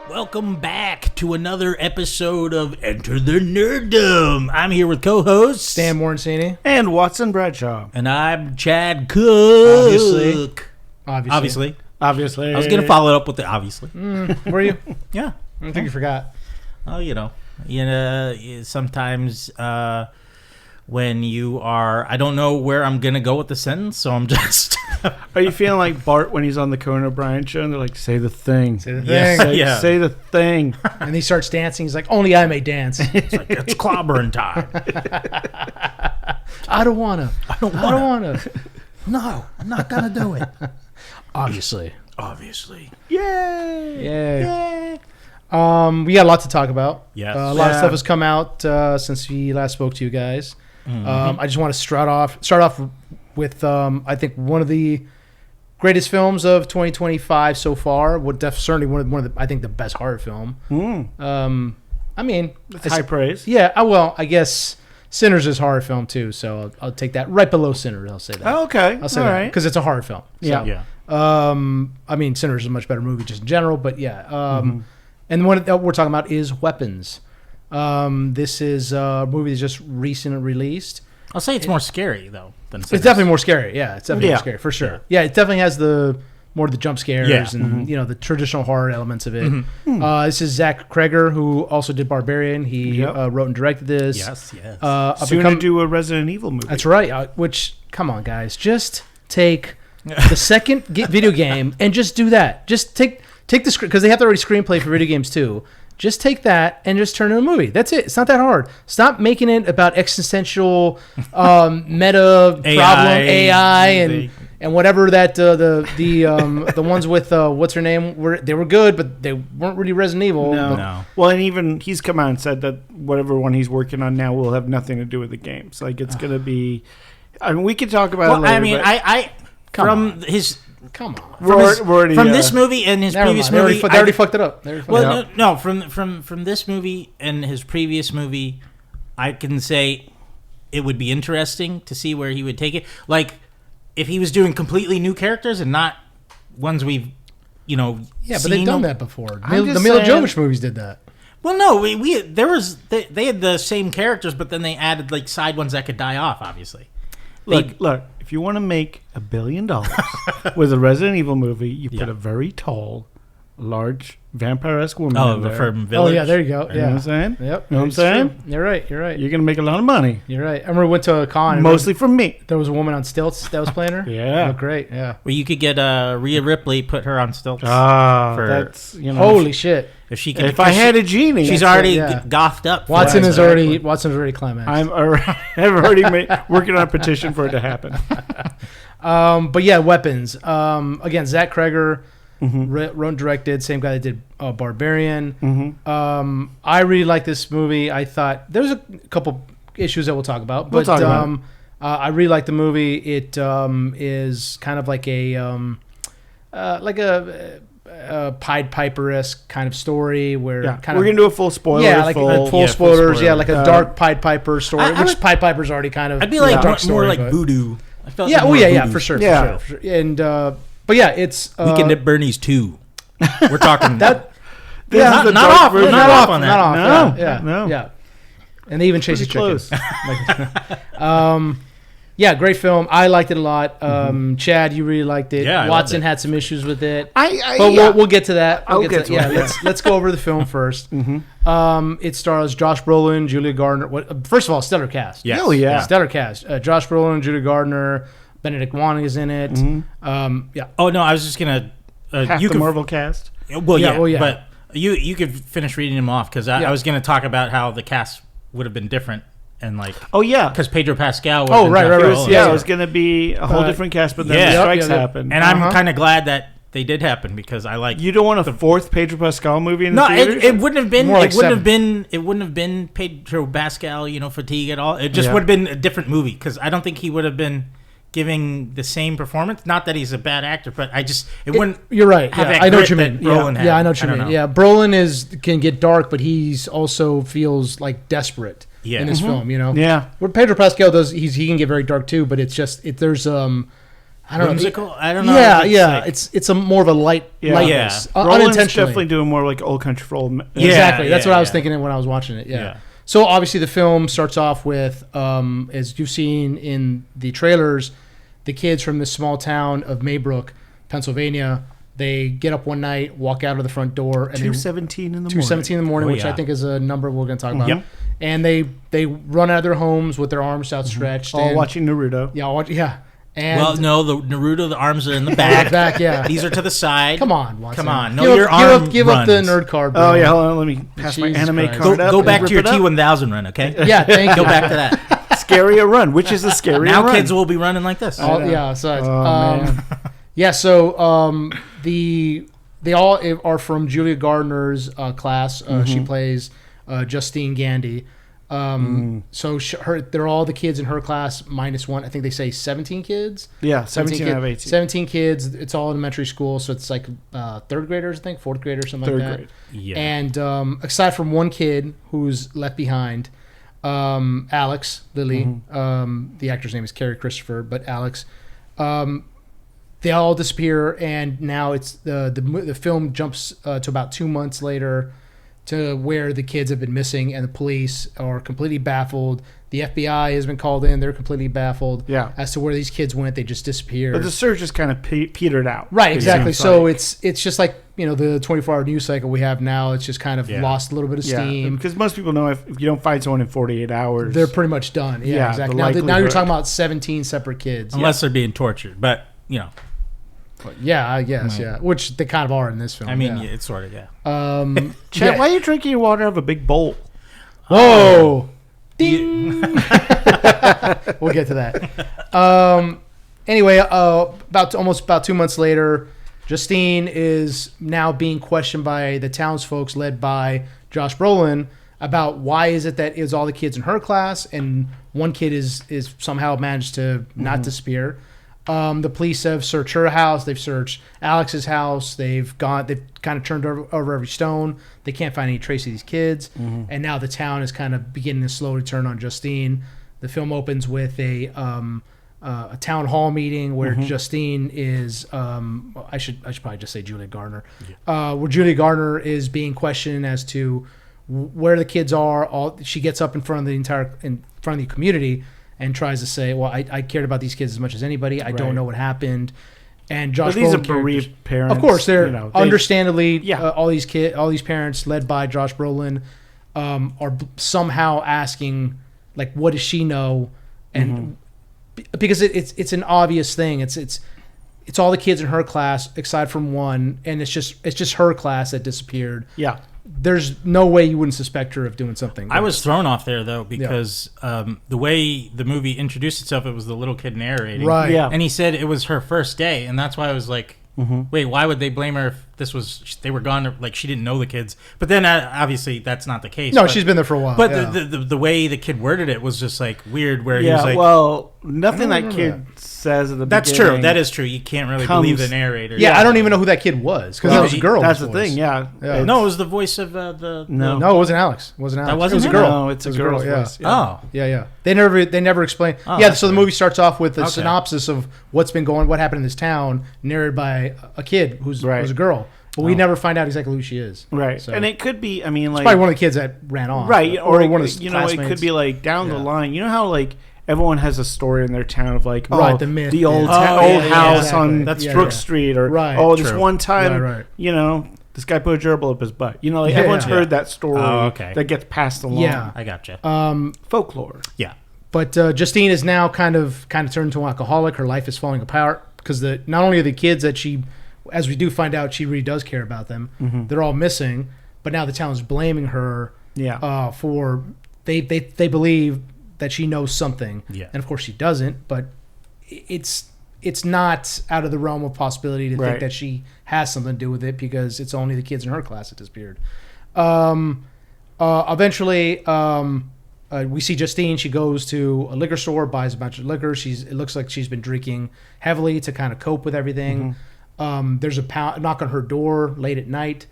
Welcome back to another episode of Enter the Nerdom. I'm here with co-hosts Stan Morensini and Watson Bradshaw. And I'm Chad Cook. Obviously. I was going to follow it up with the obviously. Were you? Yeah. I don't think you forgot. Oh, you know, sometimes when you are, I don't know where I'm going to go with the sentence, so I'm just... Are you feeling like Bart when he's on the Conan O'Brien show and they're like, say the thing. Say the thing. Say the thing. And he starts dancing. He's like, only I may dance. It's like, it's clobbering time. I don't want to. No, I'm not going to do it. Obviously. Yay. We got a lot to talk about. Yes. A lot of stuff has come out since we last spoke to you guys. I just want to start off with I think one of the greatest films of 2025 so far. Certainly one of the, I think, the best horror film. I mean, that's high praise. Yeah. Well, I guess Sinners is horror film too, so I'll take that right below Sinners. I'll say that. Oh, okay. I'll say that because it's a horror film. So, yeah. I mean, Sinners is a much better movie just in general, but yeah. And the one that we're talking about is Weapons. This is a movie that's just recently released. I'll say it's more scary, though, than Sinners. It's definitely more scary. Yeah, it's definitely more scary, for sure. Yeah, it definitely has more of the jump scares and, the traditional horror elements of it. This is Zach Kreger, who also did Barbarian. He wrote and directed this. Yes. Soon to do a Resident Evil movie. That's right. Which, come on, guys. Just take the second video game and just do that. Just take the script, because they have to already screenplay for video games too. Just take that and just turn it into a movie. That's it. It's not that hard. Stop making it about existential meta problem AI and whatever that the ones with what's her name they were good, but they weren't really Resident Evil. No. Well, and even he's come out and said that whatever one he's working on now will have nothing to do with the games. Like it's going to be. I mean, we could talk about it later. I mean, Come on. From this movie and his previous movie, they already fucked it up. From this movie and his previous movie, I can say it would be interesting to see where he would take it. Like if he was doing completely new characters and not ones we've, but they've done that before. The Mila Jovovich movies did that. Well, no, they had the same characters, but then they added like side ones that could die off. Obviously, look. If you want to make $1 billion with a Resident Evil movie, you put a very tall, large, vampire-esque woman in there. From Village. Oh, yeah, there you go. You know what I'm saying? Yep. You know what I'm saying? True. You're right. You're going to make a lot of money. You're right. I remember we went to a con. Mostly from me. There was a woman on stilts that was playing her. Yeah. Oh, great. Yeah. Well, you could get Rhea Ripley, put her on stilts. That's, holy shit. If she could, if I had a genie, she's already gothed up. Watson's already climaxed. I'm already working on a petition for it to happen. But yeah, Weapons. Again, Zach Kreger wrote and directed. Same guy that did Barbarian. I really like this movie. I thought there's a couple issues that we'll talk about, but I really like the movie. It is kind of like a Pied Piper-esque kind of story where we're gonna do a full spoiler. Yeah, like full spoilers. Yeah, like a dark Pied Piper story, which Pied Piper's already kind of. I'd be like dark story, more like voodoo. For sure. And but yeah, it's Weekend at Bernie's 2. We're talking that. Not off on that. No. And they even chase the chickens. Yeah, great film. I liked it a lot. Chad, you really liked it. Yeah, Watson had some issues with it. We'll get to that. We'll get to it. Let's go over the film first. It stars Josh Brolin, Julia Gardner. First of all, stellar cast. Yes. Hell yeah. Stellar cast. Josh Brolin, Julia Gardner, Benedict Wong is in it. Yeah. Oh, no, I was just going to... Half the Marvel cast. Well, yeah. But you could finish reading them off because I was going to talk about how the cast would have been different. And like, because Pedro Pascal. It was going to be a whole different cast, but then the strikes happened. And I'm kind of glad that They did happen because I like. You don't want a fourth Pedro Pascal movie in the No, theaters? it wouldn't have been. More like It wouldn't have been Pedro Pascal, fatigue at all. It just would have been a different movie because I don't think he would have been giving the same performance. Not that he's a bad actor, but it wouldn't. You're right. have Yeah, that I know what grit you that mean. Brolin had. Yeah, I know what you I don't mean. know. Yeah, Brolin can get dark, but he's also feels like desperate in this film. Yeah. What Pedro Pascal does, he can get very dark too, but it's just there's I don't Whimsical? know. I don't know. Yeah, It's yeah. like- it's a more of a lightness, Brolin's unintentionally. definitely doing more like Old Country for Old Men. Exactly. That's what I was yeah. thinking when I was watching it. Yeah. Yeah. So obviously the film starts off with, as you've seen in the trailers, the kids from this small town of Maybrook, Pennsylvania. They get up one night, walk out of the front door, and 2:17 in the morning. 2:17 in the morning, Oh, which I yeah. think is a number we're going to talk about. Yep. And they run out of their homes with their arms outstretched. All and, watching Naruto. Yeah. And Well, no, the Naruto, the arms are in the back. back, yeah. These are to the side. Come on, Watson. Come on. No, Give your up, arm give up the runs. nerd card. Oh, bro. yeah, hold on. Let me pass my Jesus anime Christ. card Go, up. go and back rip to your it up. T1000 run, okay? Yeah, thank you. Go back to that. Scarier Run. Which is the scarier Now run? kids will be running like this. Oh, yeah, so man. yeah, so they all are from Julia Gardner's class. She plays Justine Gandy. So they're all the kids in her class minus one. I think they say 17 kids. Yeah, 17 out of 18. 17 kids. It's all elementary school, so it's like third graders, I think, fourth graders, something Third like that. grade. Yeah. And aside from one kid who's left behind, Alex Lily, the actor's name is Carrie Christopher, but Alex, they all disappear, and now it's the film jumps to about 2 months later to where the kids have been missing, and the police are completely baffled. The FBI has been called in; they're completely baffled as to where these kids went. They just disappeared. But the search just kind of petered out. Right, exactly. It seems So like. it's just like the 24-hour news cycle we have now. It's just kind of lost a little bit of steam. Because most people know if you don't find someone in 48 hours, They're pretty much done. Yeah, Yeah, exactly. the Now you're likelihood. talking about 17 separate kids. Unless they're being tortured. But, Yeah, I guess. Yeah, which they kind of are in this film. I mean, yeah. it's sort of, yeah. Chet, yeah. why are you drinking your water out of a big bowl? Whoa! Ding. We'll get to that. Anyway, almost about 2 months later, Justine is now being questioned by the townsfolk led by Josh Brolin about why is it that is all the kids in her class and one kid is somehow managed to not disappear. The police have searched her house. They've searched Alex's house. They've kind of turned over every stone. They can't find any trace of these kids. And now the town is kind of beginning to slowly turn on Justine. The film opens with a town hall meeting where Justine is, I should probably just say Julia Gardner, where Julia Gardner is being questioned as to where the kids are. She gets up in front of the community and tries to say, well, I cared about these kids as much as anybody. I don't know what happened. And Josh But these are Brolin bereaved parents. of course, they're they- understandably all these parents led by Josh Brolin are somehow asking, like, what does she know? And because it's an obvious thing. It's all the kids in her class except from one, and it's just her class that disappeared. Yeah. There's no way you wouldn't suspect her of doing something. I was thrown off there, though, because the way the movie introduced itself, it was the little kid narrating. Right. Yeah. And he said it was her first day, and that's why I was like, wait, why would they blame her if they were gone, like she didn't know the kids? But then obviously that's not the case. No, but, she's been there for a while. But yeah. the way the kid worded it was just like weird, where he was like, well, nothing I that don't kid remember says at the that's beginning. true. That is true. You can't really comes- believe the narrator. yeah, I don't even know who that kid was because that was a girl. That's the thing, yeah. Yeah. No, it was the voice of the No. No, it wasn't Alex. It wasn't Alex. That wasn't it was a him? girl. No, it's It a was girl's yeah. voice. Oh, Yeah. They never explain. Oh, yeah, that's so the weird. movie starts off with a Okay. synopsis of what happened in this town, narrated by a kid who's Right. a girl. But we never find out exactly who she is. Right. So, And it could be, I mean, like... probably one of the kids that ran off. Right, Or or one of his it classmates. could be like down the Yeah. line. You know how like everyone has a story in their town of like, Right, oh, the myth, the old yeah. old yeah, house exactly. on That's Brook true. Street, or Right, oh, this true. one time, Right. this guy put a gerbil up his butt. You know, like Yeah, everyone's yeah. heard that story Oh, okay. that gets passed along. Yeah. I gotcha. Folklore. Yeah. But Justine is now kind of turned into an alcoholic. Her life is falling apart because not only are the kids that she, as we do find out, she really does care about them. They're all missing, but now the town's blaming her. Yeah. For they believe that she knows something. Yeah. And of course she doesn't. But it's it's not out of the realm of possibility to Right. think that she has something to do with it because it's only the kids in her class that disappeared. Eventually, we see Justine. She goes to a liquor store, buys a bunch of liquor. It looks like she's been drinking heavily to kind of cope with everything. There's a knock on her door late at night.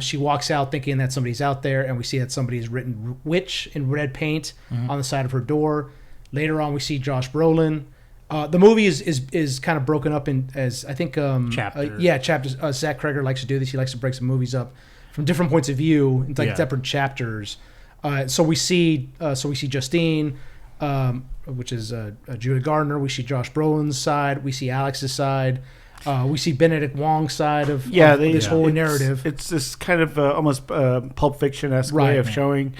She walks out thinking that somebody's out there, and we see that somebody has written "witch" in red paint on the side of her door. Later on, we see Josh Brolin. The movie is kind of broken up in, as I think, chapters. Chapters. Zach Kreger likes to do this. He likes to break some movies up from different points of view into separate chapters. So we see Justine, which is Judah Gardner. We see Josh Brolin's side. We see Alex's side. We see Benedict Wong's side of this whole narrative. It's this kind of almost Pulp Fiction-esque way of showing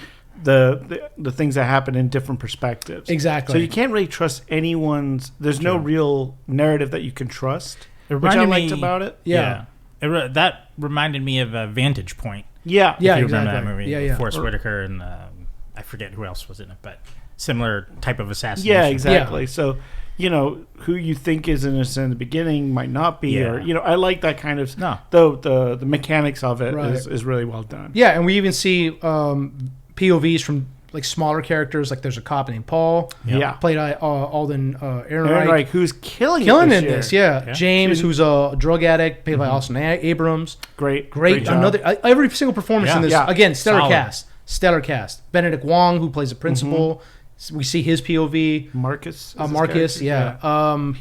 the things that happen in different perspectives. Exactly. So you can't really trust anyone's. There's no real narrative that you can trust, which I liked about it. Yeah. That reminded me of Vantage Point. Yeah. If you exactly. remember that movie. Yeah. Forrest Whitaker and I forget who else was in it, but similar type of assassination. Yeah, exactly. Yeah. So, who you think is innocent in the beginning might not be. Yeah. Or, I like that kind of... Though the mechanics of it is really well done. Yeah, and we even see POVs from like smaller characters. Like there's a cop named Paul. Yeah. Played by Alden Ehrenreich, Ehrenreich. who's killing in year. this. Yeah. James, who's a drug addict, played by Austin Abrams. Great Another every single performance in this. Yeah. Again, stellar Solid. cast. Benedict Wong, who plays the principal. We see his POV. Marcus. Marcus, he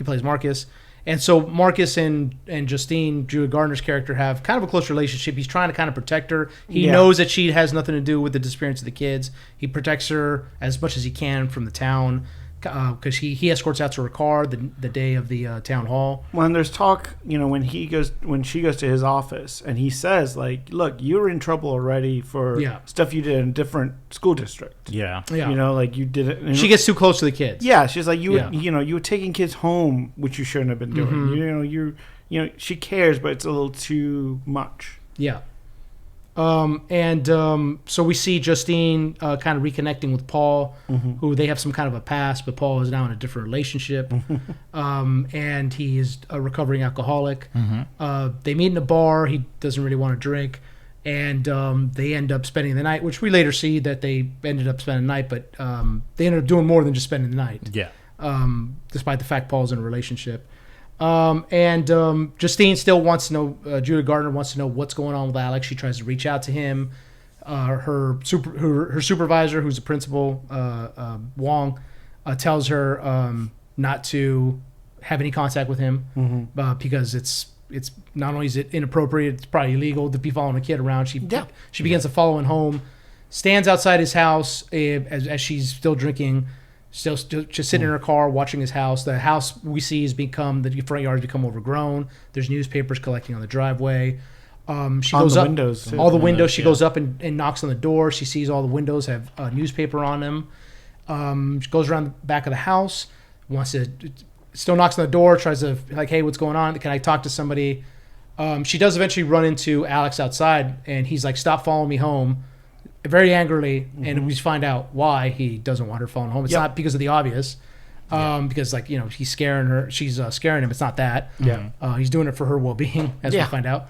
plays Marcus. And so Marcus and Justine, Julia Gardner's character, have kind of a close relationship. He's trying to kind of protect her. He knows that she has nothing to do with the disappearance of the kids. He protects her as much as he can from the town because he escorts out to her car the day of the town hall. When there's talk, when she goes to his office and he says, like, look, you're in trouble already for stuff you did in a different school district. Yeah. Like you did it. She gets too close to the kids. Yeah, she's like, you were taking kids home, which you shouldn't have been doing. She cares, but it's a little too much. Yeah. So we see Justine kind of reconnecting with Paul, who they have some kind of a past, but Paul is now in a different relationship. And he is a recovering alcoholic. They meet in a bar. He doesn't really want to drink. And they end up spending the night, which we later see that they ended up spending the night, but they ended up doing more than just spending the night. Yeah. Despite the fact Paul's in a relationship. Justine still wants to know, Julia Gardner wants to know what's going on with Alex. She tries to reach out to him. Her supervisor, who's the principal, Wong, tells her not to have any contact with him because it's not only is it inappropriate, it's probably illegal to be following a kid around. She begins to follow him home, stands outside his house as she's still drinking. Still just sitting in her car watching his house. The house we see the front yard has become overgrown. There's newspapers collecting on the driveway. She goes up windows, too. all the windows. She goes up and knocks on the door. She sees all the windows have a newspaper on them. She goes around the back of the house. Still knocks on the door. Tries to like, hey, what's going on? Can I talk to somebody? She does eventually run into Alex outside, and he's like, stop following me home. Very angrily, and we find out why he doesn't want her following home. It's not because of the obvious, because he's scaring her. She's scaring him. It's not that. Yeah, he's doing it for her well-being, as we find out.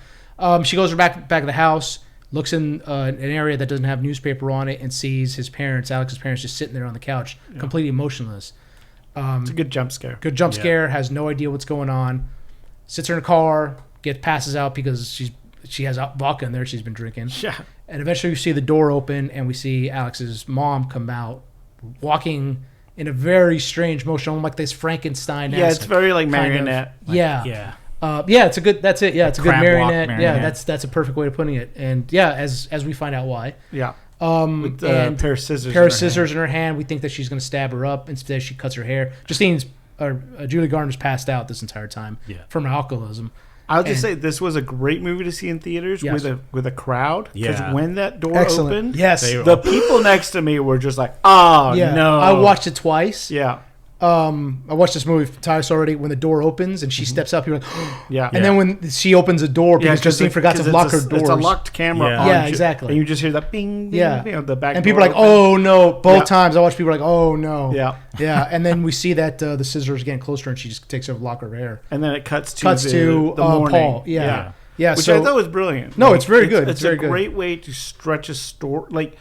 She goes back of the house, looks in an area that doesn't have newspaper on it, and sees Alex's parents, just sitting there on the couch, completely emotionless. It's a good jump scare. Good jump scare. Has no idea what's going on. Sits her in a car, passes out because she has vodka in there. She's been drinking. Yeah. And eventually we see the door open and we see Alex's mom come out walking in a very strange motion, like this Frankenstein. Yeah, it's very like marionette. It's a good. That's it. Yeah, it's a good marionette. Yeah, that's a perfect way of putting it. And as we find out why. Yeah. With a pair of scissors. In her hand. We think that she's going to stab her up. Instead, she cuts her hair. Julie Gardner's passed out this entire time from alcoholism. I'll just say this was a great movie to see in theaters with a crowd. Because when that door opened, yes, the people next to me were just like, "Oh no!" I watched it twice. Yeah, I watched this movie twice already. When the door opens and she steps up, you're like, Yeah. and then when she opens a door because Justine forgot to lock her doors. It's a locked camera. Yeah. on Yeah, you, exactly. And you just hear that bing, bing, Yeah. bing, the back And door people are like, open. oh no. Both Yeah. times I watch people are like, oh no. Yeah. Yeah. And then we see that the scissors getting closer and she just takes her lock her hair. And then it cuts to To the morning. Paul. Yeah. Yeah. Which so I thought was brilliant. No, it's very good. It's very a good. great way to stretch a story. Like,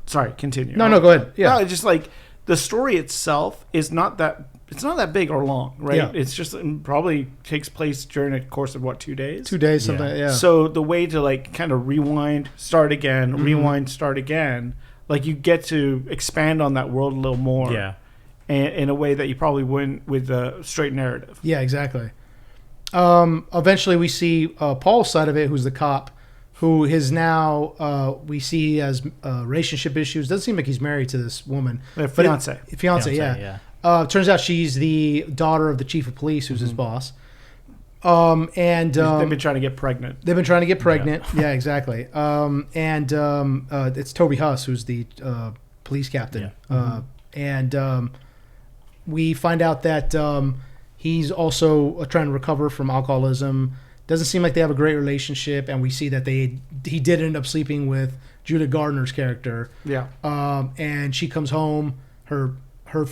sorry, continue. No, go ahead. Yeah. No, it's just like the story itself is not that. It's not that big or long, right? Yeah. It's just it probably takes place during a course of 2 days. 2 days, something. Yeah. So the way to like kind of rewind, start again, Mm-hmm. rewind, start again, like you get to expand on that world a little more. Yeah. And in a way that you probably wouldn't with a straight narrative. Yeah, exactly. Eventually, we see Paul's side of it, who's the cop, who is now we see has relationship issues. Doesn't seem like he's married to this woman. Fiance. Fiance, yeah. Turns out she's the daughter of the chief of police, who's his boss. And They've been trying to get pregnant. they've been trying to get pregnant. Yeah, exactly. It's Toby Huss, who's the police captain. And we find out that he's also trying to recover from alcoholism. Doesn't seem like they have a great relationship, and we see that he did end up sleeping with Judith Gardner's character. Yeah. And she comes home.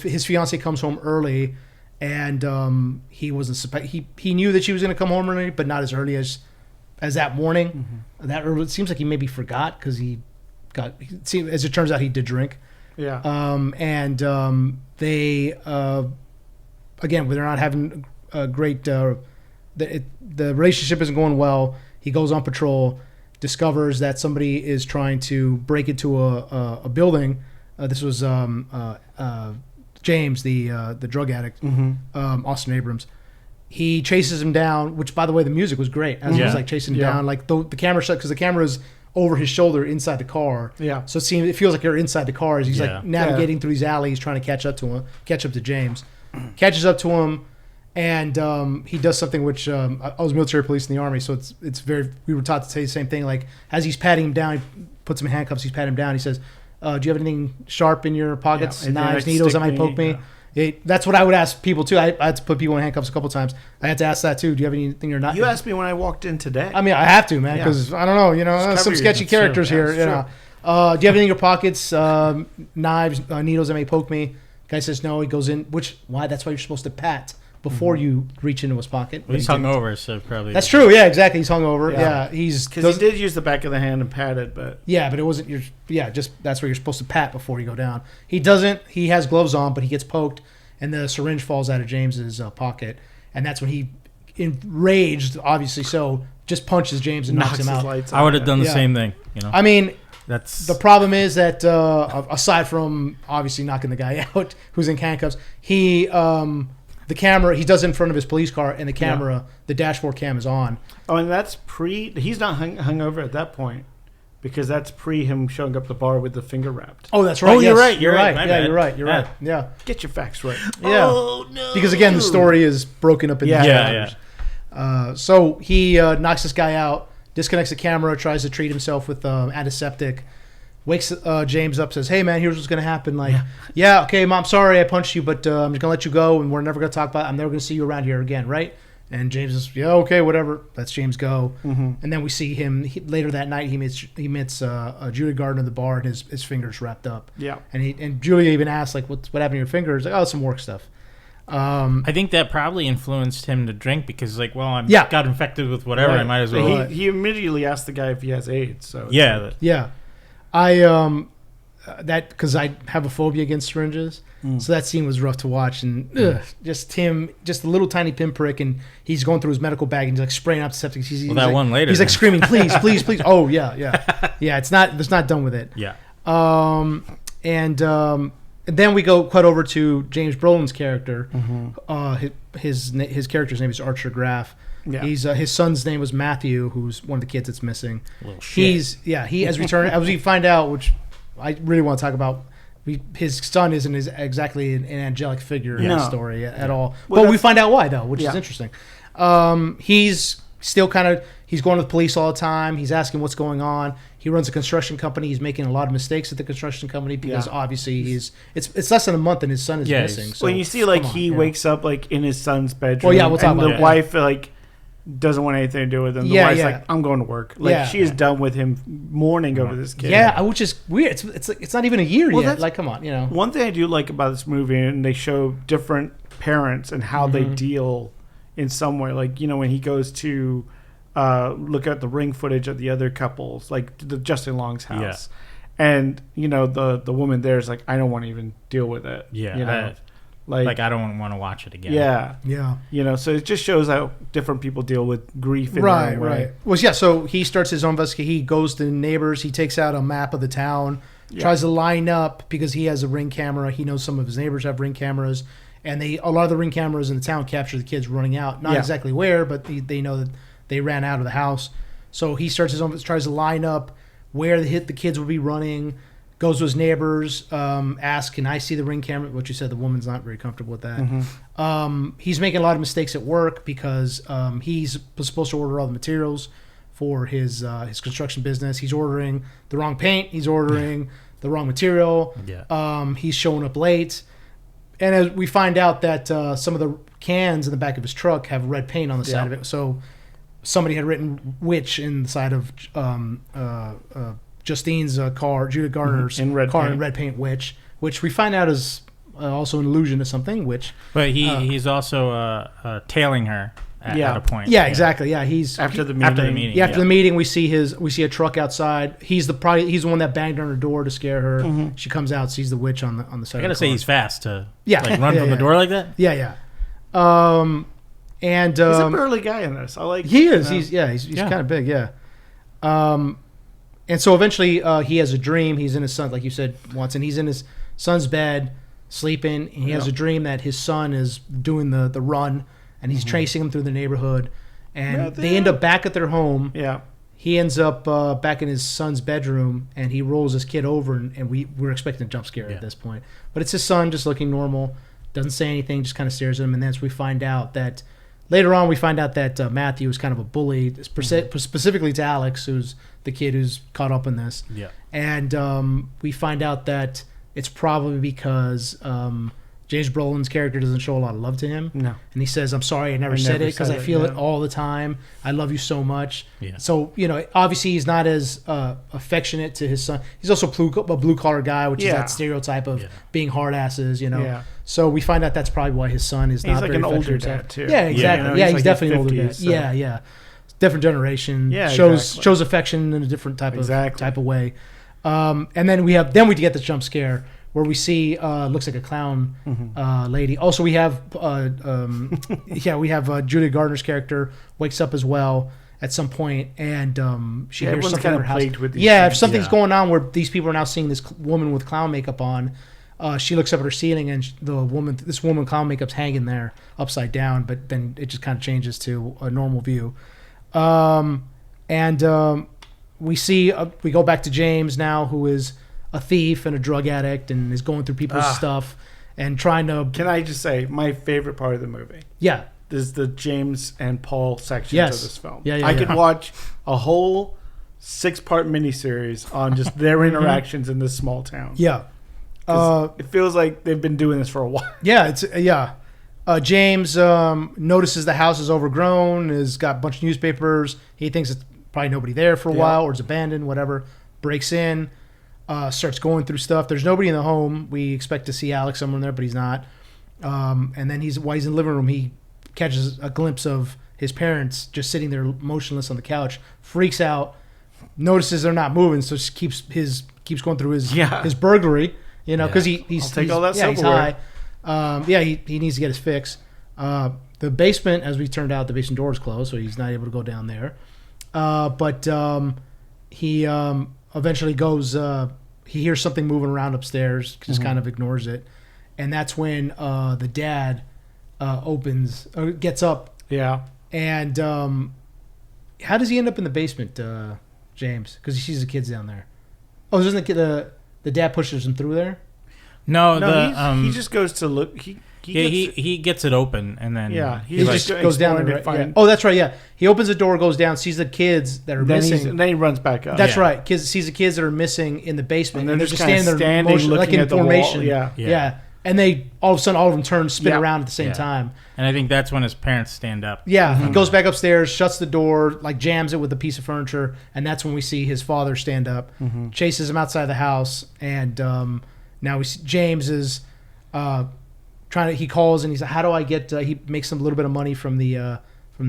His fiance comes home early, and he wasn't. He knew that she was going to come home early, but not as early as that morning. That it seems like he maybe forgot because as it turns out, he did drink. Yeah. They again, they're not having a great. The relationship isn't going well. He goes on patrol, discovers that somebody is trying to break into a building. This was James, the drug addict, Austin Abrams. He chases him down, which, by the way, the music was great as he was like chasing him down. Like the camera shot because the camera is over his shoulder inside the car. Yeah. So it feels like you're inside the car as he's like navigating through these alleys, trying to catch up to James. Catches up to him, and he does something which I was military police in the Army, so it's very. We were taught to say the same thing. Like as he's patting him down, he puts him in handcuffs. He's patting him down. He says, "Do you have anything sharp in your pockets? Knives, needles that might poke me?" That's what I would ask people too. I had to put people in handcuffs a couple times. I had to ask that too. Do you have anything you're not? You asked me when I walked in today. I mean, I have to, man, because I don't know. Some sketchy characters here. Do you have anything in your pockets? Knives, needles that may poke me. Guy says no. He goes in. Why? That's why you're supposed to pat before you reach into his pocket. Well, he's hungover, so probably. That's true. Yeah, exactly. He's hungover. Yeah, because he did use the back of the hand and pat it, but but it wasn't your. Yeah, just that's where you're supposed to pat before you go down. He doesn't. He has gloves on, but he gets poked, and the syringe falls out of James's pocket, and that's when he, enraged, obviously so, just punches James and knocks him out. I would have done the same thing. I mean. That's the problem is that aside from obviously knocking the guy out who's in handcuffs, the camera he does it in front of his police car, and the camera, the dashboard cam is on. Oh, and that's he's not hungover at that point because that's pre him showing up the bar with the finger wrapped. Oh, that's right. Oh, you're right. You're right. Yeah, you're right. You're right. Yeah. Get your facts right. Yeah. Oh no. Because again, the story is broken up into chapters. So he knocks this guy out. Disconnects the camera, tries to treat himself with antiseptic, wakes James up, says, "Hey man, here's what's gonna happen." Like, okay, mom, sorry I punched you, but I'm just gonna let you go, and we're never gonna talk about it. I'm never gonna see you around here again, right? And James is, okay, whatever. Lets James go, and then we see him later that night. He meets Julia Gardner at the bar, and his fingers wrapped up. Yeah, and Julia even asked like, "What happened to your fingers?" Like, "Oh, some work stuff." I think that probably influenced him to drink because, like, well, I got infected with whatever. Right. I might as well. He immediately asked the guy if he has AIDS. So I that because I have a phobia against syringes, so that scene was rough to watch, and just a little tiny pinprick, and he's going through his medical bag and he's like spraying out septic. He's like, one later, he's like screaming, "Please, please, please!" Oh yeah. It's not done with it. Yeah. And then we go cut over to James Brolin's character. His character's name is Archer Graff. Yeah. He's his son's name was Matthew, who's one of the kids that's missing. He has returned. As we find out, which I really want to talk about, his son isn't exactly an angelic figure in the story at all. Well, but we find out why though, which is interesting. He's still He's going to the police all the time. He's asking what's going on. He runs a construction company. He's making a lot of mistakes at the construction company because obviously it's less than a month and his son is missing. So well, you see, like he wakes up like in his son's bedroom. Well, yeah, we'll talk and about the that. wife like doesn't want anything to do with him. The wife's like, I'm going to work. Like she is done with him mourning over this kid. Yeah, which is weird. It's not even a year yet. Like, come on, One thing I do like about this movie, and they show different parents and how they deal in some way. Like, when he goes to look at the ring footage of the other couples, like the Justin Long's house. Yeah. And, the woman there is like, I don't want to even deal with it. Yeah. Like I don't want to watch it again. Yeah. So it just shows how different people deal with grief in their own way. Right. Well, yeah, so he starts his own investigation. He goes to neighbors. He takes out a map of the town, tries to line up because he has a Ring camera. He knows some of his neighbors have Ring cameras. And a lot of the Ring cameras in the town capture the kids running out. Not exactly where, but they know that they ran out of the house. So he starts his own, tries to line up where the kids will be running. Goes to his neighbors, asks, can I see the Ring camera? What you said, the woman's not very comfortable with that. He's making a lot of mistakes at work because he's supposed to order all the materials for his construction business. He's ordering the wrong paint. He's ordering the wrong material. Yeah. He's showing up late. And as we find out that some of the cans in the back of his truck have red paint on the side of it. So somebody had written witch in the side of Justine's car, Judith Garner's car in red paint, which we find out is also an allusion to something. But he's also tailing her at a point. Yeah, exactly. Yeah, he's after the meeting. After the meeting, we see a truck outside. He's the one that banged on her door to scare her. She comes out, sees the witch on the side. I gotta of the car. say he's fast to run from the door like that. Yeah. And he's a burly guy in this. I like. He is. He's kind of big. Yeah. And so eventually he has a dream. He's in his son, like you said once, and he's in his son's bed sleeping. And he has a dream that his son is doing the run, and he's tracing him through the neighborhood. And they end up back at their home. Yeah. He ends up back in his son's bedroom, and he rolls his kid over, and we're expecting a jump scare at this point. But it's his son just looking normal, doesn't say anything, just kind of stares at him. And then we find out that Matthew is kind of a bully, specifically to Alex, who's the kid who's caught up in this. Yeah. And we find out that it's probably because James Brolin's character doesn't show a lot of love to him. No. And he says, I'm sorry I never said it because I feel it all the time. I love you so much. Yeah. So, obviously he's not as affectionate to his son. He's also a blue-collar guy, which is that stereotype of being hard asses, Yeah. So we find out that's probably why his son is not very affectionate. He's like an older dad, too. Yeah, exactly. Yeah, he's definitely an older dad. So. Yeah. Different generation. Yeah, shows affection in a different type of way. And then we get the jump scare where we see looks like a clown lady. Also, we have Julia Gardner's character wakes up as well at some point, and she hears something in her house. If something's going on where these people are now seeing this woman with clown makeup on. She looks up at her ceiling, and this woman clown makeup's hanging there upside down, but then it just kind of changes to a normal view. We go back to James now, who is a thief and a drug addict and is going through people's stuff and trying to... Can I just say, my favorite part of the movie? Yeah. Is the James and Paul sections of this film. Yeah, I could watch a whole 6-part miniseries on just their interactions in this small town. Yeah. It feels like they've been doing this for a while. Yeah, James notices the house is overgrown, has got a bunch of newspapers. He thinks it's probably nobody there for a while or it's abandoned, whatever. Breaks in, starts going through stuff. There's nobody in the home. We expect to see Alex somewhere in there, but he's not. And then while he's in the living room, he catches a glimpse of his parents just sitting there motionless on the couch, freaks out, notices they're not moving, so just keeps going through his burglary. Because he's high. He needs to get his fix. The basement, as we turned out, the basement door is closed, so he's not able to go down there. But he eventually goes. He hears something moving around upstairs, just kind of ignores it, and that's when the dad gets up. Yeah. And how does he end up in the basement, James? Because he sees the kids down there. Oh, doesn't the dad pushes him through there? No, he just goes to look. he gets it open and then he just goes down there. Right? Oh, that's right. Yeah, he opens the door, goes down, sees the kids that are missing, and then he runs back up. That's right. Sees the kids that are missing in the basement, and they're just standing there, looking like in at the formation. wall. Yeah. And they all of a sudden, all of them turn, spin around at the same time. And I think that's when his parents stand up. Yeah, he goes back upstairs, shuts the door, like jams it with a piece of furniture, and that's when we see his father stand up, chases him outside the house, and now we see James is trying to. He calls and he's like, "How do I get?" He makes a little bit of money from the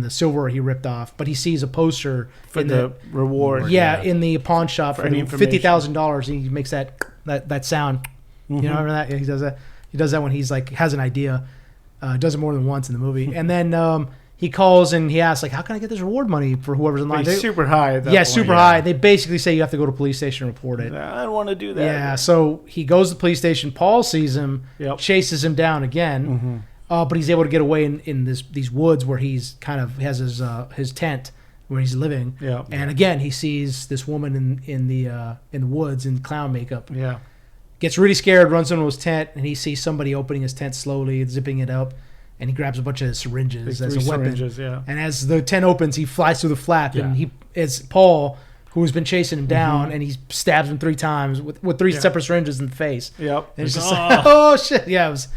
silverware he ripped off, but he sees a poster for the reward. Yeah, in the pawn shop for $50,000, and he makes that sound. You know, remember that? Yeah, he does that. He does that when he's like has an idea. Does it more than once in the movie, and then he calls and he asks like, "How can I get this reward money for whoever's in line?" Super high. Super high. They basically say you have to go to the police station and report it. I don't want to do that. Yeah, so he goes to the police station. Paul sees him, chases him down again, but he's able to get away in these woods where he's kind of has his tent where he's living. Yeah, and again he sees this woman in the woods in clown makeup. Yeah. Gets really scared, runs into his tent, and he sees somebody opening his tent slowly, zipping it up, and he grabs a bunch of syringes as a weapon. And as the tent opens, he flies through the flap, and it's Paul, who's been chasing him down, and he stabs him 3 times with 3 separate syringes in the face. Yep. And it's just like, oh shit, yeah, it was,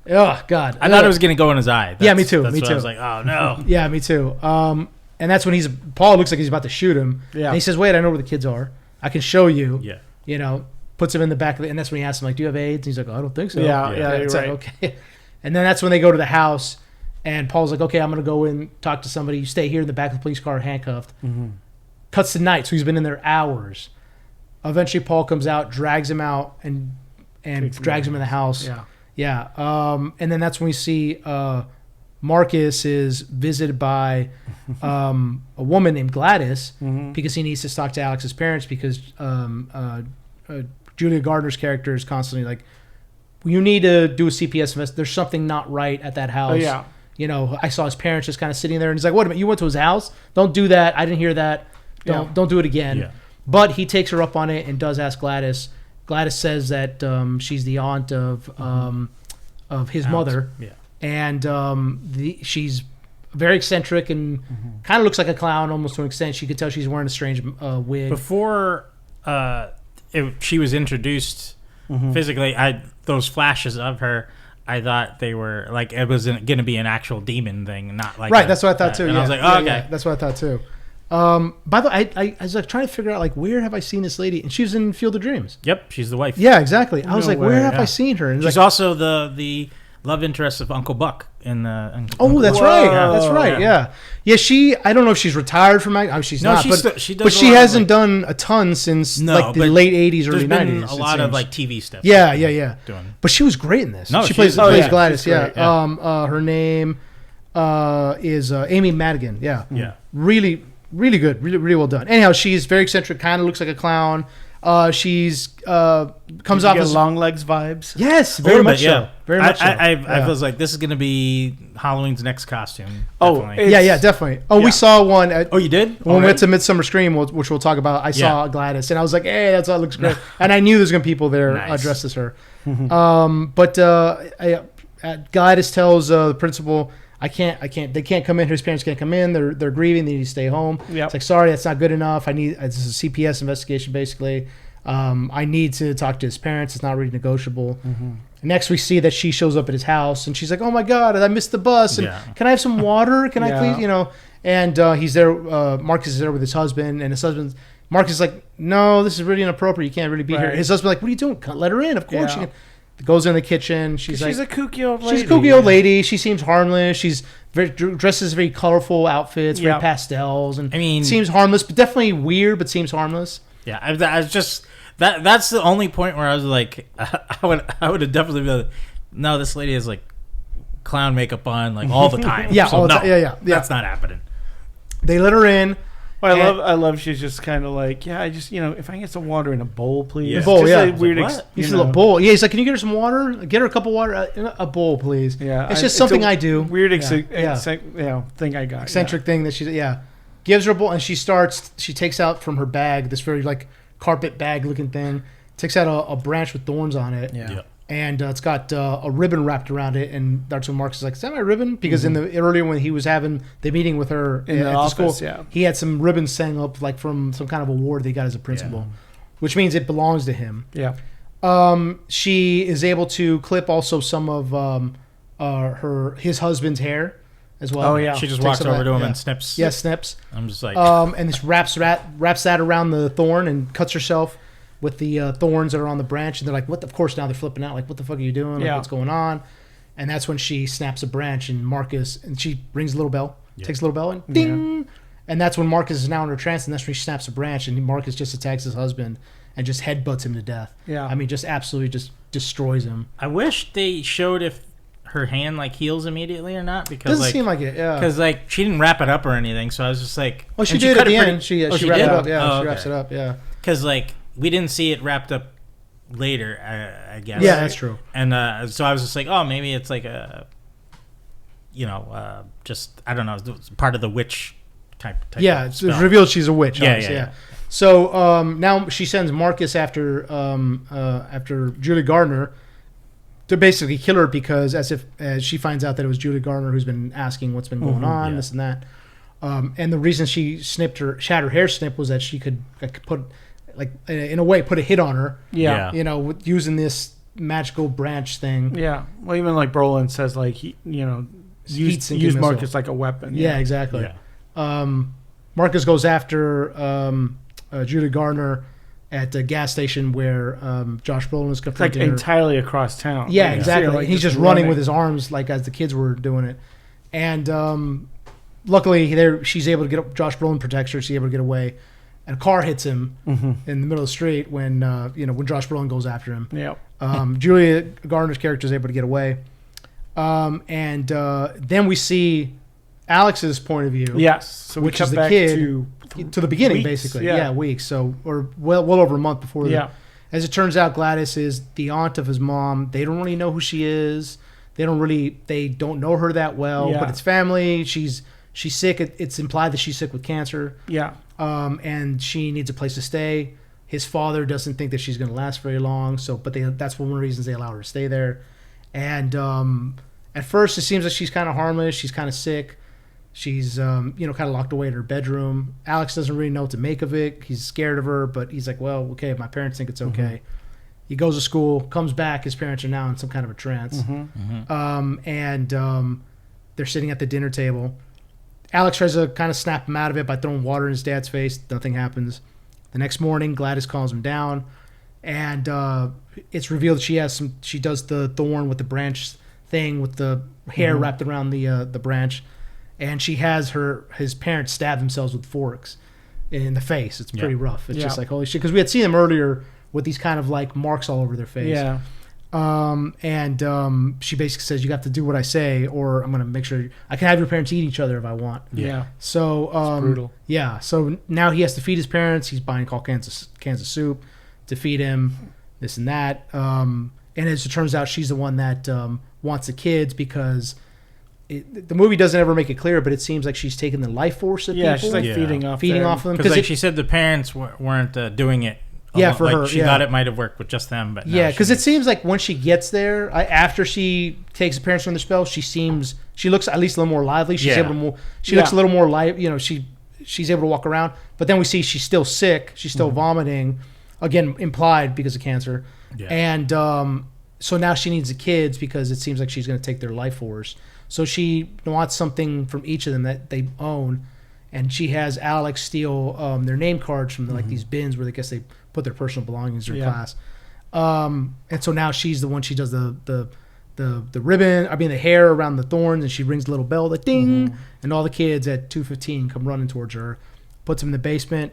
oh god. I thought it was gonna go in his eye. Me too. I was like, oh no. Yeah, me too. And that's when Paul looks like he's about to shoot him. Yeah. And he says, "Wait, I know where the kids are. I can show you." Yeah. You know. Puts him in the back of it, and that's when he asks him, like, "Do you have AIDS?" And he's like, "Oh, I don't think so." Yeah, It's you're right. like, okay. And then that's when they go to the house, and Paul's like, "Okay, I'm going to go in, talk to somebody. You stay here in the back of the police car, handcuffed." Cuts to night, so he's been in there hours. Eventually, Paul comes out, drags him out, and drags him in the house. Yeah. And then that's when we see Marcus is visited by a woman named Gladys because he needs to talk to Alex's parents because Julia Gardner's character is constantly like, you need to do a CPS invest. There's something not right at that house. Oh, yeah. You know, I saw his parents just kind of sitting there, and he's like, "Wait a minute, you went to his house? Don't do that. I didn't hear that. Don't do it again." Yeah. But he takes her up on it and does ask Gladys. Gladys says that she's the aunt of his mother. Yeah. And she's very eccentric and kind of looks like a clown almost to an extent. She could tell she's wearing a strange wig. Before she was introduced physically, those flashes of her, I thought they were like it was going to be an actual demon thing, not like right. That's what I thought too. And I was like, oh, okay, that's what I thought too. By the way, I was like trying to figure out like where have I seen this lady, and she was in Field of Dreams. Yep, she's the wife. Yeah, exactly. I was like, where have I seen her? And she's also the love interest of Uncle Buck in the. Oh, that's right. That's right. Yeah. She. I don't know if she's retired from. She's not. But she hasn't done a ton since like the late '80s, early '90s. A lot of like TV stuff. Yeah. But she was great in this. She plays Gladys. Yeah. Her name is Amy Madigan. Yeah. Yeah. Really good. Really well done. Anyhow, she's very eccentric. Kind of looks like a clown. She's comes off as long legs vibes. Yes, very much so. Very much so. I was like, this is going to be Halloween's next costume. Definitely. Definitely. We saw one. You did? When we went to Midsummer Scream, which we'll talk about. I saw Gladys, and I was like, hey, that looks great. And I knew there's going to be people there dressed as her. But Gladys tells the principal, I can't. They can't come in. His parents can't come in. They're grieving. They need to stay home. It's like, sorry, that's not good enough. This is a CPS investigation, basically. I need to talk to his parents. It's not really negotiable. Next, we see that she shows up at his house, and she's like, "Oh my God, I missed the bus. And can I have some water? Can I please?" You know. And he's there. Marcus is there with his husband, and his husband. Marcus is like, "No, this is really inappropriate. You can't really be here." His husband's like, "What are you doing? Let her in. Of course she can." Goes in the kitchen. She's a kooky old lady. She's a kooky old lady. She seems harmless. She's dresses very colorful outfits, very pastels, and seems harmless, but definitely weird, but seems harmless. Yeah, I was just that's the only point where I was like, I would have definitely been like, no, this lady has like clown makeup on like all the time. All the time. Yeah. That's not happening. They let her in. Well, I love. She's just kind of like, I just if I can get some water in a bowl, please. Yeah. A bowl, just a weird. He's a bowl. Yeah, he's like, can you get her some water? Get her a cup of water. A bowl, please. Yeah, it's just something I do. Weird, thing I got. Eccentric thing that she gives her a bowl, and she takes out from her bag this very like carpet bag looking thing. Takes out a branch with thorns on it. Yeah. and it's got a ribbon wrapped around it. And that's when Marcus is like, "Is that my ribbon?" Because in the earlier when he was having the meeting with her In the at office, school, yeah. he had some ribbons hanging up like from some kind of award that he got as a principal, which means it belongs to him. Yeah. She is able to clip also some of his husband's hair as well. Oh, yeah. She just Takes walks some of over that, to him yeah. and snips. Yeah, snips. I'm just like, And this wraps that around the thorn and cuts herself with the thorns that are on the branch. And they're like, "What?" Of course, now they're flipping out. Like, "What the fuck are you doing? Like, Yeah. what's going on?" And that's when she snaps a branch and she rings a little bell, takes a little bell and ding. And that's when Marcus is now in her trance, and that's when she snaps a branch, and Marcus just attacks his husband and just headbutts him to death. Yeah. I mean, just absolutely just destroys him. I wish they showed if her hand like heals immediately or not, because Doesn't like, seem like it, yeah. because like she didn't wrap it up or anything, so I was just like, Well, she and did cut at the it pretty- end. She wrapped did? it up. Yeah, Oh, she wraps okay. it up. Yeah. Because like we didn't see it wrapped up later, I guess. Yeah, that's true. And so I was just like, oh, maybe it's like a, just I don't know, it's part of the witch type. Yeah, of it's spell. revealed she's a witch. Yeah, obviously, yeah. So now she sends Marcus after Julie Gardner to basically kill her, because as she finds out that it was Julie Gardner who's been asking what's been going on, yeah. this and that. And the reason she had her hair snipped was that she could put, like, in a way, put a hit on her. Yeah. With using this magical branch thing. Yeah. Well, even like Brolin says, like, use missile. Marcus like a weapon. Yeah, exactly. Yeah. Marcus goes after Julie Gardner at the gas station where Josh Brolin is It's like confronting her. entirely across town. Yeah, Like, exactly. you see her, like, He's just running with his arms, like as the kids were doing it. And luckily, she's able to get Josh Brolin protects her. She's able to get away. And a car hits him in the middle of the street when Josh Brolin goes after him. Yeah. Julia Gardner's character is able to get away. And then we see Alex's point of view. Yes. So we which cut is the back kid to the beginning, weeks, basically. yeah. Yeah, weeks. So, or well over a month before. Yeah. As it turns out, Gladys is the aunt of his mom. They don't really know who she is. They don't know her that well. Yeah. But it's family. She's sick. It's implied that she's sick with cancer. Yeah. And she needs a place to stay. His father doesn't think that she's going to last very long. That's one of the reasons they allow her to stay there. And at first, it seems like she's kind of harmless. She's kind of sick. She's, kind of locked away in her bedroom. Alex doesn't really know what to make of it. He's scared of her, but he's like, well, okay, my parents think it's okay. He goes to school, comes back. His parents are now in some kind of a trance. And they're sitting at the dinner table. Alex tries to kind of snap him out of it by throwing water in his dad's face. Nothing happens. The next morning, Gladys calms him down. And it's revealed she does the thorn with the branch thing with the hair wrapped around the branch. And she has his parents stab themselves with forks in the face. It's pretty rough. It's just like, holy shit. Because we had seen them earlier with these kind of like marks all over their face. Yeah. She basically says, you have to do what I say, or I'm going to make sure I can have your parents eat each other if I want. Yeah. So, It's brutal. Yeah. So now he has to feed his parents. He's buying all cans of soup to feed him, this and that. And as it turns out, she's the one that wants the kids because the movie doesn't ever make it clear, but it seems like she's taking the life force of people. She's like feeding off of them. Because she said the parents weren't doing it. For like, her. She thought it might have worked with just them, but because it seems like when she gets there, after she takes the parents from the spell, she looks at least a little more lively. She's able to looks a little more live. She's able to walk around. But then we see she's still sick. She's still vomiting, again implied because of cancer. Yeah. And so now she needs the kids because it seems like she's going to take their life force. So she wants something from each of them that they own, and she has Alex steal their name cards from like these bins where they put their personal belongings in their class. And so now she's the one. She does the ribbon. the hair around the thorns, and she rings the little bell, the ding, and all the kids at 2:15 come running towards her, puts them in the basement.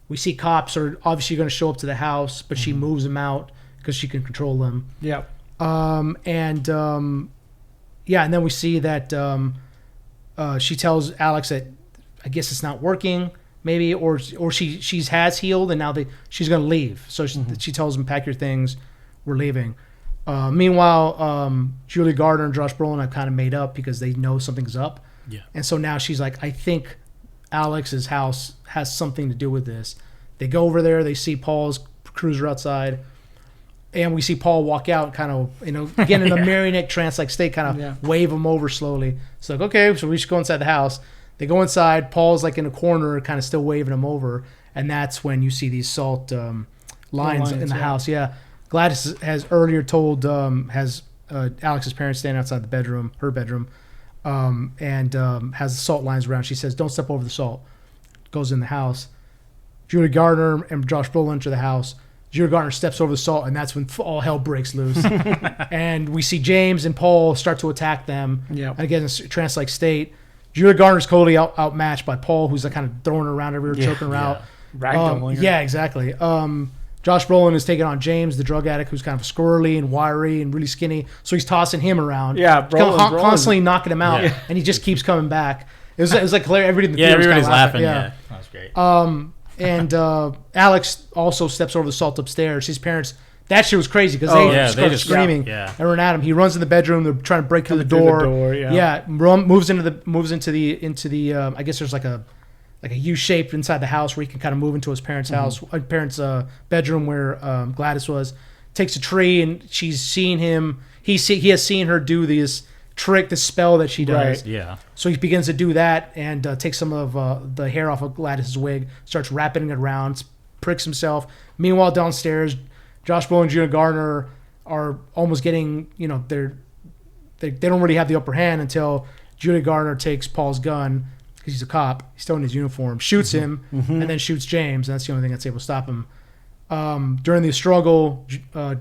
We see cops are obviously going to show up to the house, but she moves them out because she can control them. Yeah. And then we see that she tells Alex that I guess it's not working, maybe, or she has healed and now she's going to leave. So she tells him, pack your things, we're leaving. Meanwhile, Julie Gardner and Josh Brolin have kind of made up because they know something's up. Yeah. And so now she's like, I think Alex's house has something to do with this. They go over there, they see Paul's cruiser outside. And we see Paul walk out, kind of, again in a marionette trance-like state, kind of wave him over slowly. It's like, okay, so we should go inside the house. They go inside. Paul's like in a corner, kind of still waving him over. And that's when you see these salt lines in the house. Yeah. Gladys has earlier told, has Alex's parents stand outside her bedroom, and has the salt lines around. She says, don't step over the salt. Goes in the house. Julia Gardner and Josh Brolin enter the house. Julia Gardner steps over the salt, and that's when all hell breaks loose. And we see James and Paul start to attack them. Yeah. And again, it's a trance-like state. Julia Gardner's totally outmatched by Paul, who's like kind of throwing her around everywhere, choking her out. Ragdolling her. Yeah, exactly. Josh Brolin is taking on James, the drug addict, who's kind of squirrely and wiry and really skinny. So he's tossing him around. Yeah, Brolin, constantly knocking him out, and he just keeps coming back. It was like hilarious. Everybody in the theater was everybody's laughing. Yeah, that was great. And Alex also steps over the salt upstairs. His parents, that shit was crazy because they started screaming and run at him. He runs in the bedroom. They're trying to break through the door. Moves into the. I guess there's like a U shape inside the house where he can kind of move into his parents' house, parents' bedroom where Gladys was. Takes a tree and she's seen him. He has seen her do this trick, the spell that she does. Right. Yeah. So he begins to do that and takes some of the hair off of Gladys's wig, starts wrapping it around, pricks himself. Meanwhile, downstairs, Josh Brolin and Julia Gardner are almost getting, they don't really have the upper hand until Julia Gardner takes Paul's gun because he's a cop. He's still in his uniform, shoots him, and then shoots James. And that's the only thing that's able to stop him. During the struggle,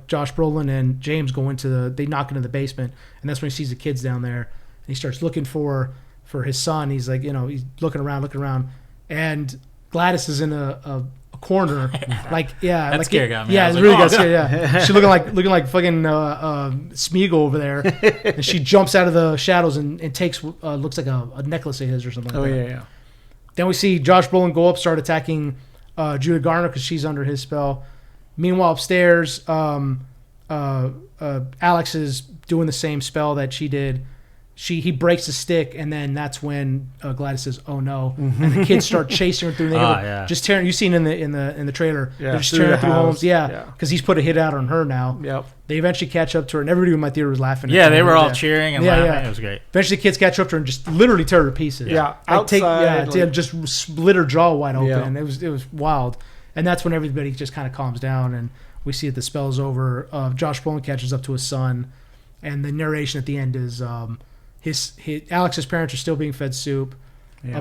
Josh Brolin and James they knock into the basement, and that's when he sees the kids down there, and he starts looking for his son. He's like, he's looking around, and Gladys is in a corner, that scare got me. Yeah, it really got scared. Yeah, she's looking like fucking Smeagol over there, and she jumps out of the shadows and takes looks like a necklace of his or something. Yeah. Then we see Josh Brolin go up, start attacking Julia Gardner because she's under his spell. Meanwhile, upstairs, Alex is doing the same spell that she did. He breaks the stick, and then that's when Gladys says, "Oh no!" And the kids start chasing her through the neighborhood, just tearing. You've seen in the trailer, they're just tearing her through homes. Because he's put a hit out on her now. Yep. They eventually catch up to her, and everybody in my theater was laughing. Yeah, they were all cheering and laughing. Yeah. It was great. Eventually, the kids catch up to her and just literally tear her to pieces. Yeah, just split her jaw wide open. Yeah. It was wild, and that's when everybody just kind of calms down, and we see that the spell's over. Josh Brolin catches up to his son, and the narration at the end is. Alex's parents are still being fed soup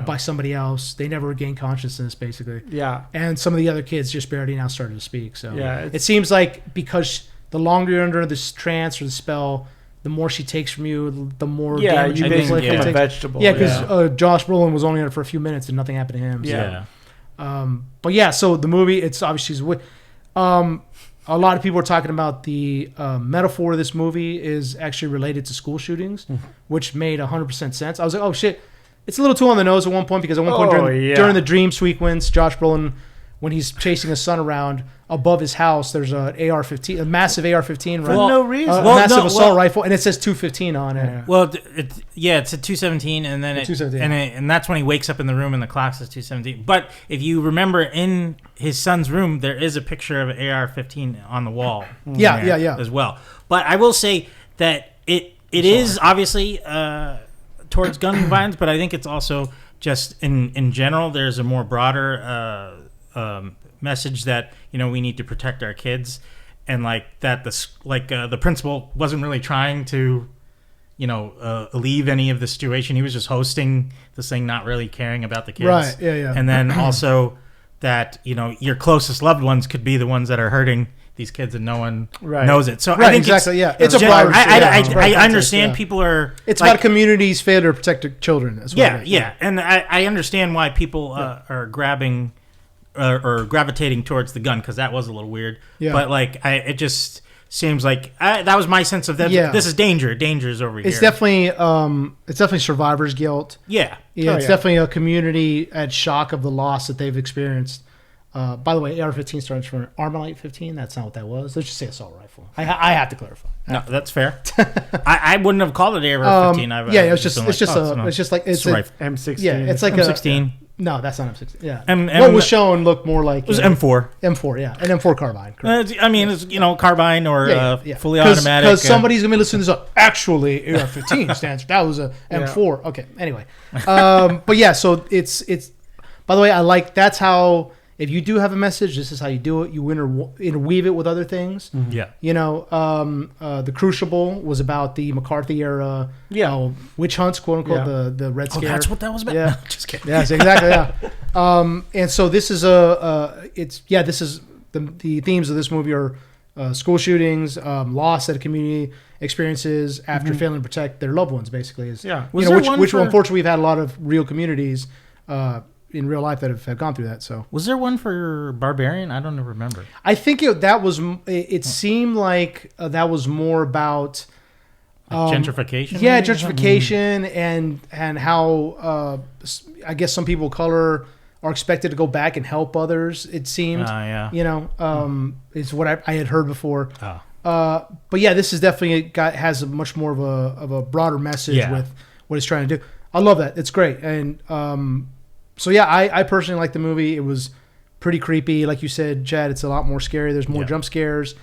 by somebody else. They never regain consciousness, basically. Yeah. And some of the other kids just barely now started to speak. So it seems like because the longer you're under this trance or the spell, the more she takes from you, the more damage you basically become a vegetable. Yeah, because Josh Brolin was only in it for a few minutes and nothing happened to him. So. So the movie, it's obviously a lot of people are talking about the metaphor of this movie is actually related to school shootings, which made 100% sense. I was like, oh shit, it's a little too on the nose at one point because at one point during the dream sequence, Josh Brolin, when he's chasing his son around above his house, there's an AR-15, a massive AR-15 for no reason, massive assault rifle, and it says 215 on it. Yeah. Well, it's a 217, and then and that's when he wakes up in the room and the clock says 217. But if you remember, in his son's room, there is a picture of an AR-15 on the wall. As well. But I will say that it is obviously towards gun violence, but I think it's also just in general. There's a more broader message that we need to protect our kids, and that the principal wasn't really trying to alleviate any of the situation. He was just hosting this thing, not really caring about the kids. Right. Yeah. And then also that your closest loved ones could be the ones that are hurting these kids and no one knows it. So I think it's a broader. I understand people are. It's about a community's failure to protect their children. And I understand why people are grabbing. Or gravitating towards the gun because that was a little weird. Yeah. But it just seems like that was my sense of that. Yeah. This is danger. Danger's over here. It's definitely survivor's guilt. Yeah. It's definitely a community at shock of the loss that they've experienced. By the way, AR-15 stands for Armalite 15. That's not what that was. Let's just say assault rifle. I have to clarify. No, that's fair. I wouldn't have called it AR-15. It's just like it's M16. Yeah, it's like M16. No, that's not M16. Yeah. What was shown looked more like... It was M4. M4, yeah. An M4 carbine. I mean, it's, carbine or fully Cause, automatic. Because somebody's going to be listening to this. Actually, AR-15 stands... That was a M4. Okay, anyway. But yeah, so it's... By the way, I like... That's how... If you do have a message, this is how you do it. You interweave it with other things. Mm-hmm. Yeah. The Crucible was about the McCarthy era witch hunts, quote unquote, the Red Scare. That's what that was about? Yeah. Just kidding. Yes, exactly, yeah. And so this is this is the themes of this movie are school shootings, loss at community experiences after failing to protect their loved ones, basically. Which unfortunately we've had a lot of real communities in real life that have gone through that. So was there one for Barbarian? I don't remember. I think it seemed like that was more about gentrification. Yeah, gentrification and how I guess some people of color are expected to go back and help others. It seemed, is what I had heard before. But yeah, this is definitely has a much more of a broader message with what it's trying to do. I love that. It's great. And so yeah, I personally like the movie. It was pretty creepy, like you said, Chad. It's a lot more scary. There's more jump scares.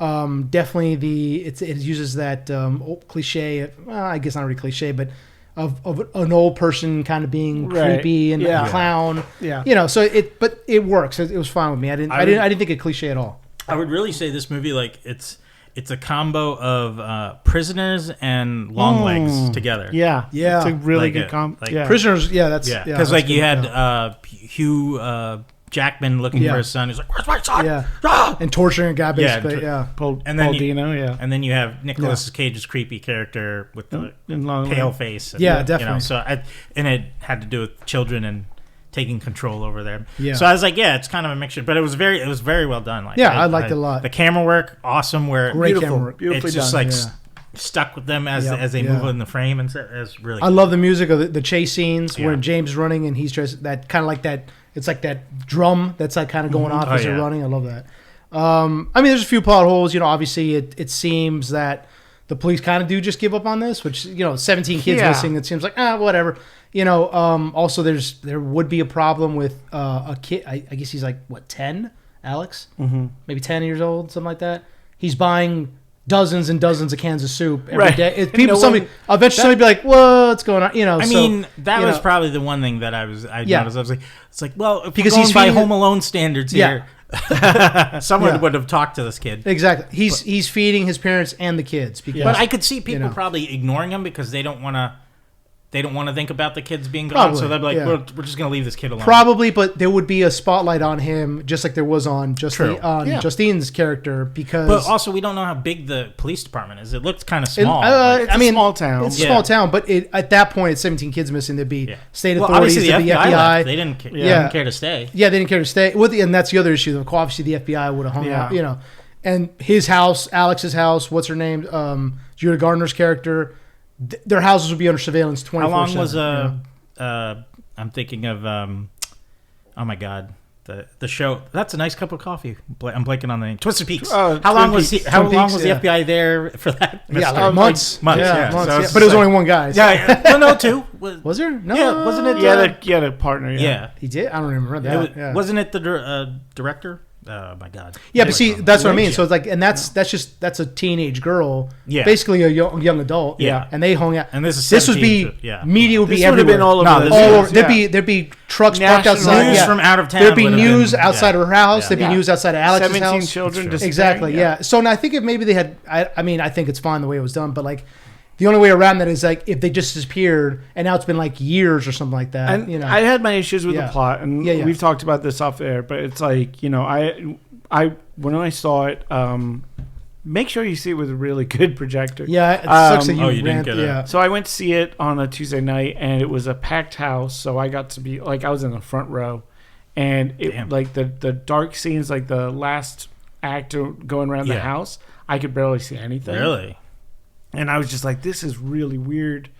Definitely, it uses that cliche. Well, I guess not really cliche, but of an old person kind of being creepy and a clown. Yeah. So it works. It was fine with me. I didn't think it cliche at all. I would really say this movie it's a combo of Prisoners and Long Legs together. Yeah. It's a really good combo. Prisoners, that's because you had Hugh Jackman looking for his son. He's like, "Where's my son?" Yeah, and torturing a guy basically. Paul Dino. And then you have Nicolas Cage's creepy character with the pale face. And, definitely. And it had to do with children and taking control over them. Yeah. So I was like, it's kind of a mixture, but it was very well done. I liked it a lot. The camera work, awesome. Great camera work. Beautifully it's just done. stuck with them as they move in the frame, and it's really. I love the music of the chase scenes when James is running and he's just that kind of like that. It's like that drum that's like kind of going off as they're running. I love that. I mean, there's a few plot holes. Obviously, it seems that the police kind of do just give up on this, which 17 kids missing. It seems like whatever. Also there would be a problem with a kid. I guess he's like 10, Alex, maybe 10 years old, something like that. He's buying dozens and dozens of cans of soup every day. Eventually somebody be like, "What's going on?" I mean, that was probably the one thing that I noticed. I was like, it's like, well, if because he's by Home Alone standards here. Someone would have talked to this kid. Exactly. He's feeding his parents and the kids. Because, but I could see people probably ignoring him because they don't want to. They don't want to think about the kids being gone, probably, so they're like, we're just going to leave this kid alone. Probably, but there would be a spotlight on him, just like there was on Justine's character. Because, but also, we don't know how big the police department is. It looks kind of small. It's a small town. It's a small town, but at that point, it's 17 kids missing. There'd be state authorities, obviously there'd be FBI. Left. They didn't care to stay. Yeah, they didn't care to stay. And that's the other issue. Obviously, the FBI would have hung out, And his house, Alex's house, what's her name? Judah Gardner's character. Their houses would be under surveillance 24/7. How long was I'm thinking of oh my god, the show. That's a nice cup of coffee. I'm blanking on the name. Twisted Peaks. How long was the FBI there for that? Yeah, months. Months. So but it was only one guy. So. No, two. Was there? No. Yeah, wasn't it? He had a partner. Yeah. He did. I don't remember that. Wasn't it the director? Oh my god! Yeah, but see, that's what I mean. So it's like, and that's a teenage girl, basically a young adult, and they hung out. And this would be media would be everywhere. Been all over. There'd be trucks parked outside. News from out of town. There'd be news outside of her house. There'd be news outside of Alex's 17 house. children. Exactly. Yeah. So I think if maybe they had, I mean, I think it's fine the way it was done, but like. The only way around that is like if they just disappeared and now it's been like years or something like that. And I had my issues with the plot, and we've talked about this off air, but it's like I when I saw it, make sure you see it with a really good projector. Yeah, it sucks that you didn't get it. So I went to see it on a Tuesday night, and it was a packed house, so I got to be like I was in the front row, and it like the dark scenes, like the last act going around the house, I could barely see anything. Really. And I was just like, this is really weird.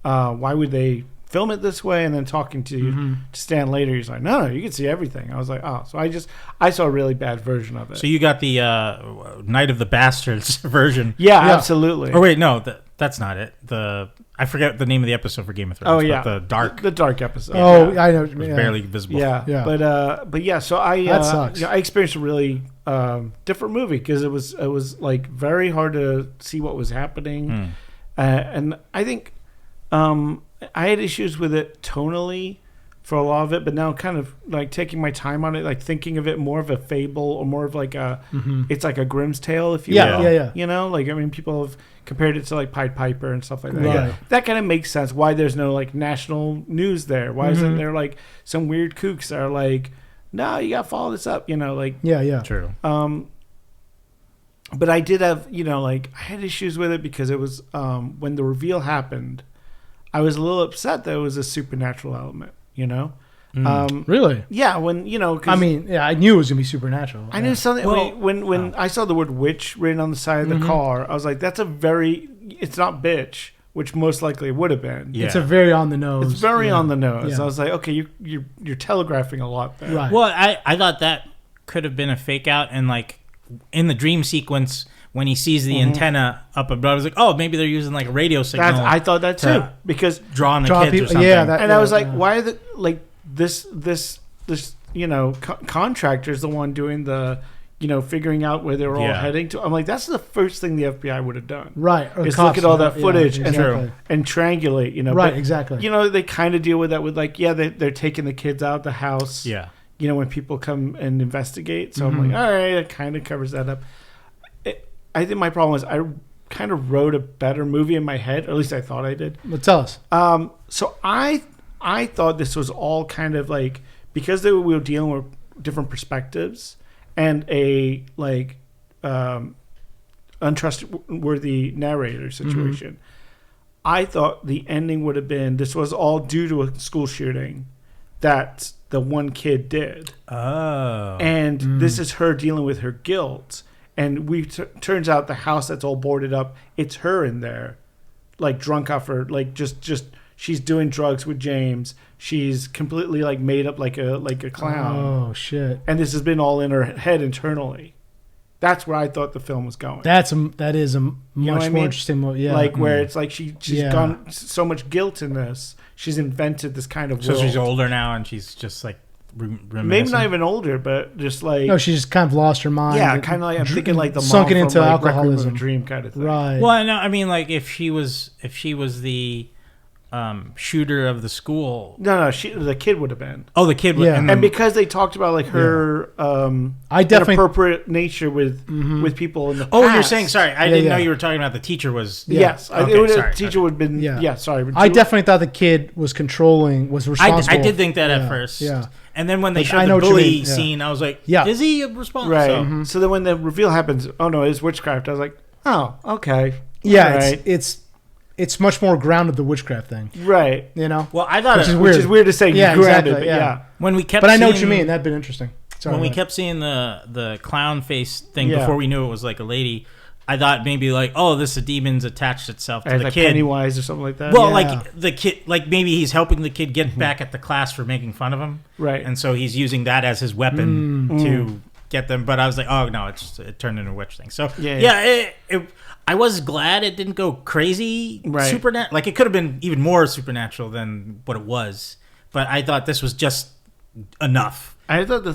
Why would they film it this way? And then talking to Stan later, he's like, no, you can see everything. I was like, oh. So I saw a really bad version of it. So you got the Night of the Bastards version. Yeah, absolutely. Or wait, no, that's not it. I forget the name of the episode for Game of Thrones. Oh yeah, but the dark episode. Oh, yeah. I know. was barely visible. Yeah. But yeah. So That sucks. I experienced a really different movie because it was like very hard to see what was happening, and I think I had issues with it tonally for a lot of it, but now kind of like taking my time on it, like thinking of it more of a fable or more of like a, it's like a Grimm's tale, if you will. Yeah. You know, like I mean, people have compared it to like Pied Piper and stuff like that. Right. Yeah. That kind of makes sense. Why there's no like national news there? Why isn't there like some weird kooks that are like, no, you gotta follow this up? You know, like Yeah. True. But I did have, you know, like I had issues with it because it was when the reveal happened, I was a little upset that it was a supernatural element. You know, Really? yeah. When you know, 'cause I mean, yeah, I knew it was gonna be supernatural. I knew something. Well, when I saw the word witch written on the side of the car, I was like, that's a very. It's not bitch, which most likely it would have been. Yeah. It's a very on the nose. It's very on the nose. Yeah. I was like, okay, you're telegraphing a lot there. Right. Well, I thought that could have been a fake out, and like in the dream sequence when he sees the antenna up above, I was like, oh, maybe they're using like a radio signal. I thought that too to because draw on the Draw kids people- or something. yeah, that- and I was like, yeah. why are the like this you know contractor's the one doing the you know figuring out where they were all Yeah. heading to. I'm like, that's the first thing the FBI would have done. Right. Or Is cops, look at all yeah, that footage yeah, and exactly. and triangulate. You know, Right. but, Exactly. you know, they kind of deal with that with like, yeah, they're taking the kids out of the house. Yeah. You know, when people come and investigate. So I'm like, all right, it kind of covers that up. I think my problem is I kind of wrote a better movie in my head, or at least I thought I did. But tell us. So I thought this was all kind of like because we were dealing with different perspectives and a like untrustworthy narrator situation. I thought the ending would have been this was all due to a school shooting that the one kid did, Oh. and this is her dealing with her guilt. And turns out the house that's all boarded up, it's her in there, like drunk off her, like just she's doing drugs with James. She's completely like made up like a clown. Oh shit. And this has been all in her head internally. That's where I thought the film was going. That is a much what I more mean? interesting. Yeah. Like where it's like she's Yeah. gone so much guilt in this. She's invented this kind of So world. she's older now, and she's just like reminiscing. Maybe not even older, but just like no, she just kind of lost her mind. yeah, kind of like I'm thinking like the mom sunken from, into like, Requiem of a alcoholism. Dream kind of thing. Right. Well, no, I mean, like if she was the shooter of the school. No, the kid would have been. Oh, the kid. Yeah. And because they talked about like her I definitely. inappropriate nature with people in the Oh, past. you're saying sorry. I Yeah, didn't yeah. know you were talking about the teacher was. Yes, Okay, it would sorry, teacher would have been. Yeah. Yeah, sorry. I definitely thought the kid was was responsible. I did think that Yeah, at first. Yeah. And then when they Like, showed I know the what you bully mean, yeah. scene, I was like, Yeah. is he responsible? right. So, So then when the reveal happens, oh no, it's witchcraft. I was like, oh, okay. Yeah. All right. It's much more grounded the witchcraft thing. Right. You know. well, I thought Which it, is Which is weird to say Yeah, grounded, exactly, but yeah. yeah. when we kept. But I know what seeing- you mean. That'd been interesting. Sorry, when we man. kept seeing the clown face thing Yeah. before we knew it was like a lady, I thought maybe like, oh, this demon's attached itself to As the like kid. Pennywise or something like that. Well, Yeah. like the kid, like maybe he's helping the kid get back at the class for making fun of him, right. and so he's using that as his weapon to get them. But I was like, oh no, it turned into a witch thing. So Yeah. I was glad it didn't go crazy Right. supernatural. Like it could have been even more supernatural than what it was, but I thought this was just enough. I thought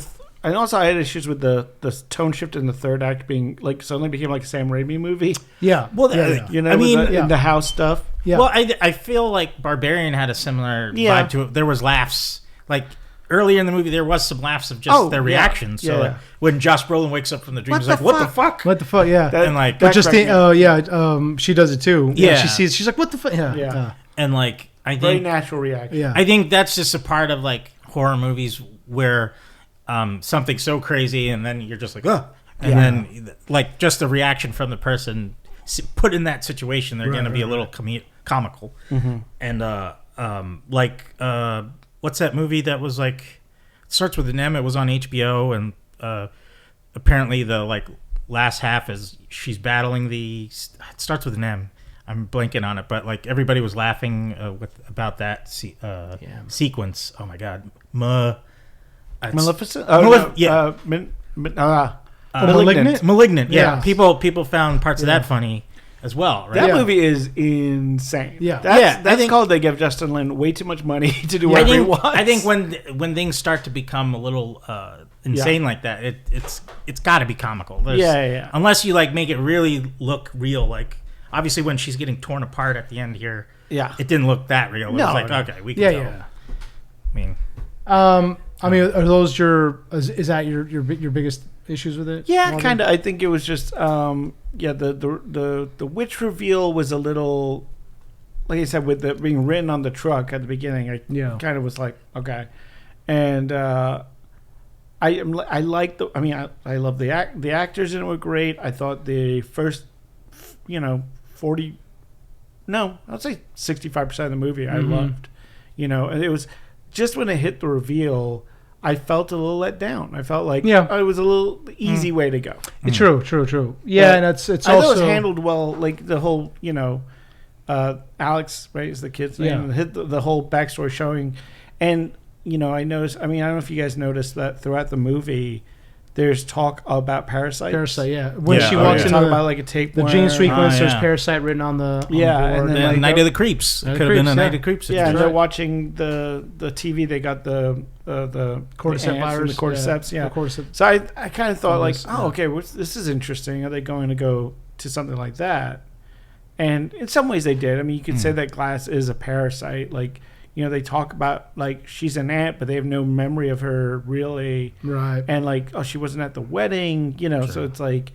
and also I had issues with the tone shift in the third act being like suddenly became like a Sam Raimi movie. Yeah. Well, yeah. You know, I mean, with yeah. in the house stuff. Yeah. Well, I feel like Barbarian had a similar Yeah. vibe to it. There was laughs. Like earlier in the movie, there was some laughs of just their yeah. reactions. So Yeah. like, when Josh Brolin wakes up from the dream, What he's like, the "What the fuck?" fuck?" What the fuck? Yeah. And like, but just cracked me up. she does it too. Yeah. She sees. She's like, what the fuck? Yeah. Yeah. Yeah. and like, I Very think natural reaction. Yeah. I think that's just a part of like horror movies where something's so crazy, and then you're just like, "Oh," and then like just the reaction from the person put in that situation, they're going to be a little comical. And what's that movie that was like it starts with an M? It was on HBO, and apparently the like last half is she's battling it starts with an M. I'm blanking on it, but like everybody was laughing about that sequence. Oh my god, Maleficent? Yeah. Malignant. Malignant. Yeah. Yeah. People found parts of that funny, as well, right? That Yeah. movie is insane. Yeah. That's called they give Justin Lin way too much money to do whatever he wants. I think when things start to become a little insane like that, it's got to be comical. Yeah. Unless you like make it really look real. Like obviously when she's getting torn apart at the end here, it didn't look that real. It was like okay, we can tell. I mean, are those is that your biggest issues with it? Yeah, kind of. I think it was just the witch reveal was a little, like I said, with it being written on the truck at the beginning. I kind of was like, okay, and I like the. I mean, I love the actors in it were great. I thought the first, 40, no, I'd say 65% of the movie I loved. And it was just when it hit the reveal, I felt a little let down. I felt like it was a little easy way to go. True. Yeah, and it's also... I thought it was handled well, like the whole, Alex, right, is the kid's name. Hit the whole backstory showing. And, I noticed, I don't know if you guys noticed that throughout the movie, there's talk about parasites. When she walks in, talk about like a tapeworm. The Gene sequence, there's parasite written on the board. And then like Night of the Creeps. It could have been a Night of the Creeps. And they're watching the TV. They got the cordyceps virus. The cordyceps, The cordyceps. So I kind of thought okay, this is interesting. Are they going to go to something like that? And in some ways they did. I mean, you could say that Glass is a parasite. Like, they talk about like she's an aunt, but they have no memory of her really. Right. And like, she wasn't at the wedding, so it's like,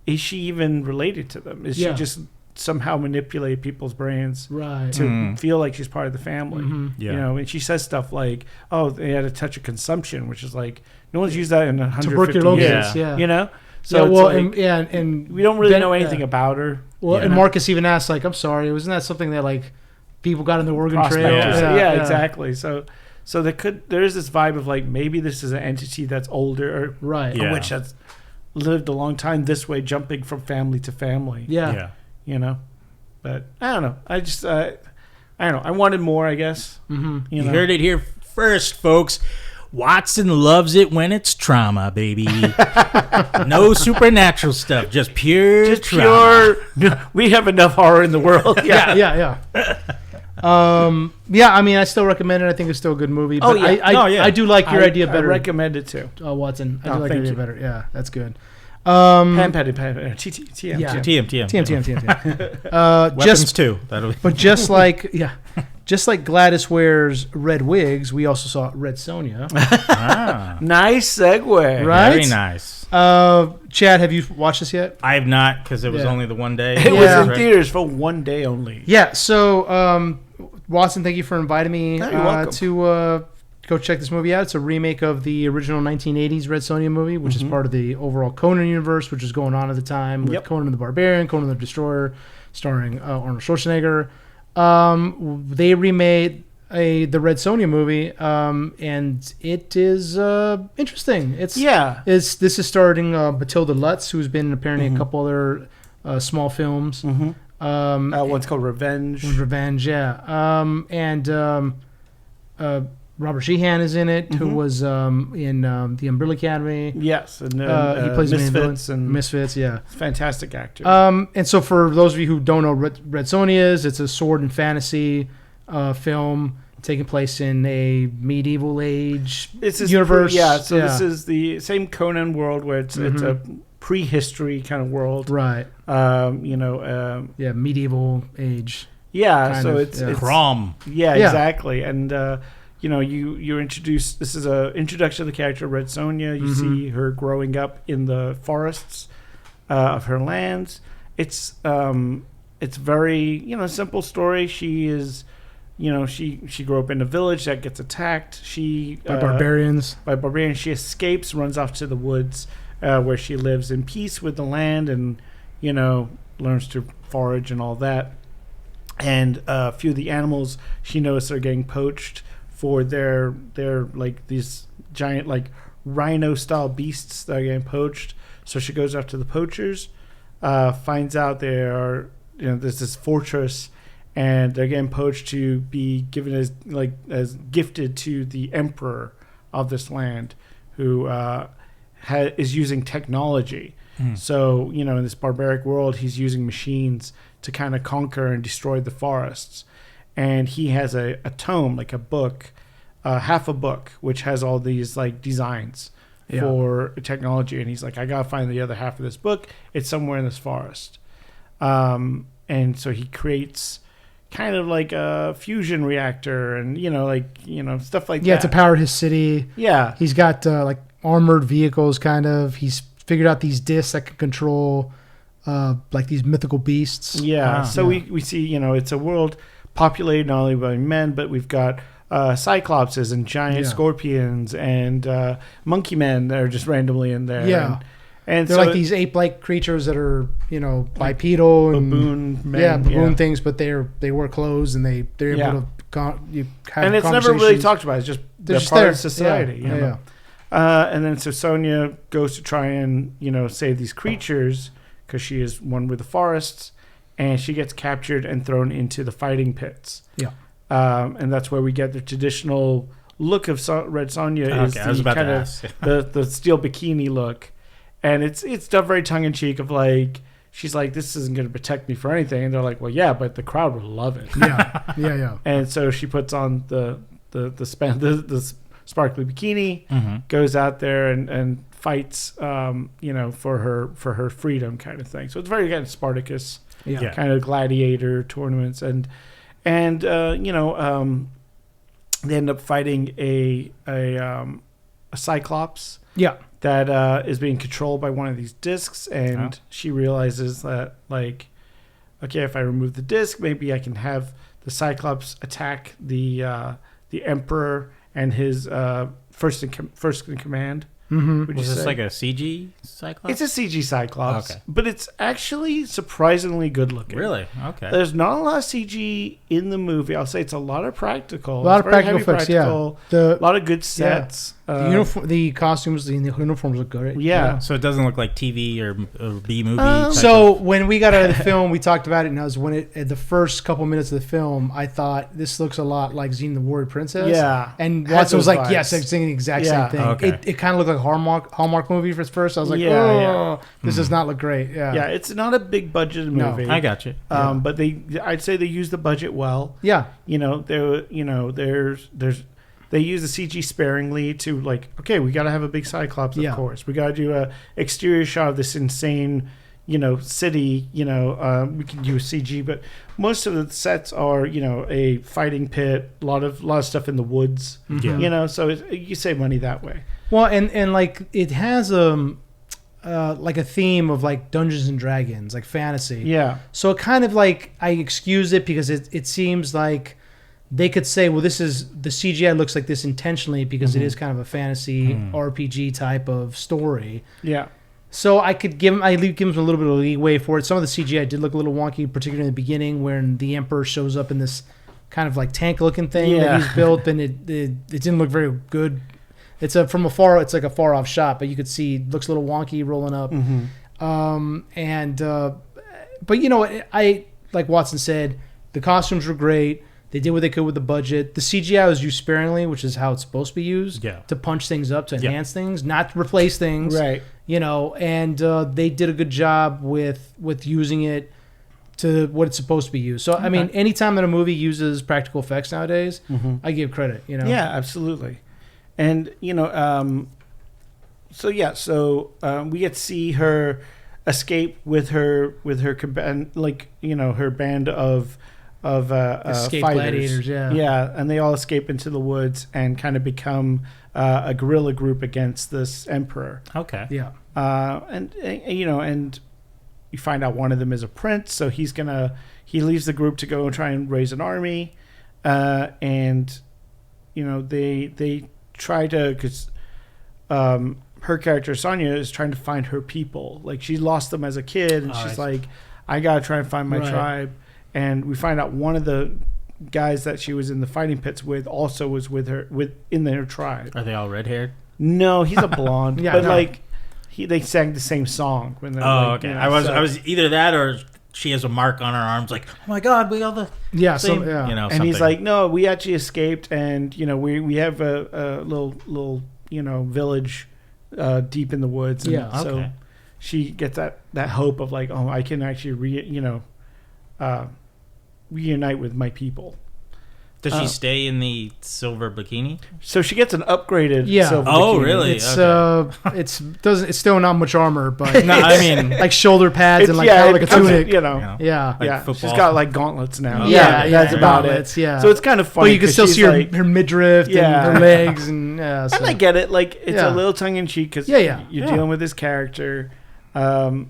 is she even related to them? Is she just somehow manipulate people's brains to feel like she's part of the family? And she says stuff like, oh, they had a touch of consumption, which is like, no one's used that in 150 years. So and we don't really know anything about her. Well, and Marcus even asked, like, I'm sorry, wasn't that something that like people got in the Oregon Trail? Exactly. So there is this vibe of like maybe this is an entity that's older, which has lived a long time this way, jumping from family to family. But I don't know. I just I don't know. I wanted more, I guess. You heard it here first, folks. Watson loves it when it's trauma, baby. No supernatural stuff, just pure trauma. We have enough horror in the world. Yeah. I mean, I still recommend it. I think it's still a good movie. But I do like your idea better. I recommend it too. Watson. I do like your idea better. Yeah, that's good. TM. Weapons too. But just like Gladys wears red wigs, we also saw Red Sonja. Nice segue. Right? Very nice. Chad, have you watched this yet? I have not, because it was only the one day. It was in theaters for one day only. Yeah, so Watson, thank you for inviting me to go check this movie out. It's a remake of the original 1980s Red Sonja movie, which is part of the overall Conan universe, which was going on at the time with Conan the Barbarian, Conan the Destroyer, starring Arnold Schwarzenegger. They remade the Red Sonja movie, and it is interesting. This is starring Matilda Lutz, who's been in apparently a couple other small films. One's called Revenge. And Robert Sheehan is in it, who was in the Umbrella Academy. Yes, and he plays Misfits Misfits. Yeah, fantastic actor. And so for those of you who don't know, Red Sonja it's a sword and fantasy film taking place in a medieval age universe. This is the same Conan world where it's a prehistory kind of world, right? Medieval age. Yeah, so it's Crom. Yeah, exactly, and. You're introduced. This is an introduction to the character Red Sonja. You see her growing up in the forests of her lands. It's very simple story. She is, she grew up in a village that gets attacked. By barbarians. She escapes, runs off to the woods where she lives in peace with the land, and learns to forage and all that. And a few of the animals she knows are getting poached for their like these giant like rhino style beasts that are getting poached. So she goes after the poachers, finds out there's this fortress, and they're getting poached to be given as gifted to the emperor of this land, who is using technology. So, in this barbaric world, he's using machines to kind of conquer and destroy the forests. And he has a tome, like a book, half a book, which has all these like designs for technology. And he's like, I gotta find the other half of this book. It's somewhere in this forest. And so he creates kind of like a fusion reactor and, stuff like that. Yeah, to power his city. Yeah. He's got like armored vehicles, kind of. He's figured out these discs that can control like these mythical beasts. Yeah. So we see, it's a world populated not only by men, but we've got cyclopses and giant scorpions and monkey men that are just randomly in there. Yeah. And they're so like these ape-like creatures that are, bipedal and baboon men. Yeah, baboon things, but they wear clothes and they're able to have and it's never really talked about. It's just they're just part there. of society. Yeah. And then so Sonja goes to try and save these creatures because she is one with the forests, and she gets captured and thrown into the fighting pits. Yeah. And that's where we get the traditional look of Red Sonja. Is I was about to ask. the steel bikini look. And it's done very tongue in cheek of like, she's like, this isn't going to protect me for anything, and they're like, well, yeah, but the crowd will love it. Yeah. And so she puts on the sparkly bikini, goes out there and fights, for her freedom kind of thing. So it's very kind of Spartacus, kind of gladiator tournaments, and they end up fighting a Cyclops. Yeah. That is being controlled by one of these discs, and she realizes that, like, okay, if I remove the disc, maybe I can have the Cyclops attack the Emperor and his first in command. Mm-hmm. Was this like a CG Cyclops? It's a CG Cyclops, but it's actually surprisingly good looking. Really? Okay. There's not a lot of CG in the movie. I'll say it's a lot of practical. A lot of practical effects, a lot of good sets. The costumes, the uniforms look good. Yeah. So it doesn't look like TV or B movie. So when we got out of the film, we talked about it, and I was at the first couple minutes of the film, I thought this looks a lot like Xena the Warrior Princess. Yeah. And Watson was like, yes, I'm saying the exact same thing. Okay. It kind of looked like a Hallmark movie for first. I was like, this does not look great. Yeah, it's not a big budget movie. I got you. But I'd say they use the budget well. Yeah. They use the CG sparingly to, like, okay, we got to have a big Cyclops, of course. We got to do a exterior shot of this insane, city. We can use CG, but most of the sets are, a fighting pit, a lot of stuff in the woods. Yeah. So you save money that way. Well, and like it has like a theme of like Dungeons and Dragons, like fantasy. Yeah. So it kind of like I excuse it because it seems like they could say, well, this is the CGI looks like this intentionally because it is kind of a fantasy RPG type of story. Yeah. So I could give him a little bit of leeway for it. Some of the CGI did look a little wonky, particularly in the beginning when the Emperor shows up in this kind of like tank looking thing that he's built, and it didn't look very good. It's from afar. It's like a far off shot, but you could see it looks a little wonky rolling up. But I like Watson said, the costumes were great. They did what they could with the budget. The CGI was used sparingly, which is how it's supposed to be used to punch things up, to enhance things, not to replace things. Right. And they did a good job with using it to what it's supposed to be used. So, I mean, anytime that a movie uses practical effects nowadays, I give credit. Yeah, absolutely. And, we get to see her escape with her her band of escape fighters. Gladiators, and they all escape into the woods and kind of become a guerrilla group against this Emperor. Okay. Yeah. And you find out one of them is a prince, so he leaves the group to go and try and raise an army, and they try to, because her character Sonja is trying to find her people. Like, she lost them as a kid, and she's like, I gotta try and find my tribe. And we find out one of the guys that she was in the fighting pits with also was with her in their tribe. Are they all red haired? No, he's a blonde. They sang the same song when they're okay. I was either that or she has a mark on her arms, like, oh my god, we all the same, and something. He's like, no, we actually escaped, and we have a little village deep in the woods. And so she gets that hope of like, oh, I can actually reunite with my people. Does she stay in the silver bikini? So she gets an upgraded silver Oh, bikini. really? It's it's still not much armor, but No, I mean, like shoulder pads and like yeah, kind of like a becomes, tunic. you know. Yeah. Like Yeah, football. she's got like gauntlets now. That's about gauntlets, it. yeah. So it's kind of funny. But you can 'cause still she's see her, like, her midriff Yeah. and her legs, and and I get it. Like it's a little tongue in cheek because you're dealing with this character, and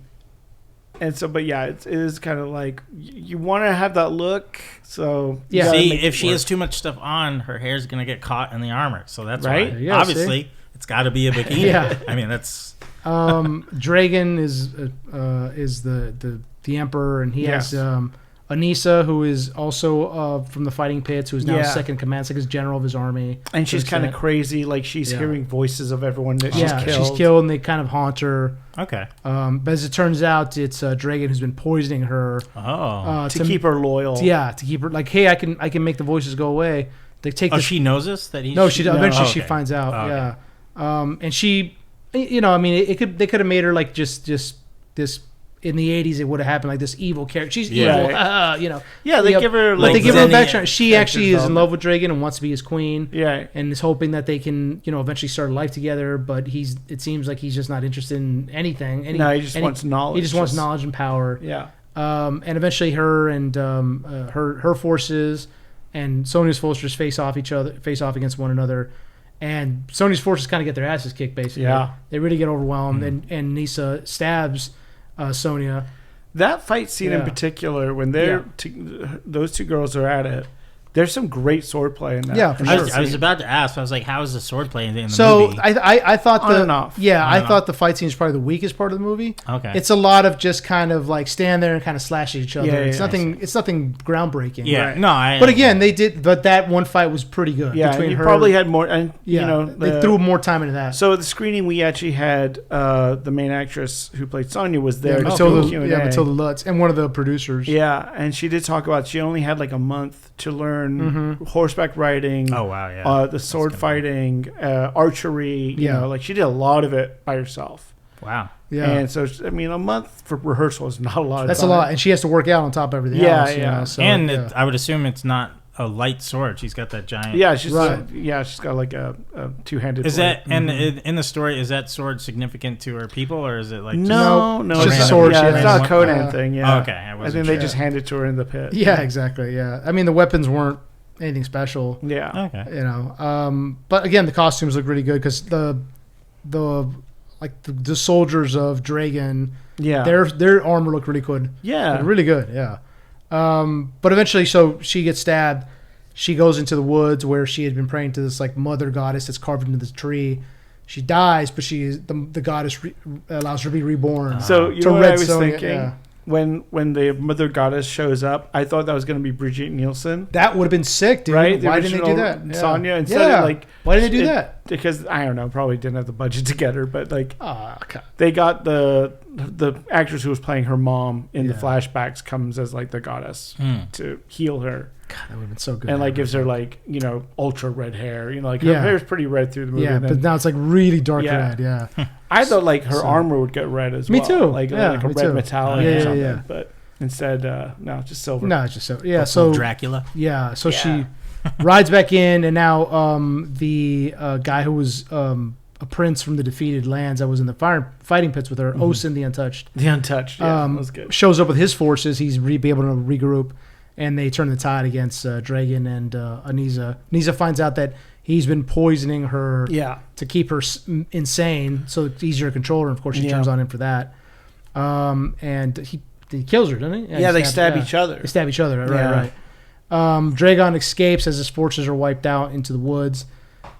so. But yeah, it is kind of like you want to have that look. So Yeah. See, if she has too much stuff on, her hair's gonna get caught in the armor. So that's Right? why. Yeah, Obviously, it's got to be a bikini. Yeah. I mean, that's Dragon is the emperor, and he Yes. has Anissa, who is also from the fighting pits, who is now Yeah. second command, it's like his general of his army. and she's So kind of it's crazy. Like she's hearing voices of everyone that yeah, she's she's killed, and they kind of haunt her. okay. But as it turns out, it's Dragon who's been poisoning her to keep her loyal. Yeah, to keep her like, hey, I can make the voices go away. They take. Oh, the, she knows this that he. no, she eventually Oh, she okay. finds out. Oh, okay. Yeah, and she, I mean, they could have made her like just this. In the 80s, it would have happened like this evil character. She's evil, Yeah, they give her But like they give her a Zenny backstory. She actually is in love with Dragon and wants to be his queen. Yeah, And is hoping that they can, eventually start a life together. But it seems like he's just not interested in anything. no, he just wants knowledge. He just wants knowledge and power. Yeah, And eventually, her and her forces and Sonya's forces face off against one another. And Sonya's forces kind of get their asses kicked. Basically, Yeah. they really get overwhelmed. And Nisa stabs Sonja. that fight scene in Yeah. particular, when those two girls are at it, there's some great swordplay in that. Yeah, for I sure. was about to ask. I was like, how is the swordplay in the So movie? I thought On and off. I and thought the fight scene is probably the weakest part of the movie. Okay. It's a lot of just kind of like stand there and kind of slash at each other. Yeah, it's yeah, nothing groundbreaking. yeah. Right. No, I. But again, that one fight was pretty good. Yeah, between you her, probably had more, and yeah, they threw more time into that. So the screening we actually had, the main actress who played Sonja was there. to do a Q&A. Matilda Lutz, and one of the producers. Yeah, and she did talk about she only had like a month to learn horseback riding. Oh wow, yeah. The sword fighting, archery. You Yeah. know, like she did a lot of it by herself. Wow. Yeah, And so I mean, a month for rehearsal is not a lot. that's of a time. lot, and she has to work out on top of everything Yeah, else. you yeah. know, so, And yeah. I would assume it's not a light sword. She's got that giant. Yeah, she's Right. she's got like a two-handed. Is blade. that and in the story is that sword significant to her people or is it like No, It's just a not- sword Yeah, she it's has. not a Conan Uh, thing. Yeah. Oh, okay, I I wasn't think they sure. just hand it to her in the pit. Yeah, exactly. Yeah, I mean the weapons weren't anything special. Yeah. Okay. But again, the costumes look really good because the soldiers of Dragon, Yeah. their armor looked really good. Yeah. Like, really good. Yeah. But eventually, so she gets stabbed. She goes into the woods where she had been praying to this like mother goddess that's carved into this tree. She dies, but the goddess allows her to be reborn. So you To know what I Red was Sonja, thinking yeah. when the mother goddess shows up, I thought that was going to be Brigitte Nielsen, That would have been sick, dude. right? The Why didn't they do that? original Sonja instead of like why didn't they do it- that? because I don't know, probably didn't have the budget to get her, but like Oh, okay. they got the actress who was playing her mom in the Yeah. flashbacks comes as like the goddess to heal her God, that would have been so good. and like gives her like ultra red hair, like her Yeah. hair's pretty red through the movie. Yeah, and but then now it's like really dark Yeah. red. Yeah. I thought like her armor would get red as Me well. too. Like Yeah, a me red too. metallic Yeah, or yeah, something. yeah. But instead, no, just silver. No, it's just so yeah. Full So Dracula. yeah, so Yeah. she rides back in, and now the guy who was a prince from the defeated lands that was in the fighting pits with her, Osin the Untouched, The Untouched. Yeah, that was good. shows up with his forces. He's be able to regroup, and they turn the tide against Dragon and Anissa. Anissa finds out that he's been poisoning her Yeah. to keep her insane, so it's easier to control her. And of course, she Yeah. turns on him for that. And he kills her, doesn't he? Yeah, they stab yeah. each other. They stab each other. Right, Yeah. right. Dragon escapes as his forces are wiped out into the woods.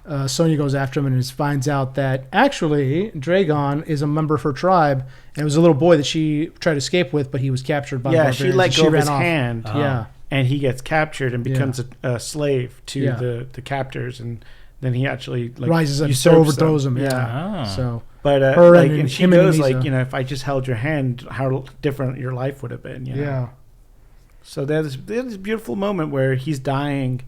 Sonja goes after him and finds out that actually Dragon is a member of her tribe, and it was a little boy that she tried to escape with, but he was captured by the Yeah, she barbarians, let and go of ran his off. hand. Yeah, And he gets captured and becomes a slave to Yeah. the captors, and then he actually like rises up, usurps overthrows them. him. Yeah. Ah. So But Her like, and and she him and goes Anissa. like, if I just held your hand, how different your life would have been. You know? yeah, So there's this beautiful moment where he's dying,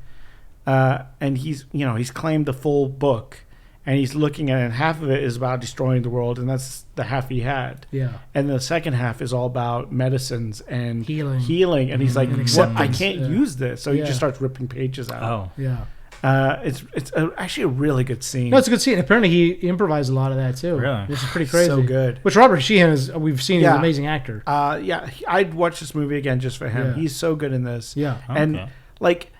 and he's claimed the full book, and he's looking at it, and half of it is about destroying the world, and that's the half he had. Yeah. And the second half is all about medicines and Healing. and he's like, And what? I acceptance. can't Yeah. use this. So he Yeah. just starts ripping pages out. Oh. Yeah. It's actually a really good scene. No, it's a good scene. Apparently, he improvised a lot of that too. Really? Which is pretty crazy. So good. Which Robert Sheehan is. We've seen. He's Yeah. an amazing actor. Yeah, I'd watch this movie again just for him. Yeah. He's so good in this. Yeah. And Okay. like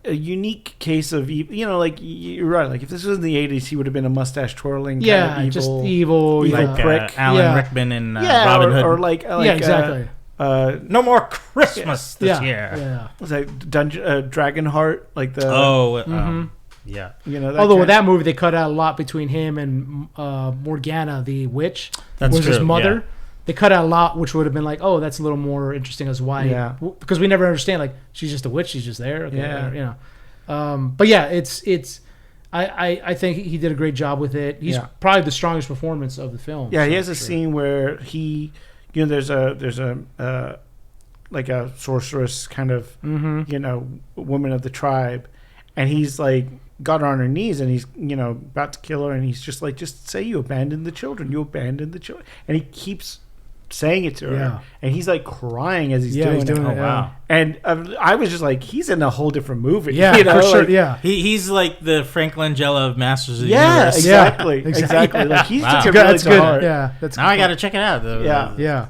a unique case of like you're right. Like if this was in the 80s, he would have been a mustache twirling Yeah. kind of just evil. evil. evil Yeah. Like prick. Alan Yeah. Rickman and yeah, Robin Hood. or like yeah. Exactly. No more Christmas this yeah. year. Yeah. was that Dragonheart, like the Oh, Mhm. yeah. Although with that movie, they cut out a lot between him and Morgana, the witch, That's was his true, mother. yeah. They cut out a lot, which would have been like, oh, that's a little more interesting as why. Yeah. Because we never understand, like, she's just a witch, she's just there. Okay, Yeah. you know. But yeah, it's. I think he did a great job with it. He's Yeah. probably the strongest performance of the film. Yeah, he so has a for sure. scene where he, there's a like a sorceress kind of, woman of the tribe, and he's like got her on her knees, and he's about to kill her, and he's just like, just say you abandoned the children, and he keeps saying it to her, Yeah. and he's like crying as he's Yeah, doing he's doing it. it. Oh, wow. And I was just like, he's in a whole different movie. Yeah, for sure. like- Yeah. He's like the Frank Langella of Masters of the Yeah, Universe. exactly, Yeah, exactly. Like he Wow. took it Good, really that's to good. heart. Yeah, that's Now I got to check it out. Yeah.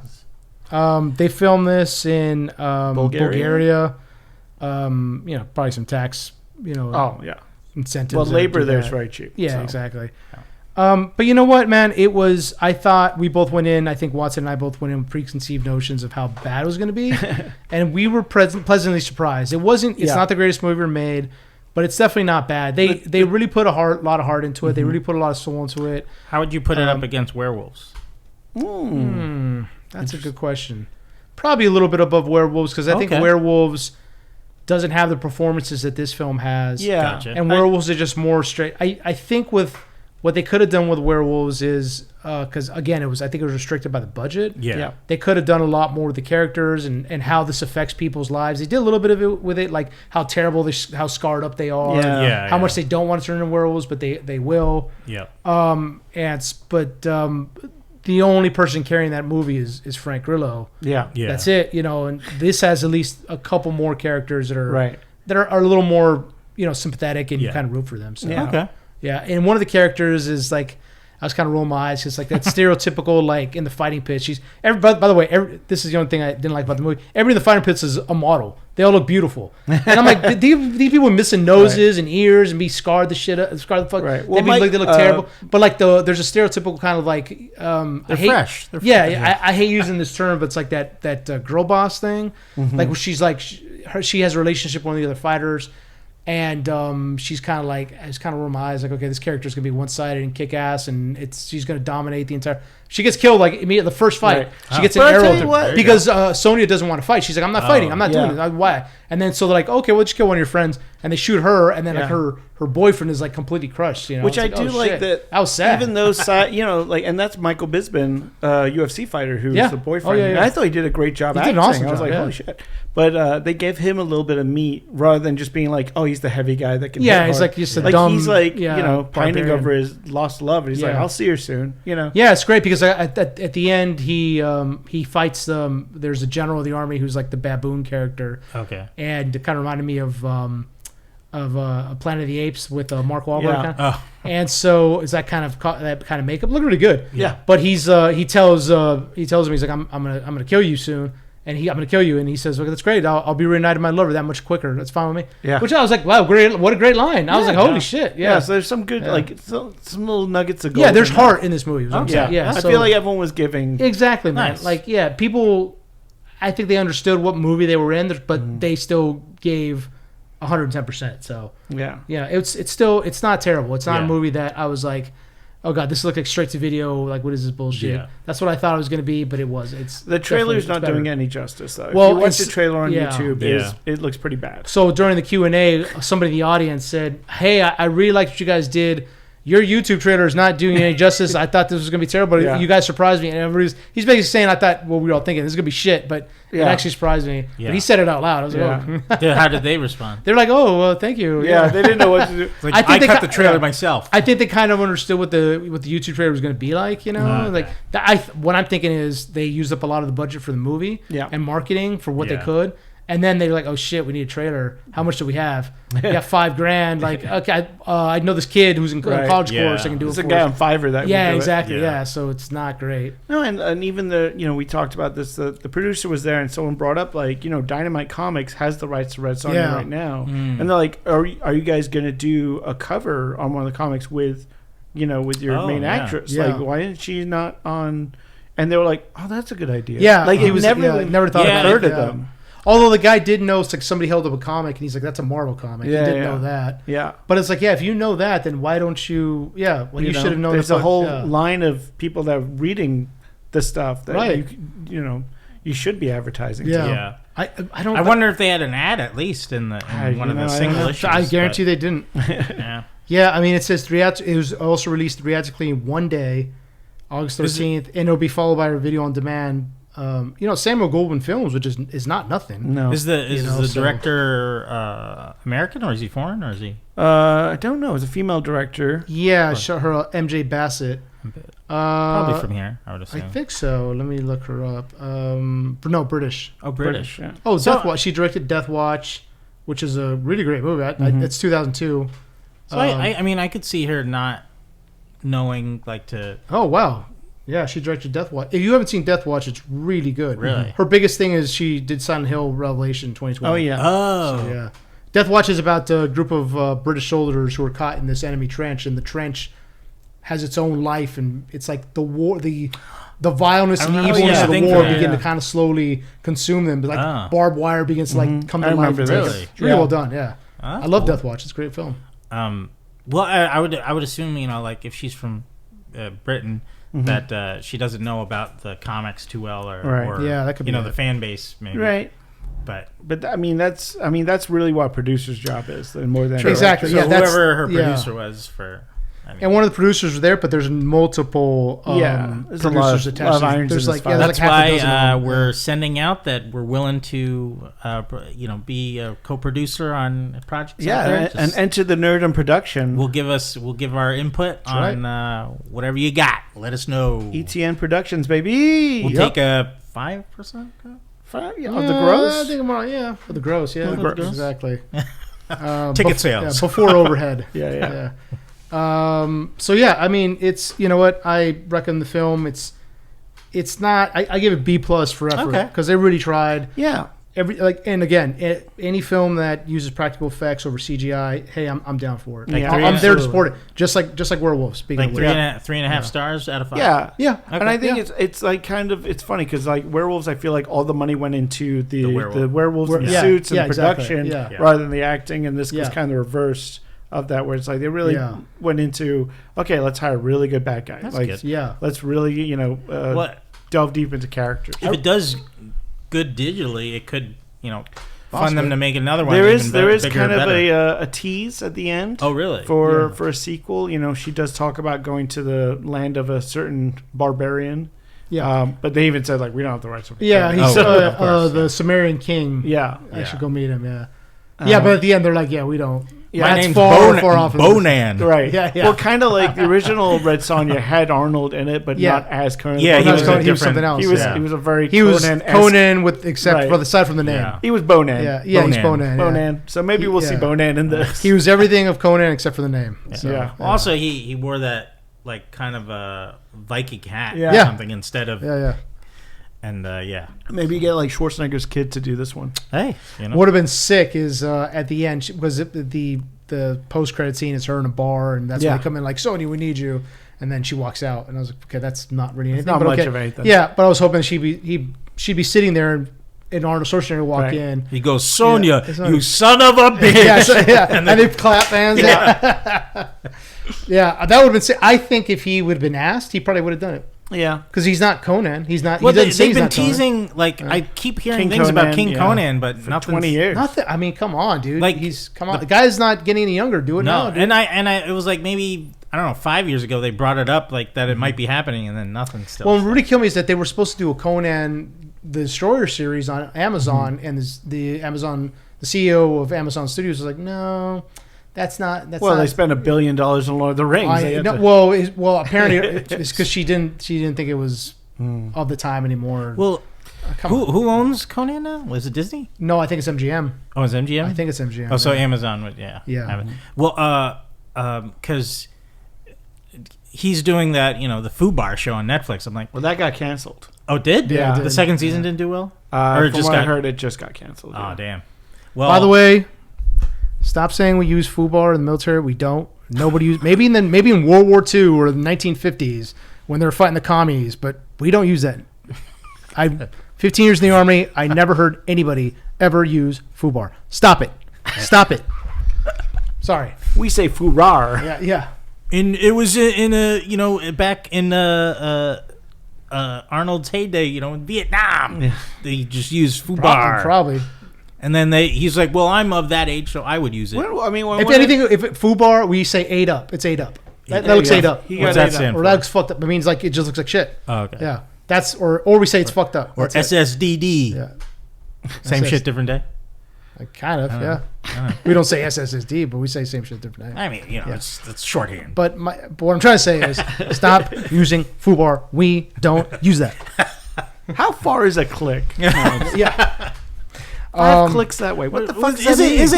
Yeah. They filmed this in Bulgaria. Probably some tax, Oh yeah. incentives. Well, that labor do there's that. very cheap. Yeah, so. exactly. But you know what, man? I thought we both went in, I think Watson and I both went in with preconceived notions of how bad it was going to be. And we were pleasantly surprised. It's Yeah. not the greatest movie ever made, but it's definitely not bad. They really put a lot of heart into it. They really put a lot of soul into it. How would you put it up against Werewolves? That's a good question. Probably a little bit above Werewolves, because I think Okay. Werewolves doesn't have the performances that this film has. Yeah. Gotcha. And Werewolves are just more straight. I think with what they could have done with Werewolves is, because again, I think it was restricted by the budget. Yeah. They could have done a lot more with the characters and how this affects people's lives. They did a little bit of it with it, like how terrible, how scarred up they are. Yeah. How much they don't want to turn into werewolves, but they will. Yeah. The only person carrying that movie is Frank Grillo. Yeah. Yeah. That's it, and this has at least a couple more characters that are Right. that are a little more, sympathetic, and you Yeah. kind of root for them. So Yeah. Okay. yeah, and one of the characters is like, I was kind of rolling my eyes because like that stereotypical, like in the fighting pit. By the way, this is the only thing I didn't like about the movie. Everybody in the fighting pits is a model. They all look beautiful, and I'm like, these people missing noses and ears and be scarred the fuck. Right. Well, Well, they look terrible. But like there's a stereotypical kind of like They're fresh. They're yeah, I hate using this term, but it's like that girl boss thing, like where she's like she has a relationship with one of the other fighters. And she's kind of like, I just kind of roll my eyes like, okay, this character's gonna be one-sided and kick ass, and she's gonna dominate the entire. She gets killed like immediately the first fight. Right. She gets an But I'll arrow tell through- you what- because Sonja doesn't want to fight. She's like, I'm not fighting. I'm not doing Yeah. it. Why? And then so they're like, okay, we'll just kill one of your friends, and they shoot her, and then like Yeah. her boyfriend is like completely crushed. Which It's I do oh, like shit. that. That was sad. Even though, and that's Michael Bisping, UFC fighter, who's Yeah. the boyfriend. Oh, yeah, And yeah. I thought he did a great job He did acting. an awesome I was job, like, yeah. holy shit. But they gave him a little bit of meat rather than just being like, oh, he's the heavy guy that can. Yeah, hit he's hard. like just a dumb. he's like yeah, pining barbarian. over his lost love. And he's like, Yeah. I'll see her soon. Yeah, it's great because at the end he fights there's a general of the army who's like the baboon character, Okay. and it kind of reminded me of Planet of the Apes with Mark Wahlberg. Yeah. Kinda. Oh. And so is that kind of makeup looked really good. Yeah. But he tells him, he's like, I'm gonna kill you soon. And I'm going to kill you. And he says, okay, that's great. I'll be reunited with my lover that much quicker. That's fine with me. Yeah. Which I was like, wow, great. What a great line. I was like, holy Yeah. shit. Yeah. Yeah. So there's some good, some little nuggets of gold. Yeah, there's in there. heart in this movie. is what I'm Yeah. saying. Yeah. I so- feel like everyone was giving. Exactly, man. Nice. Like, yeah, people, I think they understood what movie they were in, but they still gave 110%. So, Yeah. yeah, it's not terrible. It's not Yeah. a movie that I was like, oh god, this looks like straight to video. Like, what is this bullshit? Yeah. That's what I thought it was going to be, but it was. It's The trailer's definitely- not it's doing better. any justice, though. Well, if you watch the it's- trailer on yeah. YouTube, Yeah. it looks pretty bad. So during the Q&A, somebody in the audience said, hey, I really liked what you guys did your YouTube trailer is not doing any justice. I thought this was going to be terrible, but you guys surprised me. And he's basically saying, I thought, well, we were all thinking this is going to be shit, but it actually surprised me. Yeah. But he said it out loud. I was like, oh. How did they respond? They're like, oh, well, thank you. Yeah, they didn't know what to do. Like, I cut the trailer myself. I think they kind of understood what the YouTube trailer was going to be like, you know? Like what I'm thinking is they used up a lot of the budget for the movie and marketing for what they could. And then they're like, oh shit, we need a trailer. How much do we have? We got $5,000. Like, okay, I know this kid who's in college course. I can do it. There's a guy on Fiverr that. Yeah, exactly. Yeah, so it's not great. No, and even we talked about this. The producer was there, and someone brought up like, Dynamite Comics has the rights to Red Sonja right now, and they're like, are you guys gonna do a cover on one of the comics with your main actress? Like, why isn't she not on? And they were like, oh, that's a good idea. Yeah, like it was never thought it occurred to them. Although the guy did know, it's like somebody held up a comic and he's like, that's a Marvel comic. He didn't know that. Yeah. But it's like, if you know that, then why don't you, you should have known. There's a whole line of people that are reading the stuff that you should be advertising to. Yeah. I wonder if they had an ad at least in one of the single issues. I guarantee they didn't. Yeah. I mean, it says it was also released theatrically in one day, August 13th, and it'll be followed by a video on demand. Samuel Goldwyn Films, which is not nothing. No, is the director American or is he foreign or is he? I don't know. It's a female director. Yeah, her MJ Bassett. Probably from here, I would assume. I think so. Let me look her up. No, British. Oh, British. Yeah. Oh, Death Watch. She directed Death Watch, which is a really great movie. It's 2002. So I mean, I could see her not knowing Oh wow. Yeah, she directed Death Watch. If you haven't seen Death Watch, it's really good. Really? Her biggest thing is she did Silent Hill Revelation 2020. Oh, yeah. Oh. So, yeah. Death Watch is about a group of British soldiers who are caught in this enemy trench, and the trench has its own life, and it's like the war, the violence and evilness of the war begin to kind of slowly consume them. But barbed wire begins to come to life. Really? It's really well done, yeah. I love Death Watch. It's a great film. Well, I would assume, if she's from Britain, that she doesn't know about the comics too well, or that could be the fan base maybe, right? But I mean that's really what a producer's job is, more than exactly. So whoever her producer was for. And one of the producers was there, but there's multiple there's producers attached. There's that's why we're sending out that we're willing to be a co-producer on projects. And enter the Nerdom production. We'll give our input on whatever you got. Let us know. ETN Productions, baby. We'll take a 5% cut? Of the gross. I think more, for the gross, exactly. Ticket sales before overhead. Yeah. I mean, it's I reckon the film. It's not. I give it B+ for effort because they really tried. Yeah. And again, any film that uses practical effects over CGI, hey, I'm down for it. I'm there to support it. Just like Werewolves. Speaking like 3.5 stars out of 5. Yeah. Okay. And I think it's like it's funny because like Werewolves, I feel like all the money went into the werewolves and the suits and production rather than the acting, and this was kind of the reverse of that, where it's like they really went into let's hire really good bad guys. That's good. Let's really delve deep into characters. If it does good digitally, it could fund them to make another one. There is bigger, kind of better. a tease at the end. Oh really? For a sequel, she does talk about going to the land of a certain barbarian. Yeah, but they even said we don't have the rights. Yeah, he's the Sumerian king. Yeah, I should go meet him. Yeah, but at the end they're like, we don't. Yeah, my name's far off. Bonan. Right. Yeah. Well, kind of like the original Red Sonja had Arnold in it, but not as Conan. Yeah, he was something else. He was a very Conan with except for the side from the name. Yeah. He was Bonan. Yeah, he's Bonan. Bonan. So maybe we'll see Bonan in this. He was everything of Conan except for the name. Yeah. So, Well, also he wore that kind of a Viking hat or something instead of And maybe you get Schwarzenegger's kid to do this one. Hey, what would have been sick is at the end the post credit scene is her in a bar, and that's when they come in Sony, we need you, and then she walks out, and I was like, okay, that's not really anything. It's not much of anything. Yeah, but I was hoping she'd be sitting there and Arnold Schwarzenegger walk in. He goes, Sonja, you son of a bitch. And they clap hands. Yeah, that would have been sick. I think if he would have been asked, he probably would have done it. Yeah, because he's not Conan. He's not. Well, they've been teasing. I keep hearing things about King Conan, but for 20 years. Nothing. I mean, come on, dude. Come on. The guy's not getting any younger. Do it now. Dude. And I it was maybe I don't know, 5 years ago they brought it up like that it might be happening, and then nothing still. Well, what really killed me is that they were supposed to do a Conan the Destroyer series on Amazon, and the CEO of Amazon Studios was like, no, that's not. Well, not. they spent $1 billion on Lord of the Rings. Well, apparently it's because she didn't think it was of the time anymore. Well, who owns Conan now? Was it Disney? No, I think it's MGM. Oh, it's MGM. I think it's MGM. Oh, so Amazon would have it. Well, because he's doing that, the Fubar show on Netflix. I'm like, well, that got canceled. oh, it did? Yeah, it did. The second season didn't do well? Or from what I heard, it just got canceled. Oh, yeah. damn. Well, by the way, stop saying we use Fubar in the military. We don't. Nobody use. Maybe in World War II or the 1950s when they were fighting the commies, but we don't use that. 15 years in the Army, I never heard anybody ever use Fubar. Stop it. Stop it. Sorry. We say foorar. Yeah. And it was in a back in Arnold's heyday, in Vietnam. Yeah. They just used Fubar. Probably. And then he's like, well, I'm of that age, so I would use it. If anything, if Fubar, we say 8 up. It's 8 up. That looks 8 up. What's that stand or for? that looks fucked up. It means like it just looks like shit. Oh, okay. Yeah. That's or we say it's fucked up. Or That's SSDD. Yeah. Same shit, different day. Kind of, yeah. We don't say SSSD, but we say same shit, different day. I mean, it's shorthand. But what I'm trying to say is, stop using Fubar. We don't use that. How far is a click? Yeah. 5 clicks that way. What the fuck is it? Is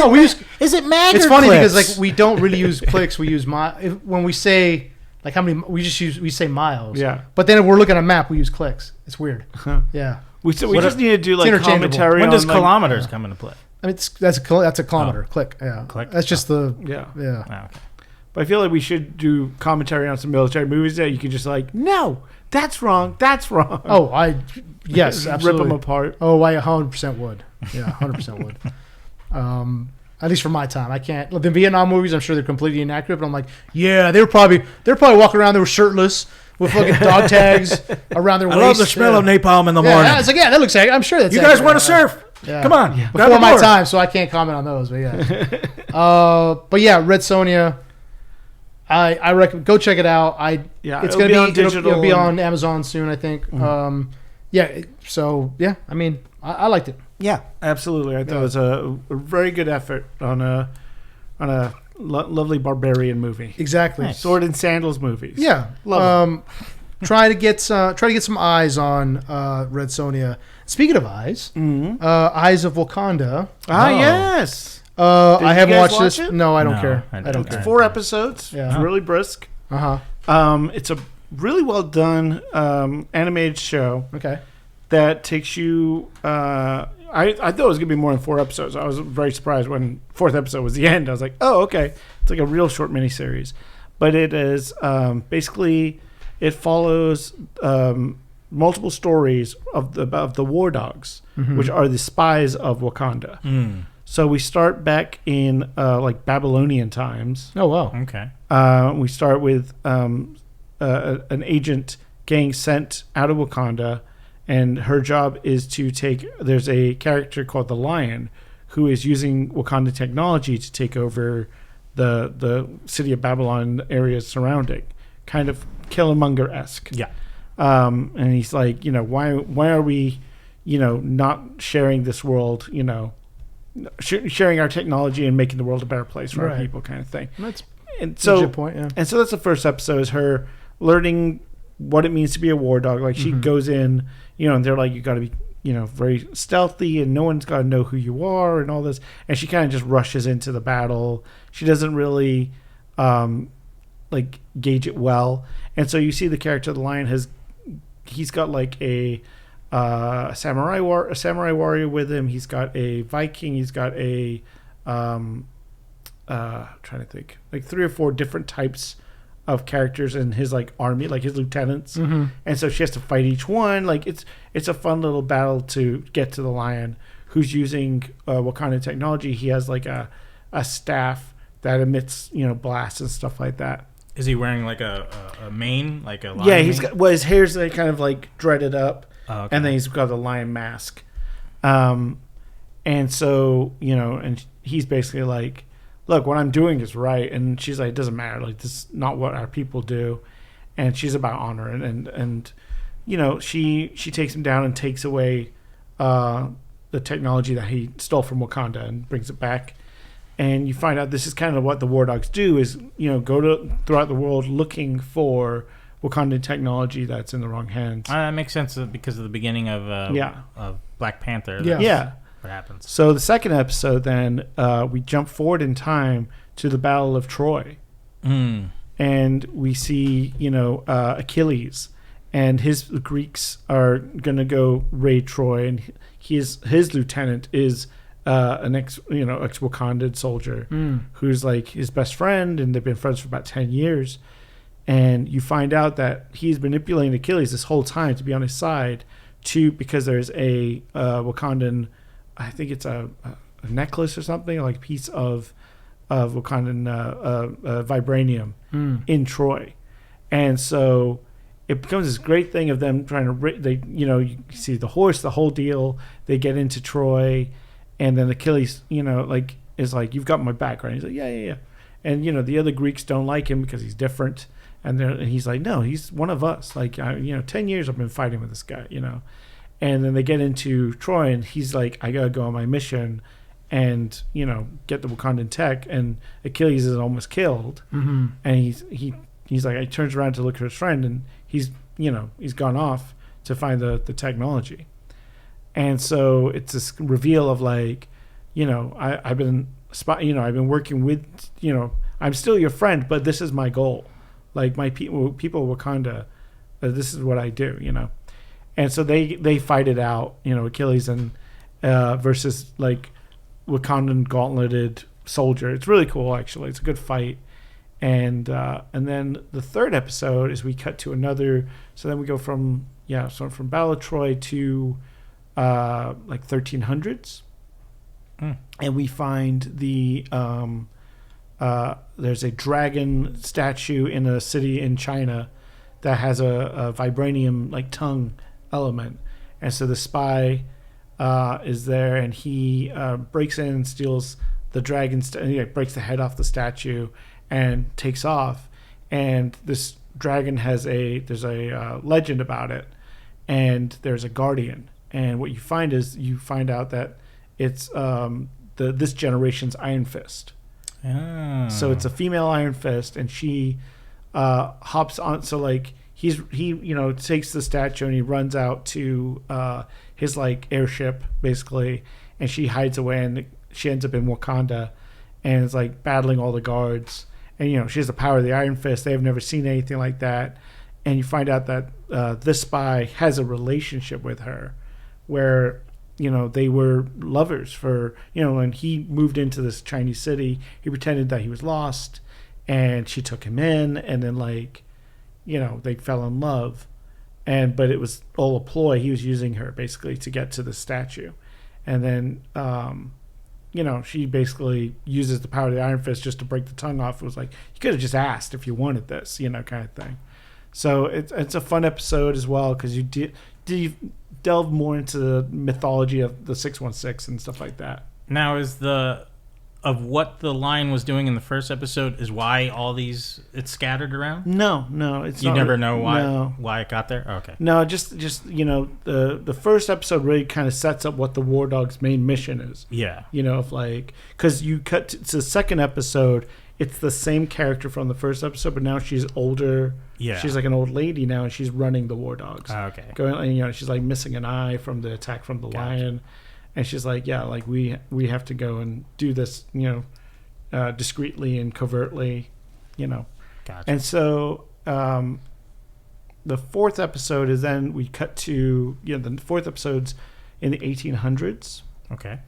it mag? It's or funny clicks? because we don't really use clicks. We use when we say like how many we say miles. Yeah. But then if we're looking at a map, we use clicks. It's weird. Huh. Yeah. We just need to do like interchangeable. commentary. When does on, kilometers come into play? I mean, that's a kilometer. Click. Yeah. Click? That's just the. Yeah. Yeah. Oh, okay. But I feel like we should do commentary on some military movies that you can just like, no, that's wrong. That's wrong. Oh, yes, absolutely. Rip them apart. Oh, I 100% would. Yeah, 100% would. At least for my time, I can't. The Vietnam movies, I'm sure they're completely inaccurate, but I'm like, yeah, they're probably walking around. They were shirtless with fucking dog tags around their waist. I love the smell of napalm in the morning. Yeah, it's like, that looks. I'm sure that's. You guys want to surf? Yeah. Come on. Yeah. Before my time, so I can't comment on those. But yeah. But yeah, Red Sonja. I recommend go check it out. It's gonna be on digital. It'll be on Amazon soon, I think. Mm-hmm. So yeah, I mean, I liked it. Yeah, absolutely. I thought it was a very good effort on a lovely barbarian movie. Exactly. Nice. Sword and sandals movies. Yeah, love it. Try to get some eyes on Red Sonja. Speaking of eyes, Eyes of Wakanda. Yes. I haven't watched watch this. it? No, I don't No, care. I I don't It's care. 4 episodes. Yeah. It's really brisk. It's a really well done animated show Okay. that takes you. I thought it was gonna be more than 4 episodes. I was very surprised when 4th episode was the end. I was like, oh, okay, it's like a real short miniseries, but it is basically it follows multiple stories of the war dogs, which are the spies of Wakanda. Mm. So we start back in like Babylonian times. Oh wow. Okay. We start with an agent getting sent out of Wakanda, and her job is to take. There's a character called the Lion, who is using Wakanda technology to take over the city of Babylon areas surrounding, kind of Killmonger-esque. Yeah. And he's like, why are we, not sharing this world, sharing our technology and making the world a better place for our people, kind of thing. That's and so a good point. Yeah. And so that's the first episode, is her learning what it means to be a war dog. Like she goes in, and they're like, you got to be, very stealthy, and no one's got to know who you are, and all this. And she kind of just rushes into the battle. She doesn't really, gauge it well. And so you see the character, the Lion, he's got like a samurai warrior with him. He's got a Viking. He's got a trying to think, like 3 or 4 different types of characters in his like army, like his lieutenants. And so she has to fight each one. Like it's a fun little battle to get to the Lion, who's using Wakanda technology. He has like a staff that emits blasts and stuff like that. Is he wearing like a mane, like a lion? Yeah, he's mane? got. Well, his hair's like kind of like dreaded up, okay. and then he's got a lion mask. And so and he's basically like, look, what I'm doing is right. And she's like, it doesn't matter. Like, this is not what our people do. And she's about honor. And you know, she takes him down and takes away the technology that he stole from Wakanda and brings it back. And you find out this is kind of what the War Dogs do is, you know, go throughout the world looking for Wakandan technology that's in the wrong hands. That makes sense because of the beginning of Black Panther. Yeah. What happens. So the second episode, then, we jump forward in time to the Battle of Troy. And we see, you know, Achilles. And his Greeks are going to go raid Troy. And his lieutenant is an ex-Wakandan soldier who's like his best friend. And they've been friends for about 10 years. And you find out that he's manipulating Achilles this whole time to be on his side because there's a Wakandan, I think it's a necklace or something, like a piece of Wakandan vibranium in Troy. And so it becomes this great thing of them trying to, you see the horse, the whole deal. They get into Troy, and then Achilles, you know, like is like, you've got my back, right? He's like, yeah. And, you know, the other Greeks don't like him because he's different. And he's like, no, he's one of us. Like, 10 years I've been fighting with this guy, you know. And then they get into Troy, and he's like, I got to go on my mission and, you know, get the Wakandan tech. And Achilles is almost killed. And he's like, he turns around to look at his friend, and he's gone off to find the technology. And so it's this reveal of like, you know, I've been working with, you know, I'm still your friend, but this is my goal. Like, my people of Wakanda, this is what I do, you know. And so they fight it out, you know, Achilles and versus like Wakandan gauntleted soldier. It's really cool, actually. It's a good fight. And then the third episode is we cut to another. So then we go from Battle of Troy to like 1300s, and we find the there's a dragon statue in a city in China that has a vibranium like tongue element, and so the spy is there, and he breaks in and steals the dragon, breaks the head off the statue and takes off. And this dragon has there's a legend about it, and there's a guardian. And what you find out that it's this generation's Iron Fist. Oh. So it's a female Iron Fist, and she hops on. So like he takes the statue and he runs out to his like airship basically, and she hides away, and she ends up in Wakanda, and is like battling all the guards. And you know, she has the power of the Iron Fist. They have never seen anything like that. And you find out that this spy has a relationship with her, where, you know, they were lovers for, you know, when he moved into this Chinese city, he pretended that he was lost, and she took him in, and then, like, you know, they fell in love. But it was all a ploy. He was using her basically to get to the statue. And then, you know, she basically uses the power of the Iron Fist just to break the tongue off. It was like, you could have just asked if you wanted this, you know, kind of thing. So it's a fun episode as well, because you delve more into the mythology of the 616 and stuff like that. Now, of what the Lion was doing in the first episode is why all these it's scattered around? No, it's you not. Never know why it got there? Okay. No, just you know, the first episode really kind of sets up what the War Dogs' main mission is. Yeah. You know, if like, because you cut to the second episode, it's the same character from the first episode, but now she's older. Yeah. She's like an old lady now, and she's running the War Dogs. Okay. Going, you know, she's like missing an eye from the attack from the lion. And she's like, yeah, like we have to go and do this, you know, discreetly and covertly, you know. Gotcha. And so the fourth episode is then we cut to, you know, the fourth episode's in the 1800s. Okay.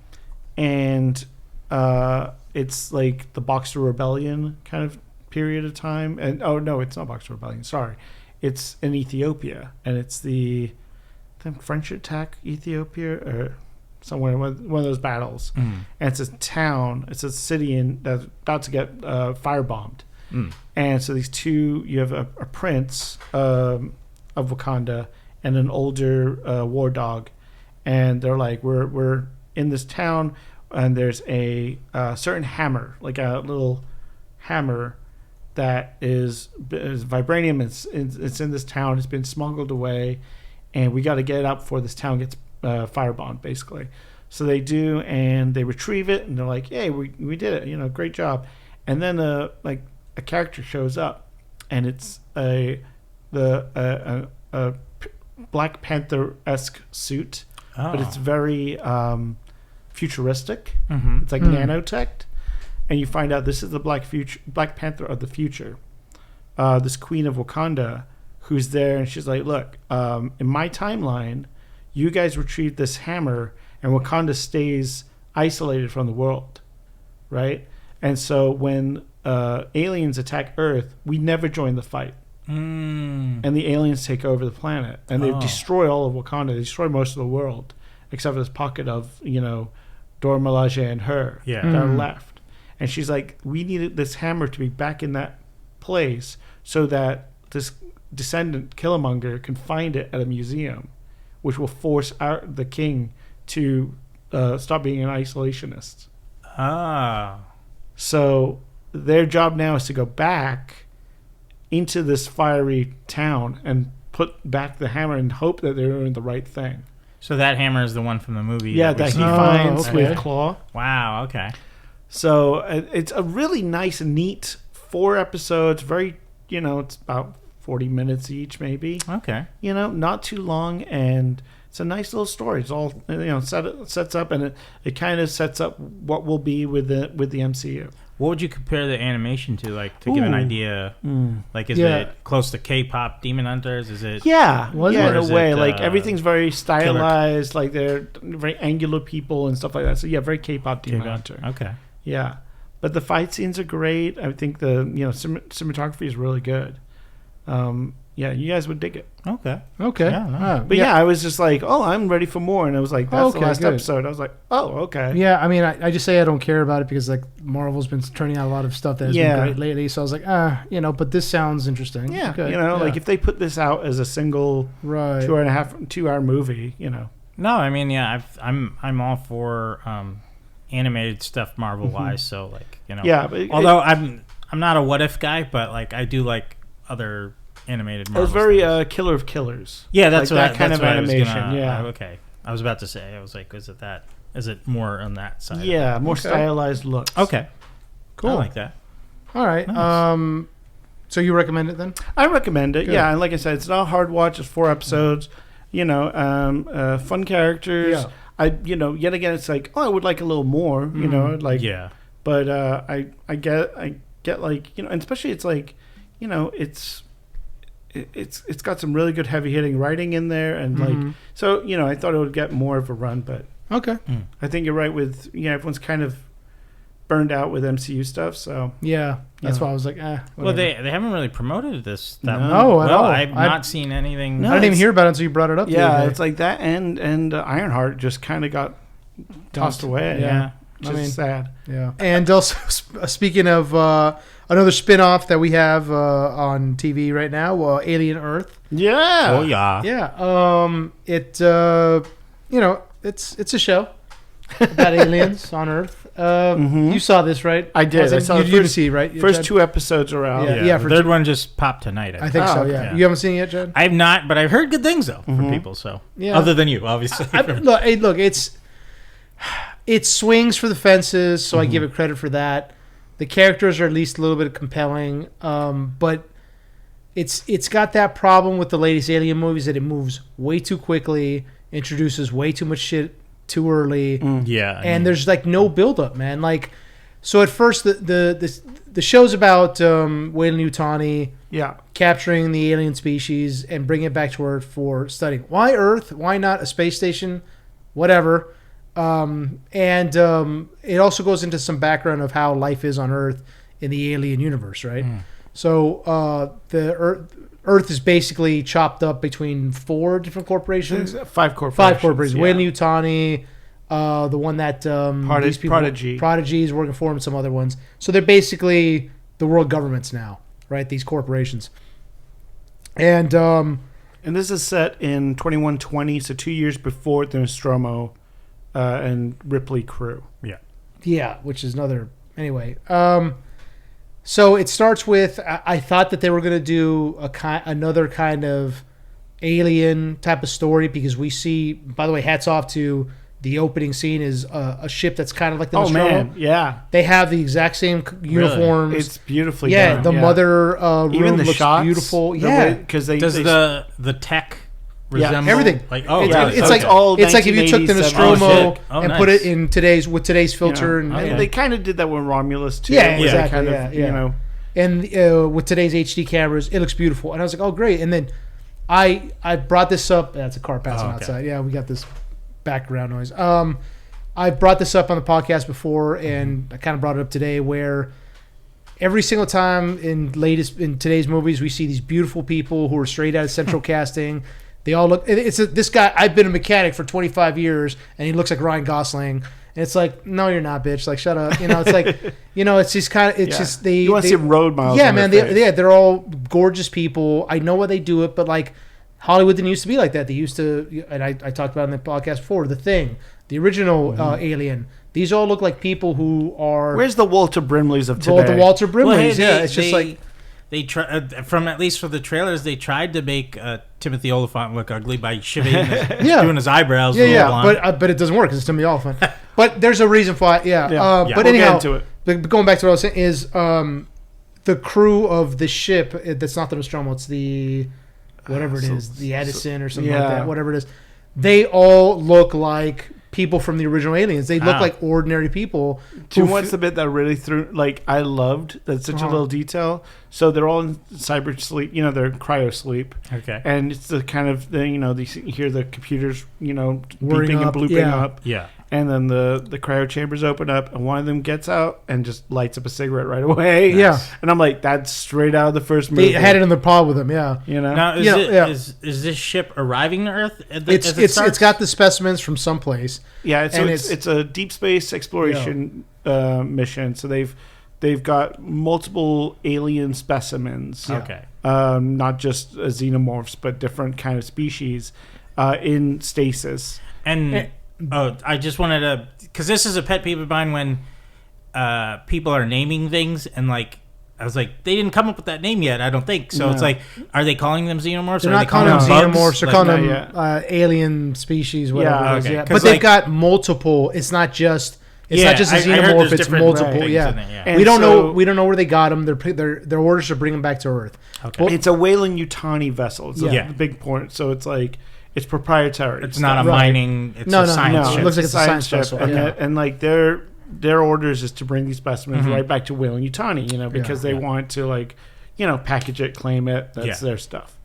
And it's like the Boxer Rebellion kind of period of time. And oh no, it's not Boxer Rebellion. Sorry, it's in Ethiopia, and it's the French attack Ethiopia or somewhere, one of those battles. And it's a town, it's a city that's about to get firebombed. And so these two, you have a prince of Wakanda and an older war dog, and they're like, we're in this town. and there's a certain hammer, like a little hammer that is vibranium. It's in this town. It's been smuggled away, and we got to get it out before this town gets firebombed, basically. So they do, and they retrieve it, and they're like, "Hey, we did it! Great job." And then a character shows up, and it's a Black Panther-esque suit, but it's very futuristic. Mm-hmm. It's like nanotech, and you find out this is the Black Panther of the future. This Queen of Wakanda, who's there, and she's like, "Look, in my timeline, you guys retrieved this hammer, and Wakanda stays isolated from the world, right? And so when aliens attack Earth, we never join the fight." And the aliens take over the planet, and they destroy all of Wakanda. They destroy most of the world, except for this pocket of Dora Milaje and her that are left. And she's like, we needed this hammer to be back in that place so that this descendant Killmonger can find it at a museum, which will force the king to stop being an isolationist. So their job now is to go back into this fiery town and put back the hammer and hope that they're doing the right thing. So that hammer is the one from the movie. Yeah, that he finds with Claw. Wow, okay. So it's a really nice, neat 4 episodes. Very, it's about 40 minutes each, maybe. Okay. Not too long, and it's a nice little story. It's all sets up, and it kind of sets up what will be with the MCU. What would you compare the animation to, to give an idea? Is it close to K-pop Demon Hunters? Is it? Yeah, in a way. It, everything's very stylized. They're very angular people and stuff like that. So yeah, very K-pop Demon Hunter. Okay. Yeah, but the fight scenes are great. I think the cinematography is really good. Yeah, you guys would dig it. Okay. Yeah, no. But I was just like, oh, I'm ready for more. And I was like, that's the last episode. I was like, oh, okay. Yeah, I mean, I just say I don't care about it because Marvel's been turning out a lot of stuff that has been great lately. So I was like, but this sounds interesting. Yeah, if they put this out as a single 2.5-2 hour movie, No, I mean, I'm all for animated stuff Marvel wise. So Yeah, but although I'm not a what if guy, but I do like other animated Marvel. It was very Killer of Killers. Yeah, that's that kind of animation. Okay. I was about to say. I was like, is it that? Is it more on that side? Yeah, more stylized looks. Okay. Cool. I like that. All right. Nice. So you recommend it then? I recommend it. Good. Yeah, and like I said, it's not a hard watch. It's 4 episodes. Fun characters. Yeah. Yet again, it's like, I would like a little more. Yeah. But I get and especially it's like, it's got some really good heavy hitting writing in there, and so I thought it would get more of a run, but okay. I think you're right with everyone's kind of burned out with MCU stuff, so that's why I was like, whatever. Well, they haven't really promoted this that no, much. at all. I've not seen anything. No, I didn't even hear about it until you brought it up. Yeah, it's like that, and Ironheart just kind of got tossed away. Yeah. Which is sad. Yeah. And also, speaking of another spin-off that we have on TV right now, Alien Earth. Yeah. Oh, yeah. Yeah. It's a show about aliens on Earth. You saw this, right? I did. I saw you didn't see, right? First 2 episodes are out. Yeah, the third one just popped tonight. I think so, yeah. You haven't seen it yet, Jed? I have not, but I've heard good things, though, from people. So other than you, obviously. Look, it swings for the fences, so I give it credit for that. The characters are at least a little bit compelling, but it's got that problem with the latest Alien movies that it moves way too quickly, introduces way too much shit too early. And there's no build up, man. So at first the show's about Weyland-Yutani capturing the alien species and bringing it back to Earth for studying. Why Earth? Why not a space station? Whatever. And it also goes into some background of how life is on Earth in the alien universe, right? So the Earth is basically chopped up between 4 different corporations. 5 corporations. 5 corporations. Weyland-Yutani, the one that Prodigy is working for, and some other ones. So they're basically the world governments now, right? These corporations. And this is set in 2120, so 2 years before the Nostromo and Ripley crew. Yeah. Yeah, which is another... Anyway, so it starts with... I thought that they were going to do another kind of alien type of story because we see... By the way, hats off to... The opening scene is a ship that's kind of like the Nostromo. Man, yeah. They have the exact same uniforms. Really? It's beautifully done. done. The mother room Even the looks shots, beautiful. Because does the tech resemble everything? Like it's like if you took the Nostromo and put it in today's filter and they kind of did that with Romulus too. Yeah, exactly. You know, and with today's HD cameras, it looks beautiful. And I was like, oh great. And then I brought this up. That's a car passing outside. Yeah, we got this background noise. I brought this up on the podcast before, and I kind of brought it up today, where every single time in today's movies we see these beautiful people who are straight out of Central Casting. They all look. This guy. I've been a mechanic for 25 years, and he looks like Ryan Gosling. And it's like, no, you're not, bitch. Like, shut up. It's like, it's just kind of. It's just they. You want to see road miles? Yeah, man. They're all gorgeous people. I know why they do it, but like. Hollywood didn't used to be like that. They used to, and I talked about it in the podcast before, The Thing, the original Alien. These all look like people who are... Where's the Walter Brimleys of today? The Walter Brimleys, it's just like... They at least for the trailers, they tried to make Timothy Olyphant look ugly by shaving doing his eyebrows. But it doesn't work because it's Timothy Olyphant. But there's a reason for it, But anyhow, get into it. Going back to what I was saying is the crew of the ship, that's not the Nostromo, it's the... whatever it is, the Edison or something like that, whatever it is, they all look like people from the original Aliens. They look like ordinary people. Do you know what's the bit that really threw, I loved, that's such a little detail. So they're all in cyber sleep, they're in cryo sleep. Okay. And it's the kind of thing, you hear the computers, beeping and blooping up. Yeah. And then the cryo chambers open up, and one of them gets out and just lights up a cigarette right away. Yeah. And I'm like, that's straight out of the first movie. They had it in the pod with them, yeah. Now, is this ship arriving to Earth? It's got the specimens from someplace. Yeah, it's a deep space exploration mission. So they've got multiple alien specimens. Okay. Not just xenomorphs, but different kind of species in stasis. I just wanted to, because this is a pet peeve of mine when people are naming things, and I was like, they didn't come up with that name yet, I don't think. So it's like, are they calling them xenomorphs? They're not calling them xenomorphs. They're calling them alien species, whatever it is. Yeah. But they've got multiple. It's not just a xenomorph. It's multiple. Yeah. We don't know where they got them. Their orders to bring them back to Earth. Okay. It's a Weyland-Yutani vessel. It's a big point. So it's like. It's proprietary. It's not a mining. It's a science ship. It looks like it's a science vessel. And their orders is to bring these specimens right back to Weyland-Yutani, because they want to package it, claim it. That's their stuff.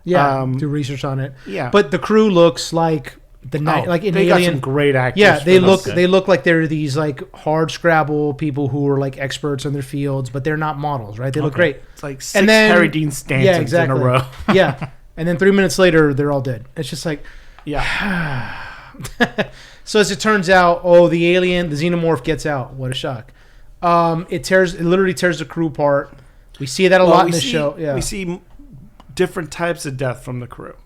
Yeah, do research on it. Yeah, but the crew looks like the night, like in they Alien. Got some great actors. Yeah, they look like they're these hard scrabble people who are experts in their fields, but they're not models, right? They look great. It's like six Harry Dean Stantons in a row. Yeah. And then 3 minutes later, they're all dead. It's just like... Yeah. So as it turns out, the alien, the xenomorph gets out. What a shock. It literally tears the crew apart. We see that a lot in the show. Yeah. We see different types of death from the crew.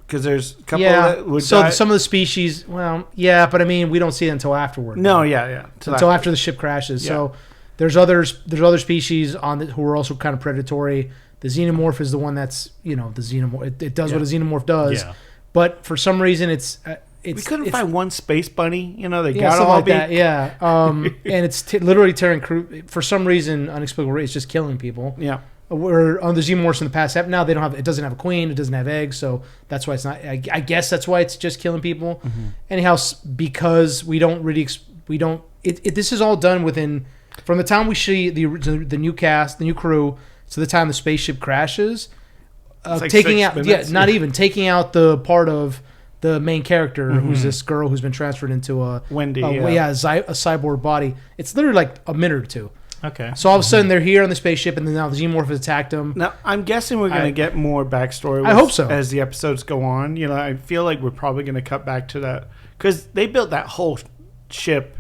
Because there's a couple that would die. Some of the species, but I mean, we don't see it until afterward. No, yeah. Until after the ship crashes. Yeah. So there's other species who are also kind of predatory. The xenomorph is the one that's, the xenomorph. It does what a xenomorph does. Yeah. But for some reason, it's we couldn't find one space bunny. They got something all like that. Yeah. And it's literally tearing crew. For some reason, unexplicable, it's just killing people. Yeah. Where on the xenomorphs in the past, now they don't have. It doesn't have a queen. It doesn't have eggs. So that's why it's not. I guess that's why it's just killing people. Mm-hmm. Anyhow, because we don't really. We don't. This is all done within. From the time we see the new cast, the new crew. So the time the spaceship crashes, taking out taking out the part of the main character who's this girl who's been transferred into a Wendy, a cyborg body. It's literally a minute or two. Okay. So all of a sudden they're here on the spaceship, and then now the xenomorph has attacked them. Now I'm guessing we're going to get more backstory. I hope so as the episodes go on. I feel like we're probably going to cut back to that because they built that whole ship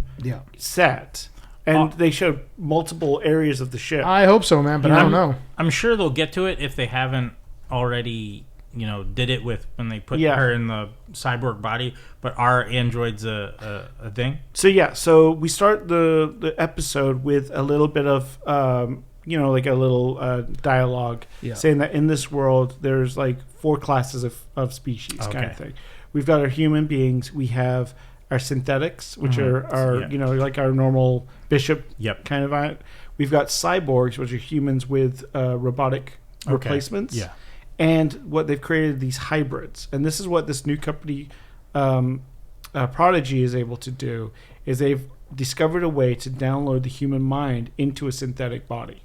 set. And they showed multiple areas of the ship. I hope so, man, but I don't know. I'm sure they'll get to it if they haven't already did it with when they put Yeah. her in the cyborg body, but are androids a thing? So we start the episode with a little bit of like a little dialogue saying that in this world there's like 4 classes of species kind of thing. We've got our human beings, we have our synthetics, which are like our normal bishop kind of. We've got cyborgs, which are humans with robotic replacements. Yeah. And what they've created, these hybrids. And this is what this new company, Prodigy, is able to do, is they've discovered a way to download the human mind into a synthetic body.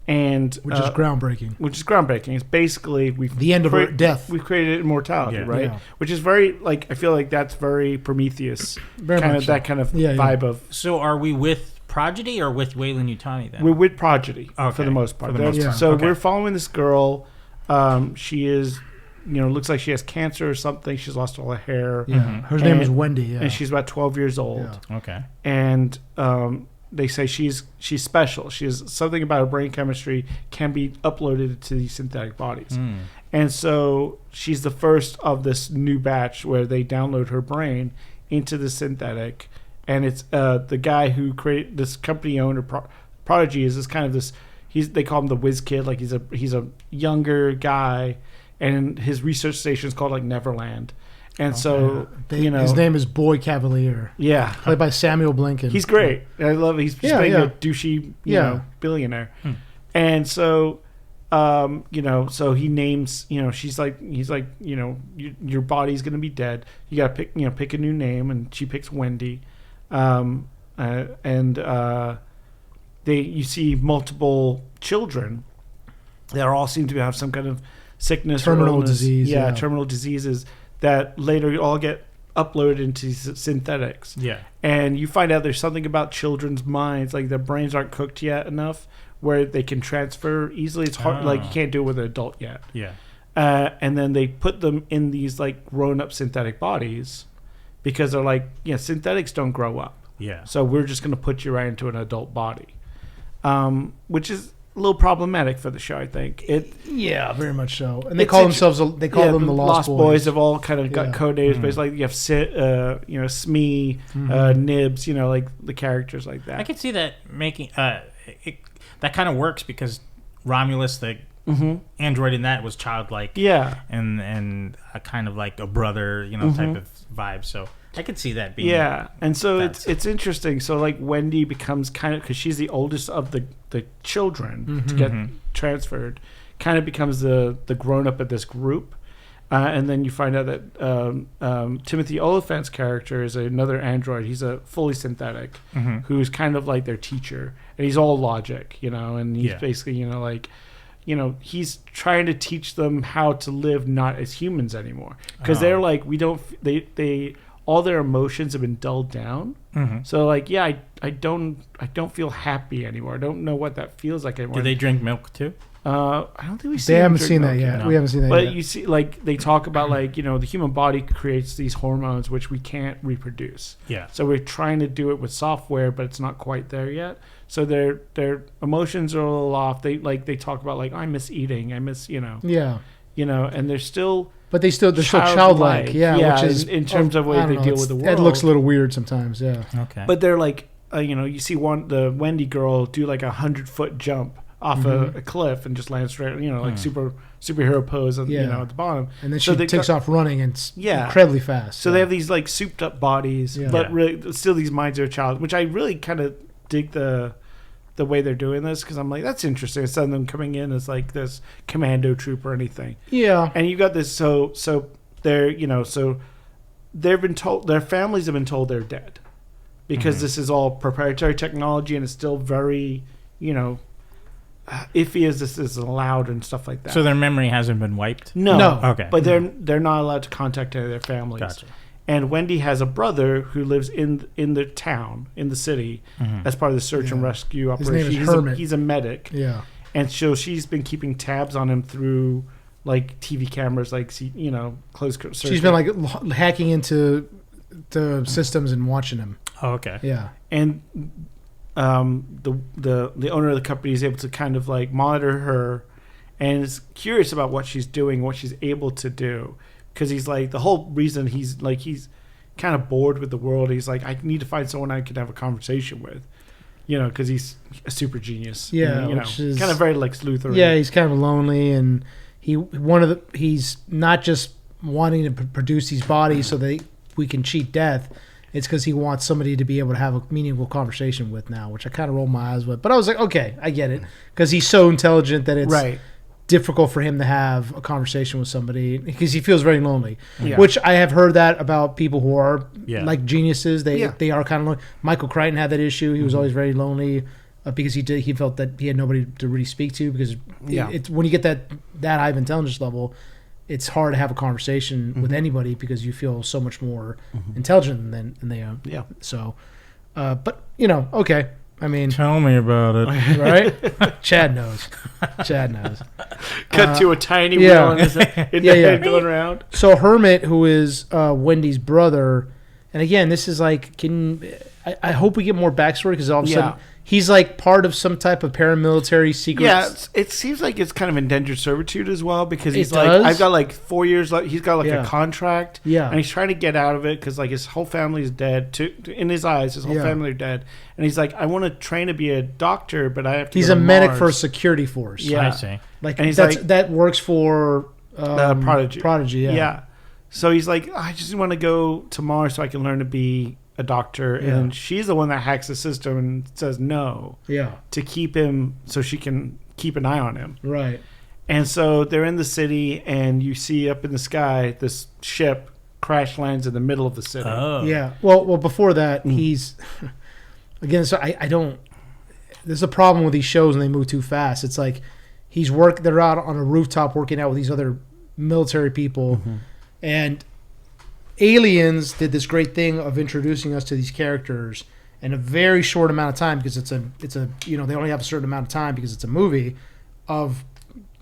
And Which is groundbreaking. It's basically the end of death. We've created immortality, right? Yeah. Which is very, I feel like that's very Prometheus. Very kind much of that so. kind of Yeah, vibe of. So are we with Prodigy or with Weyland Yutani then? We're with Prodigy for Okay. the most part. For the most part. So Okay. we're following this girl. She is, looks like she has cancer or something. She's lost all her hair. Yeah. Her name is Wendy. Yeah. And she's about 12 years old. Yeah. Okay. And they say she's special. She has something about her brain chemistry can be uploaded to these synthetic bodies. And so she's the first of this new batch where they download her brain into the synthetic. And it's the guy who created this company owner, Prodigy, is this kind of this. They call him the whiz kid. Like he's a younger guy, and his research station is called like Neverland. And so his name is Boy Cavalier. Yeah, Played by Samuel Blinken. he's great. I love it. He's playing a douchey, billionaire. And so, so he names. He's like, your body's gonna be dead. You gotta pick a new name, and she picks Wendy. You see multiple children that all seem to have some kind of sickness, terminal or illness. disease, Terminal diseases that later all get uploaded into synthetics. Yeah. And you find out there's something about children's minds, like their brains aren't cooked yet enough where they can transfer easily. It's hard, like you can't do it with an adult yet. Yeah. And then they put them in these like grown-up synthetic bodies because they're like, synthetics don't grow up. Yeah. So we're just going to put you right into an adult body, which is a little problematic for the show, I think. Very much so. And they call them the Lost Boys. Have all kind of got code names, but it's like you have Smee, Nibs, like the characters like that. I could see that making that kind of works because Romulus, the android in that, was childlike. Yeah. And a kind of like a brother, type of vibe. So I could see that being. Yeah, and so it's interesting. So like Wendy becomes kind of, because she's the oldest of the children to get transferred, kind of becomes the grown up of this group, and then you find out that Timothy Oliphant's character is another android. He's a fully synthetic who's kind of like their teacher, and he's all logic, and he's basically he's trying to teach them how to live not as humans anymore, because they're like they all their emotions have been dulled down. So like, I don't feel happy anymore. I don't know what that feels like anymore. Do they drink milk too? I don't think we see. They them haven't drink seen that milk yet. No. We haven't seen that But yet. you see, like they talk about like the human body creates these hormones which we can't reproduce. Yeah. So we're trying to do it with software, but it's not quite there yet. So their emotions are a little off. They talk about like, I miss eating. I miss and they're still. But they're still childlike, which is in terms of the way they deal with the world. It looks a little weird sometimes, yeah. Okay. But they're like, you see the Wendy girl do like 100-foot jump off a cliff and just land straight, like superhero pose, at the bottom. And then she takes off running and incredibly fast. So they have these like souped up bodies, but really still these minds are child, which I really kind of dig the way they're doing this, because I'm like, that's interesting. Instead of them coming in as like this commando troop or anything. Yeah. And you got this, so they're, so they've been told, their families have been told they're dead because this is all proprietary technology and it's still very, iffy as this is allowed and stuff like that. So their memory hasn't been wiped? No. Okay. But they're not allowed to contact any of their families. Gotcha. And Wendy has a brother who lives in the town, in the city, as part of the search and rescue operation. His name is Hermit. He's a medic. Yeah. And so she's been keeping tabs on him through like TV cameras, like closed circuit. She's been like hacking into the systems and watching him. Oh, okay. Yeah. And the owner of the company is able to kind of like monitor her and is curious about what she's doing, what she's able to do. Because he's like, the whole reason he's kind of bored with the world. He's like, I need to find someone I can have a conversation with, because he's a super genius. Yeah, and, which is kind of very Lex Luthor. Yeah, he's kind of lonely, and he's not just wanting to produce these bodies so that we can cheat death. It's because he wants somebody to be able to have a meaningful conversation with now, which I kind of rolled my eyes with. But I was like, okay, I get it, because he's so intelligent that it's difficult for him to have a conversation with somebody because he feels very lonely. Yeah. Which I have heard that about people who are like geniuses. They are kind of lonely. Michael Crichton had that issue. He was always very lonely because he felt that he had nobody to really speak to, because it's when you get that high of intelligence level, it's hard to have a conversation with anybody because you feel so much more intelligent than they are. Yeah. So, but okay. I mean, tell me about it. Right? Chad knows. Cut to a tiny wheel in the head going around. So Hermit, who is Wendy's brother, and again, this is like, I hope we get more backstory, because all of a sudden he's like part of some type of paramilitary secret. Yeah, it seems like it's kind of indentured servitude as well, because he's I've got like 4 years left. He's got like a contract. Yeah. And he's trying to get out of it because like his whole family is dead. In his eyes, his whole family are dead. And he's like, I want to train to be a doctor, but I have to. He's a medic for a security force. Yeah. I see. Like, and that works for Prodigy. Prodigy, Yeah. So he's like, I just want to go to Mars so I can learn to be a doctor, and she's the one that hacks the system and says no to keep him, so she can keep an eye on him. Right. And so they're in the city, and you see up in the sky this ship crash lands in the middle of the city. Oh. Yeah. Well, before that, he's again. So I don't. There's a problem with these shows when they move too fast. It's like they're out on a rooftop working out with these other military people, and Aliens did this great thing of introducing us to these characters in a very short amount of time, because it's a they only have a certain amount of time because it's a movie, of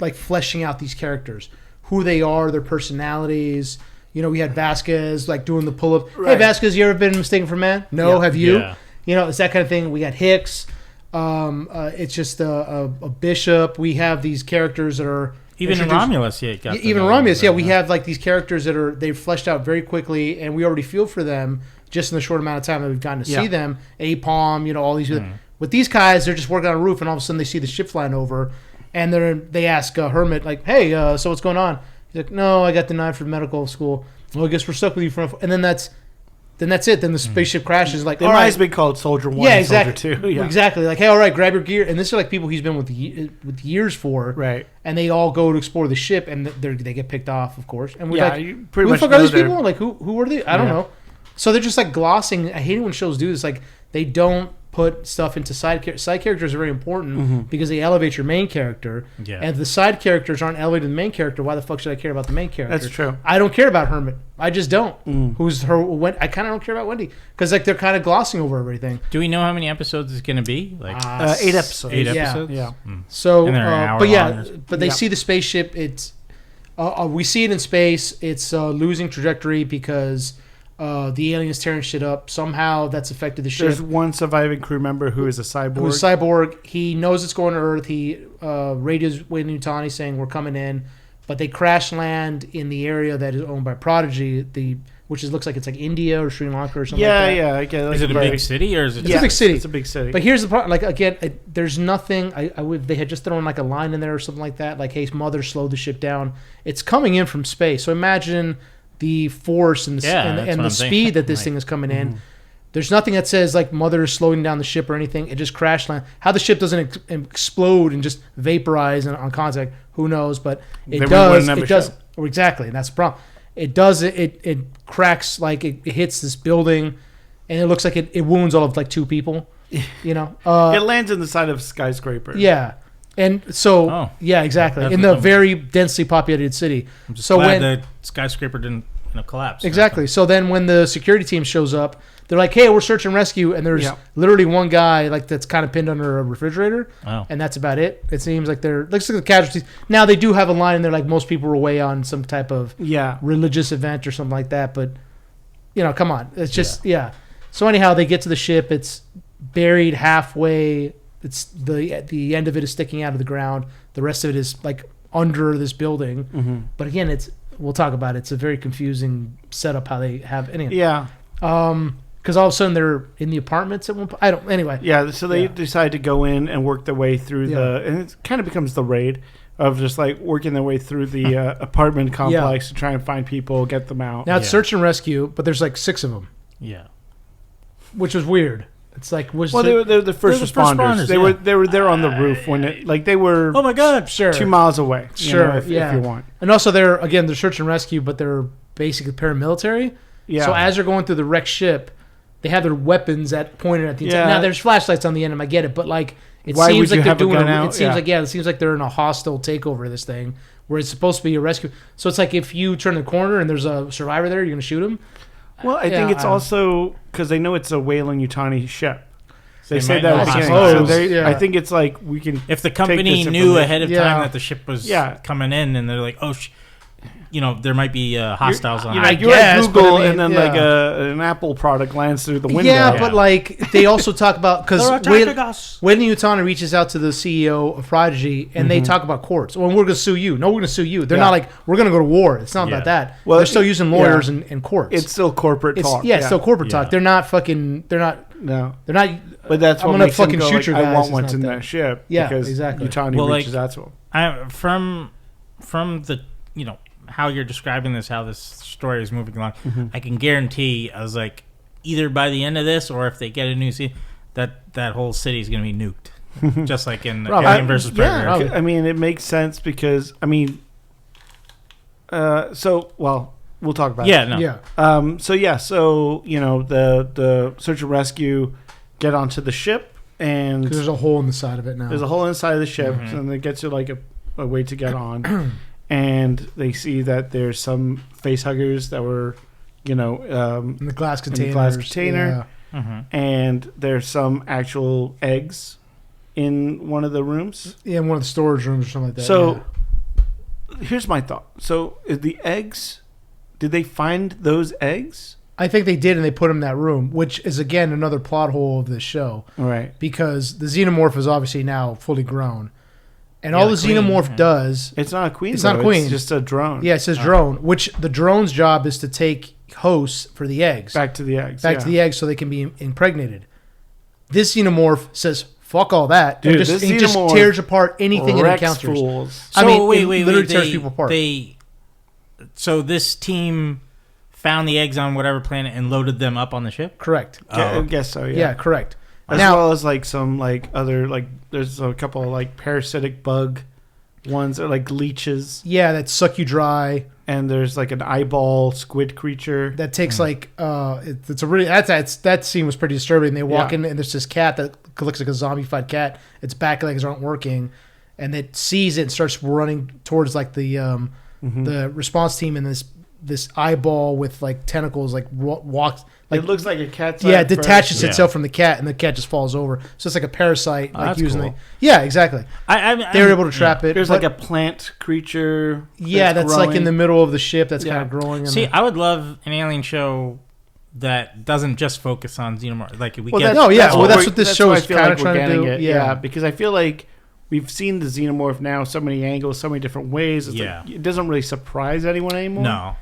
like fleshing out these characters, who they are, their personalities. We had Vasquez like doing the pull-up. Right. Hey, Vasquez, you ever been mistaken for man? No, have you? Yeah. It's that kind of thing. We got Hicks. It's just a bishop. We have these characters that are. Even in Romulus, we have like these characters that they've fleshed out very quickly, and we already feel for them just in the short amount of time that we've gotten to see them. Apalm, all these. With these guys, they're just working on a roof, and all of a sudden they see the ship flying over, and they ask Hermit like, "Hey, so what's going on?" He's like, "No, I got denied for medical school. Well, I guess we're stuck with you for." And then that's it. Then the spaceship crashes. Like, it might have been called Soldier 1 and Soldier 2. Yeah, exactly. Like, hey, all right, grab your gear. And this are like people he's been with years for. Right. And they all go to explore the ship, and they get picked off, of course. And we're like, you pretty much know are these people? Like, who were they? I don't know. So they're just like glossing. I hate it when shows do this. Like, they don't put stuff into side characters. Side characters are very important because they elevate your main character. Yeah. And if the side characters aren't elevating the main character, why the fuck should I care about the main character? That's true. I don't care about Hermit. I just don't. Who's her? I kind of don't care about Wendy, because like they're kind of glossing over everything. Do we know how many episodes it's going to be? Like 8 episodes. 8 episodes. Yeah. So, but they see the spaceship. It's we see it in space. It's losing trajectory because. The aliens tearing shit up. Somehow that's affected the ship. There's one surviving crew member who is a cyborg. Who's a cyborg. He knows it's going to Earth. He radios Weyland-Yutani saying we're coming in, but they crash land in the area that is owned by Prodigy, which looks like it's like India or Sri Lanka or something like that. Yeah, okay. Is it a big city or is it? It's a big city. It's a big city. But here's the problem. Like again, there's nothing. They had just thrown like a line in there or something like that. Like, hey, Mother, slow the ship down. It's coming in from space. So imagine the force and the speed that this thing is coming in. There's nothing that says like Mother is slowing down the ship or anything. It just crash land. How the ship doesn't explode and just vaporize on contact, who knows? But it does. It does. Exactly, and that's the problem. It does. It cracks, like it hits this building, and it looks like it wounds all of like 2 people. It lands in the side of a skyscraper. Yeah. And so, yeah, exactly. In the very densely populated city. I'm just glad the skyscraper didn't collapse. Exactly. So then when the security team shows up, they're like, hey, we're search and rescue. And there's literally one guy like that's kind of pinned under a refrigerator. Oh. And that's about it. It seems like looks like the casualties. Now, they do have a line in there like most people were away on some type of religious event or something like that. But, come on. It's just, So anyhow, they get to the ship. It's buried halfway. It's the end of it is sticking out of the ground. The rest of it is like under this building. But again, we'll talk about it. It's a very confusing setup how they have any. Yeah. Because all of a sudden they're in the apartments at one point. Anyway. Yeah, so they decide to go in and work their way through and it kind of becomes the raid of just like working their way through the apartment complex to try and find people, get them out. Now it's search and rescue, but there's like 6 of them. Yeah. Which was weird. It's like they're the first responders. They were there on the roof when they were. Oh my God! Sure. 2 miles away. If you want. And also they're search and rescue, but they're basically paramilitary. Yeah. So as they're going through the wrecked ship, they have their weapons pointed at the inside. Now there's flashlights on the end of them. I get it, but like it seems like they're doing it seems like they're in a hostile takeover of this thing where it's supposed to be a rescue. So it's like if you turn the corner and there's a survivor there, you're gonna shoot him. Well, I think it's also because they know it's a whaling Yutani ship. They say might that know. so I think it's like we can. If the company knew ahead of time that the ship was coming in, and they're like, "Oh, there might be hostiles on it." You're at Google, and then like an Apple product lands through the window. Yeah, but like they also talk about because when Yutani reaches out to the CEO of Prodigy, and they talk about courts. Well, we're going to sue you. No, we're going to sue you. They're not like we're going to go to war. It's not about that. Well, they're still using lawyers and courts. It's still corporate talk. It's still corporate talk. They're not fucking. They're not. No, they're not. But that's what makes fucking them go, shoot your like, guys. I want what's in that ship. Yeah, because exactly. Yutani reaches out to him. From the how you're describing this, how this story is moving along, I can guarantee, I was like, either by the end of this or if they get a new scene, that whole city is going to be nuked. Just like in Alien vs. Predator. Yeah, I mean, it makes sense because, I mean, we'll talk about it. Yeah, no. Yeah. So the search and rescue get onto the ship, and there's a hole in the side of it now. There's a hole inside of the ship, and it gets you like a way to get on. And they see that there's some face huggers that were, in the glass container. Yeah. And there's some actual eggs in one of the rooms. Yeah, in one of the storage rooms or something like that. So here's my thought. So the eggs, did they find those eggs? I think they did, and they put them in that room, which is, again, another plot hole of this show. Right. Because the xenomorph is obviously now fully grown. And all the xenomorph does... It's not a queen, It's not a queen. It's just a drone. Yeah, it says drone, which the drone's job is to take hosts for the eggs. Back to the eggs. To the eggs so they can be impregnated. This xenomorph says, fuck all that. Dude, and just tears apart anything it encounters. Fools. Literally tears people apart. So this team found the eggs on whatever planet and loaded them up on the ship? Correct. I guess so, yeah. Yeah, correct. As well as like some like other like there's a couple of like parasitic bug ones that are like leeches. Yeah, that suck you dry. And there's like an eyeball squid creature that takes like it's a really that scene was pretty disturbing. They walk in and there's this cat that looks like a zombified cat. Its back legs aren't working, and it sees it and starts running towards like the response team, and this eyeball with like tentacles like walks. Like, it looks like a cat's it detaches itself from the cat, and the cat just falls over. So it's like a parasite. Like using cool. Yeah, exactly. They were able to trap it. There's like a plant creature. That's like in the middle of the ship. That's kind of growing. See, I would love an alien show that doesn't just focus on xenomorph. Like that's what this show is kind of trying to do. Yeah, because I feel like we've seen the xenomorph now so many angles, so many different ways. Like, it doesn't really surprise anyone anymore. No.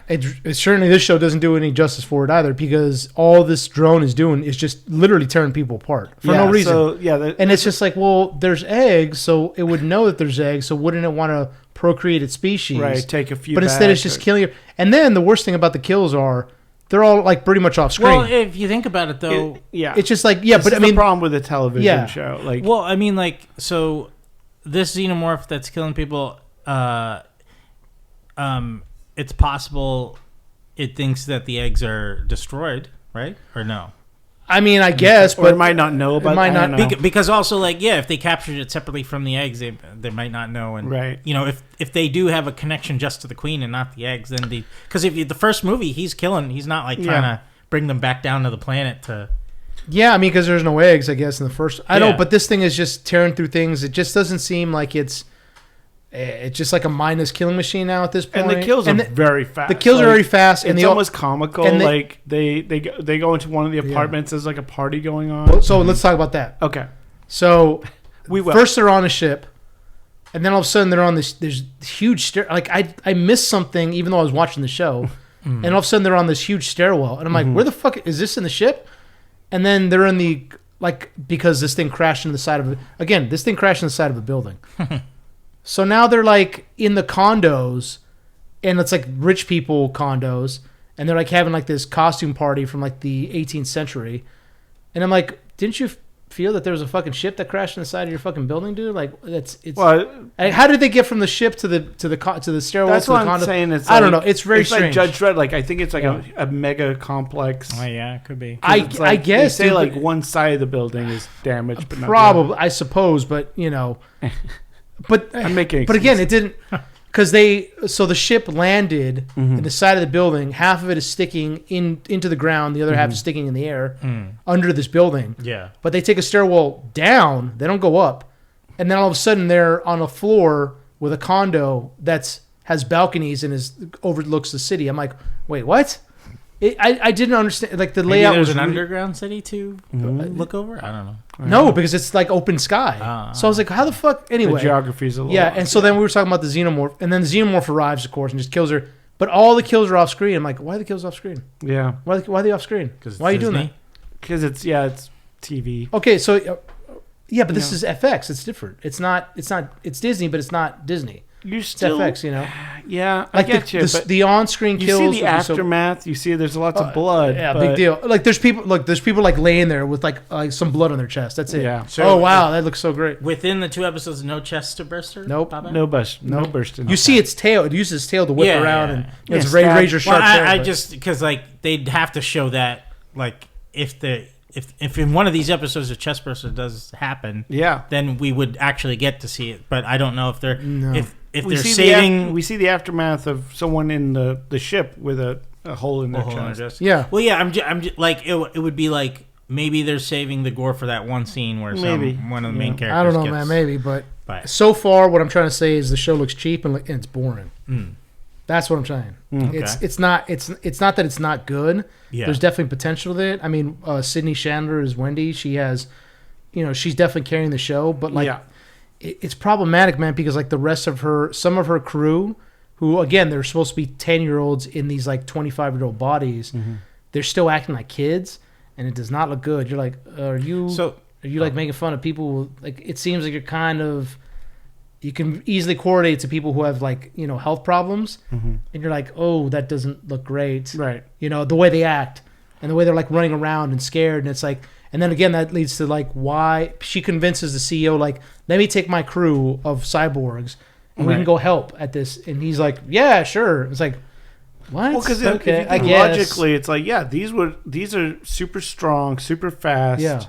It certainly this show doesn't do any justice for it either, because all this drone is doing is just literally tearing people apart for no reason. So, and it's just like, well, there's eggs, so it would know that there's eggs, so wouldn't it want to procreate its species? Right, take a few. But instead, it's just killing you. And then the worst thing about the kills are they're all like pretty much off screen. Well, if you think about it, though, it's just like but I mean, the problem with a television show, like, well, I mean, like, so this xenomorph that's killing people, it's possible it thinks that the eggs are destroyed, right? Or no? I mean, I guess, but it might not know about it. Might not because also, like, if they captured it separately from the eggs, they might not know. And right, if they do have a connection just to the queen and not the eggs, then because if the first movie he's not like trying to bring them back down to the planet to. Yeah, I mean, because there's no eggs, I guess, in the first. I know, but this thing is just tearing through things. It just doesn't seem like it's just like a mindless killing machine now at this point. And the kills are very fast. The kills are very fast, and it's almost comical. And like they go into one of the apartments. There's like a party going on. Well, so let's talk about that. Okay. So first they're on a ship, And then all of a sudden they're on this huge stair. Like I missed something even though I was watching the show. And all of a sudden they're on this huge stairwell. And I'm like, where the fuck is this in the ship? And then they're in the, like, because this thing crashed into the side of it. Again, this thing crashed in the side of a building. So now they're like in the condos, and it's like rich people condos. And they're like having like this costume party from like the 18th century. And I'm like, didn't you feel that there was a fucking ship that crashed in the side of your fucking building, dude? Like it's. Well, how did they get from the ship to the stairwell? That's to the what condo? I'm saying. It's I don't know. like- It's very it's strange. like Judge Dredd. Like I think it's like a mega complex. Oh yeah, it could be. It's like, I guess they say dude, like one side of the building is damaged, but not the probably I suppose, but you know, but I'm making but again, it excuses. didn't because the ship landed in the side of the building. Half of it is sticking into the ground. The other half is sticking in the air under this building. Yeah. But they take a stairwell down. They don't go up, and then all of a sudden they're on a floor with a condo has balconies and overlooks the city. I'm like, wait, what? I didn't understand. Like the Maybe layout there's was an really- underground city to look over. I don't know. No, because it's like open sky. So I was like, how the fuck? The Anyway. geography's a little Yeah, off. and so then we were talking about the xenomorph, and then the xenomorph arrives, of course, and just kills her. But all the kills are off screen. I'm like, why are the kills off screen? Yeah, Why are they off screen? Why are you doing that? because it's TV. Okay, so yeah, but this is FX. It's different. It's Disney, but it's not Disney. You're It's still FX, you know. Yeah, Like I get you. But the on-screen you kills. see the aftermath. You see there's lots of blood. Yeah, but big deal. Like there's people like laying there with like some blood on their chest. That's it. Yeah. Oh wow, that looks so great. Within the 2 episodes, no chest to burster. Nope. Baba? No bursting. You see its tail. It uses its tail to whip Yeah, around, yeah. and it's stab. razor sharp. Well, tail, I but- just because like they'd have to show that like if in one of these episodes a chest burster does happen, Yeah. then we would actually get to see it. But I don't know if they're if We they're see saving. we see the aftermath of someone in the ship with a hole in their Hold on, chest. just- Yeah. Well, yeah, I'm just, like it would be like maybe they're saving the gore for that one scene where Maybe. one of the main Yeah. characters. I don't know, gets, man. Maybe, but But so far, what I'm trying to say is the show looks cheap and it's boring. That's what I'm saying. Okay. It's not that it's not good. Yeah. There's definitely potential to it. I mean, Sydney Chandler is Wendy. She has, she's definitely carrying the show. But like, Yeah. it's problematic, man, because like the rest of some of her crew, who again they're supposed to be 10-year-olds in these like 25-year-old bodies, they're still acting like kids, and it does not look good. You're like, are you like making fun of people? Like, it seems like you're kind of. You can easily correlate to people who have like health problems, and you're like, oh, that doesn't look great, Right. The way they act and the way they're like running around and scared, and it's like, and then again that leads to like why she convinces the CEO like, let me take my crew of cyborgs and we can Right. go help at this, and he's like, yeah, sure. It's like, what? Well, because okay, if you I think guess. logically, it's like, yeah, these are super strong, super fast. Yeah.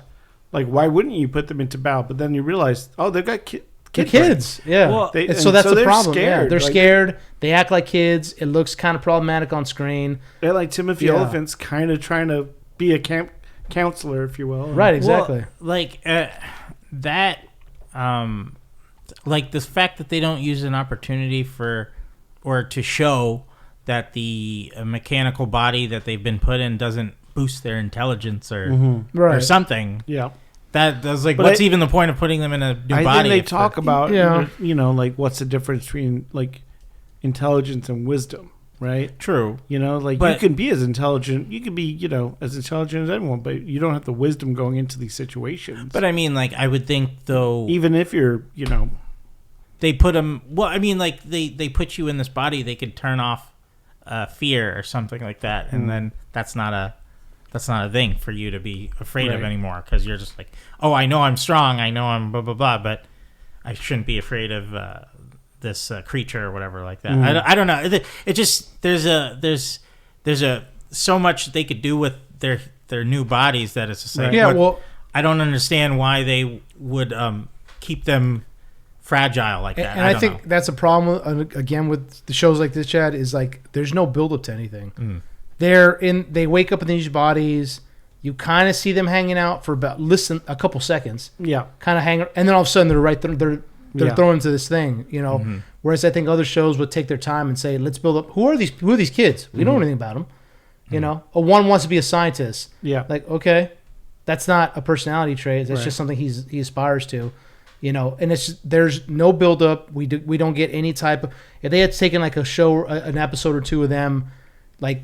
Like, why wouldn't you put them into battle? But then you realize, oh, they've got The kids, yeah. Well, And so that's the they're problem. Yeah, scared. they're Like, scared. They act like kids. It looks kind of problematic on screen. They're like Timothy Yeah. Olyphant's kind of trying to be a counselor, if you will. Right, exactly. Well, like that, like the fact that they don't use an opportunity or to show that the mechanical body that they've been put in doesn't boost their intelligence or Right. something. Yeah. That was like, But what's even the point of putting them in a new I body? think they if talk they're- about, Yeah. like what's the difference between like intelligence and wisdom, right? True. Like But- you can be as intelligent, you can be, as intelligent as anyone, but you don't have the wisdom going into these situations. But I mean, like, I would think though, even if you're, they put them. Well, I mean, like they put you in this body, they could turn off fear or something like that, and then that's not a thing for you to be afraid of Right. anymore, because you're just like, oh, I know I'm strong, I know I'm blah blah blah, but I shouldn't be afraid of this creature or whatever like that. I don't know. It just there's a so much they could do with their new bodies that it's just like, Yeah, what- well, I don't understand why they would keep them fragile like that. and I don't think know. that's a problem again with the shows like this, Chad, is like there's no build up to anything. They wake up in these bodies. You kind of see them hanging out for about a couple seconds. yeah. Kind of hang, and then all of a sudden they're Yeah. thrown into this thing, Whereas I think other shows would take their time and say, let's build up. Who are these kids? We don't know anything about them. One wants to be a scientist. Yeah. Like, okay, that's not a personality trait. That's Right. just something he aspires to. And there's no build up. We don't get any type of. If they had taken like a show, an episode or two of them, like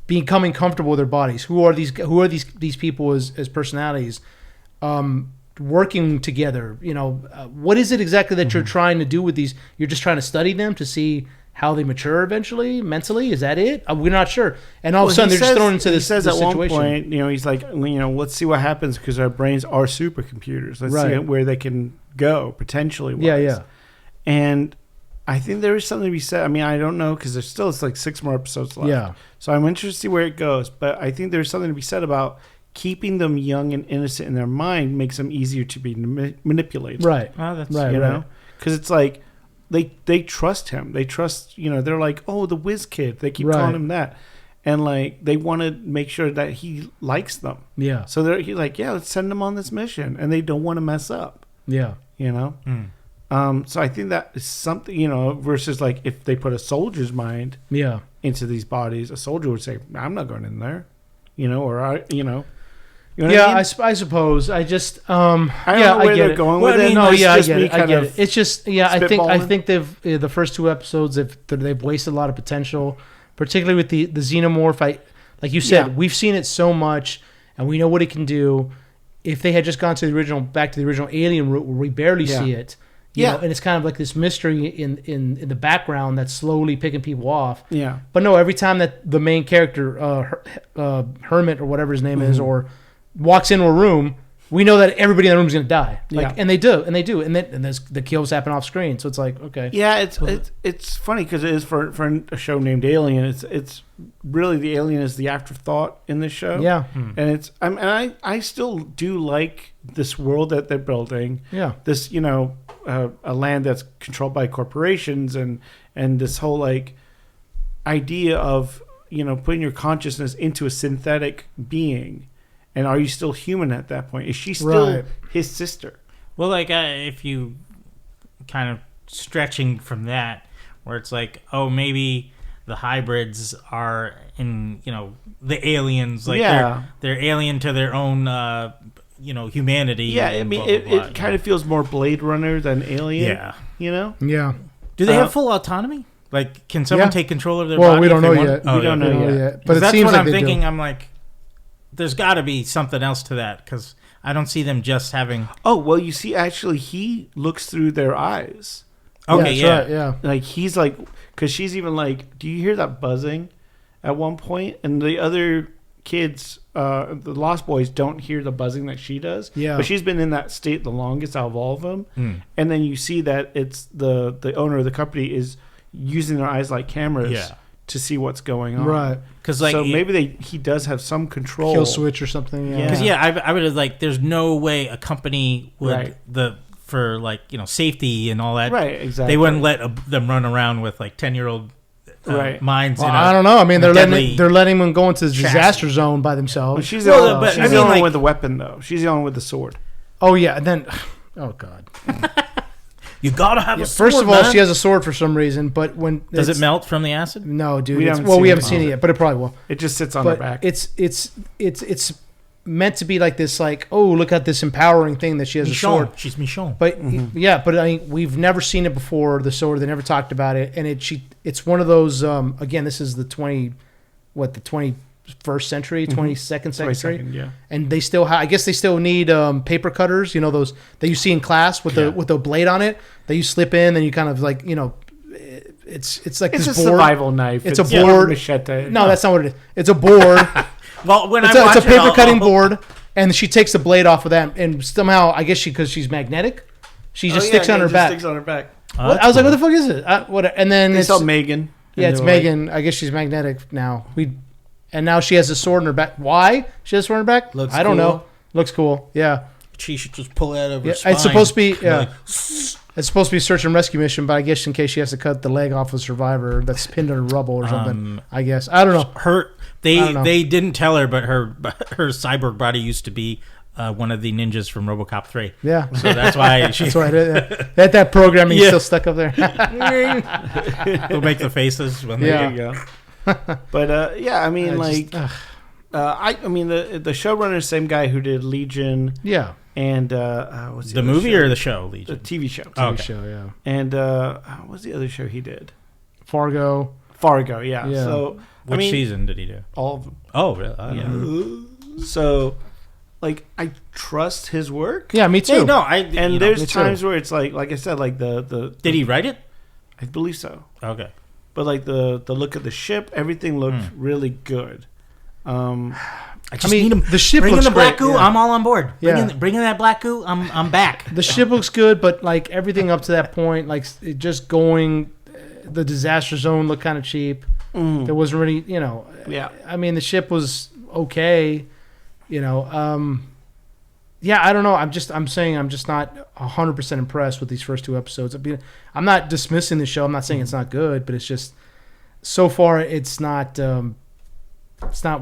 becoming comfortable with their bodies. Who are these people as personalities, working together? What is it exactly that you're trying to do with these? You're just trying to study them to see how they mature eventually mentally. Is that it? We're not sure. And all of a sudden they're just thrown into this situation. He says at one point, he's like, let's see what happens because our brains are supercomputers. Let's see where they can go potentially. Yeah. And I think there is something to be said. I mean, I don't know because it's like 6 more episodes left. Yeah. So I'm interested to see where it goes. But I think there's something to be said about keeping them young and innocent in their mind makes them easier to be manipulated. Right. Oh, that's right. Because it's like they trust him. They trust, they're like, oh, the whiz kid. They keep calling him that. And like they want to make sure that he likes them. Yeah. So he's like, yeah, let's send him on this mission. And they don't want to mess up. Yeah. So I think that is something, versus like if they put a soldier's mind into these bodies, a soldier would say, I'm not going in there, I suppose. I just, I don't know where they're going with it. No, I get it. It's just, I think the first 2 episodes, they've wasted a lot of potential, particularly with the xenomorph. Like you said, we've seen it so much, and we know what it can do. If they had just gone to back to the original Alien route, where we barely see it, and it's kind of like this mystery in the background that's slowly picking people off. Yeah. But no, every time that the main character, Hermit or whatever his name is, or walks into a room, we know that everybody in the room is going to die. And they do, and then the kills happen off screen. So it's like, okay. Yeah, it's funny because it is for a show named Alien. It's really the alien is the afterthought in this show. Yeah, and I still do like this world that they're building. Yeah, this a land that's controlled by corporations and this whole like idea of putting your consciousness into a synthetic being. And are you still human at that point? Is she still his sister? Well, like if you kind of stretching from that, where it's like, oh, maybe the hybrids are in, the aliens, like they're alien to their own, humanity. Yeah, I mean, it kind of feels more Blade Runner than Alien. Yeah, Yeah. Do they have full autonomy? Like, can someone take control of their body? Well, we don't know yet. We don't know yet. But that's seems what like I'm thinking. I'm like, there's got to be something else to that because I don't see them just having. Oh well, you see, actually, he looks through their eyes. Okay, right, Like he's like, because she's even like, do you hear that buzzing? At one point, and the other kids, the Lost Boys, don't hear the buzzing that she does. Yeah, but she's been in that state the longest out of all of them. And then you see that it's the owner of the company is using their eyes like cameras. Yeah. To see what's going on, right? Because like, so maybe he does have some control, kill switch or something. Because I would have like, there's no way a company would for like safety and all that. Right, exactly. They wouldn't let them run around with like 10-year-old minds. Well, I don't know. I mean, they're letting them go into the disaster zone by themselves. Well, she's the only one with the weapon, though. She's the only one with the sword. Oh yeah, and then, oh god. You gotta have a sword. First of all, man. she has a sword for some reason, but when does it melt from the acid? No, dude. We haven't seen it yet, but it probably will. It just sits on her back. It's meant to be like this, like, oh, look at this empowering thing that she has a sword. She's Michonne. But but I mean, we've never seen it before. The sword, they never talked about it, and it's one of those. Again, this is the 21st century, 22nd century, and they still I guess they still need paper cutters, those that you see in class with the blade on it that you slip in, and you kind of like it's like it's this a board. survival knife. It's a board. Machete. No, that's not what it is. It's a board. Well, when it's a paper cutting board, and she takes the blade off of that, and somehow I guess because she's magnetic, she just sticks on her back. Sticks on her back. I was like, what the fuck is it? And then it's Megan. Yeah, it's Megan. I guess she's magnetic now. And now she has a sword in her back. Why she has a sword in her back? I don't know. Looks cool. Yeah. She should just pull it out of her spine. It's supposed to be it's supposed to be a search and rescue mission, but I guess in case she has to cut the leg off of a survivor that's pinned under rubble or something. I guess. I don't know. They didn't tell her, but her cyborg body used to be one of the ninjas from RoboCop 3. Yeah. So that's why that's why that programming is still stuck up there. They'll make the faces when there you go. But I mean, the showrunner, same guy who did Legion. Yeah. And what's The other movie show? or the show, The Legion? TV show. Oh, okay. show, yeah. And what's the other show he did? Fargo. Fargo, yeah. Yeah. So Which season did he do? all of them. Oh, really? So, like, I trust his work. Yeah, me too. Hey, no, And there's times where it's like I said, like the Did he write it? I believe so. Okay. But like the look of the ship, everything looked really good. I need him. the ship Bring in looks the black great, goo. yeah. I'm all on board. Yeah. Bring in that black goo. I'm back. The ship looks good, but like everything up to that point, like it just going, the disaster zone looked kind of cheap. There wasn't really, Yeah. I mean, the ship was okay, Yeah, I don't know. I'm saying I'm just not 100% impressed with these first 2 episodes. I mean, I'm not dismissing the show. I'm not saying it's not good, but it's just so far it's not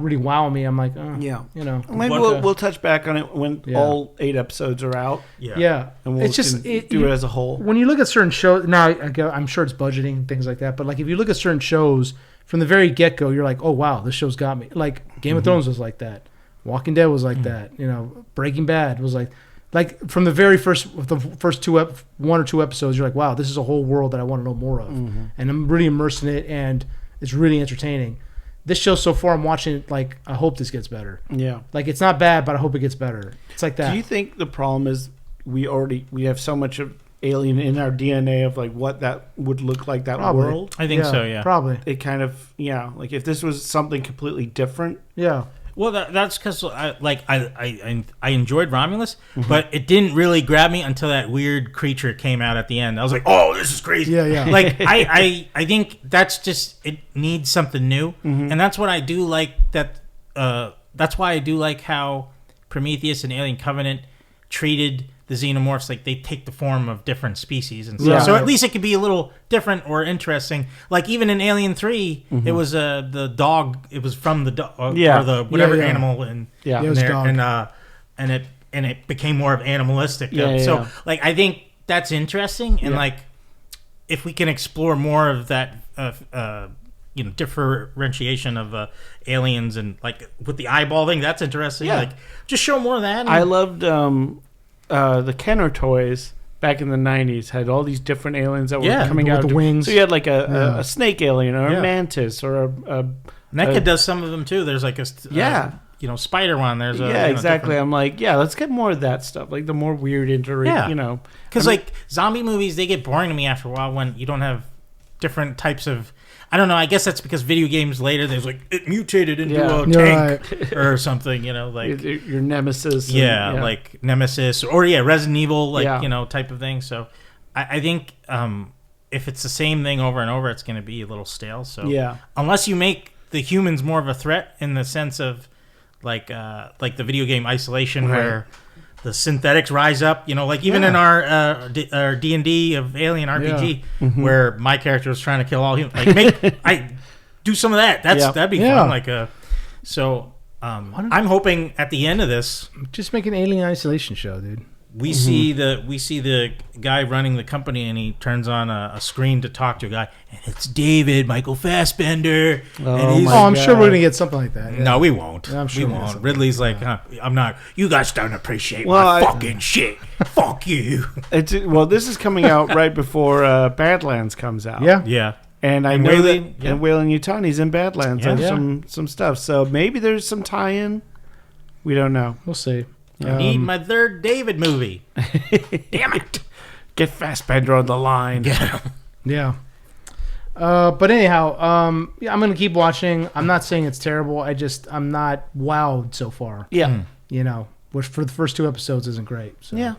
really wowing me. I'm like, Yeah. Maybe we'll touch back on it when Yeah. all 8 episodes are out. Yeah. And we'll It's just do it as a whole. When you look at certain shows, now I'm sure it's budgeting and things like that, but like if you look at certain shows from the very get-go, you're like, oh wow, this show's got me. Like Game of Thrones was like that. Walking Dead was like that. Breaking Bad was like from the very first 1 or 2 episodes, you're like, wow, this is a whole world that I want to know more of, and I'm really immersed in it, and it's really entertaining. This show so far, I'm watching it like I hope this gets better. Yeah. Like it's not bad, but I hope it gets better. It's like that. Do you think the problem is we have so much of Alien in our DNA of like what that would look like, that Probably. world? I think so. Yeah. Probably. It kind of like if this was something completely different. Yeah. Well, that's because I enjoyed Romulus, but it didn't really grab me until that weird creature came out at the end. I was like, oh, this is crazy. Yeah, yeah. Like I think that's just, it needs something new, and that's what I do like. That's why I do like how Prometheus and Alien Covenant treated the xenomorphs. Like they take the form of different species and stuff. Yeah. So at least it could be a little different or interesting. Like even in Alien 3, it was the dog. It was from the dog or the whatever Yeah, yeah. animal in Yeah, it was there, dog. and it became more of animalistic. Yeah, So yeah. like I think that's interesting, and like if we can explore more of that differentiation of aliens and like with the eyeball thing, that's interesting. Yeah. Like just show more of that. And I loved the Kenner toys back in the 90s had all these different aliens that were coming with out the wings. So you had like a snake alien or a mantis or a NECA does some of them too. There's like a spider one. There's exactly. different- I'm like, let's get more of that stuff. Like the more weird Because like zombie movies, they get boring to me after a while when you don't have different types of. I don't know. I guess that's because video games later there's like it mutated into a tank or something. Like your nemesis. Like Nemesis or Resident Evil, type of thing. So I think if it's the same thing over and over, it's going to be a little stale. So unless you make the humans more of a threat in the sense of like the video game Isolation, where the synthetics rise up, like even in our D&D of Alien RPG, where my character was trying to kill all humans. Like, I do some of that. That'd be fun. Like, I'm hoping at the end of this, just make an Alien Isolation show, dude. we see the guy running the company, and he turns on a screen to talk to a guy, and it's Michael Fassbender. I'm sure we're gonna get something like that. Yeah. No, we won't. I'm sure we we'll get won't. something. Ridley's like, I'm not. You guys don't appreciate my fucking shit. Fuck you. This is coming out right before Badlands comes out. Yeah. And I know that Wayland Yutani's in Badlands and some stuff. So maybe there's some tie-in. We don't know. We'll see. I need my third David movie. Damn it. Get Fassbender on the line. Yeah. But anyhow, I'm going to keep watching. I'm not saying it's terrible. I'm not wowed so far. Yeah. Which for the first 2 episodes isn't great. So. Yeah.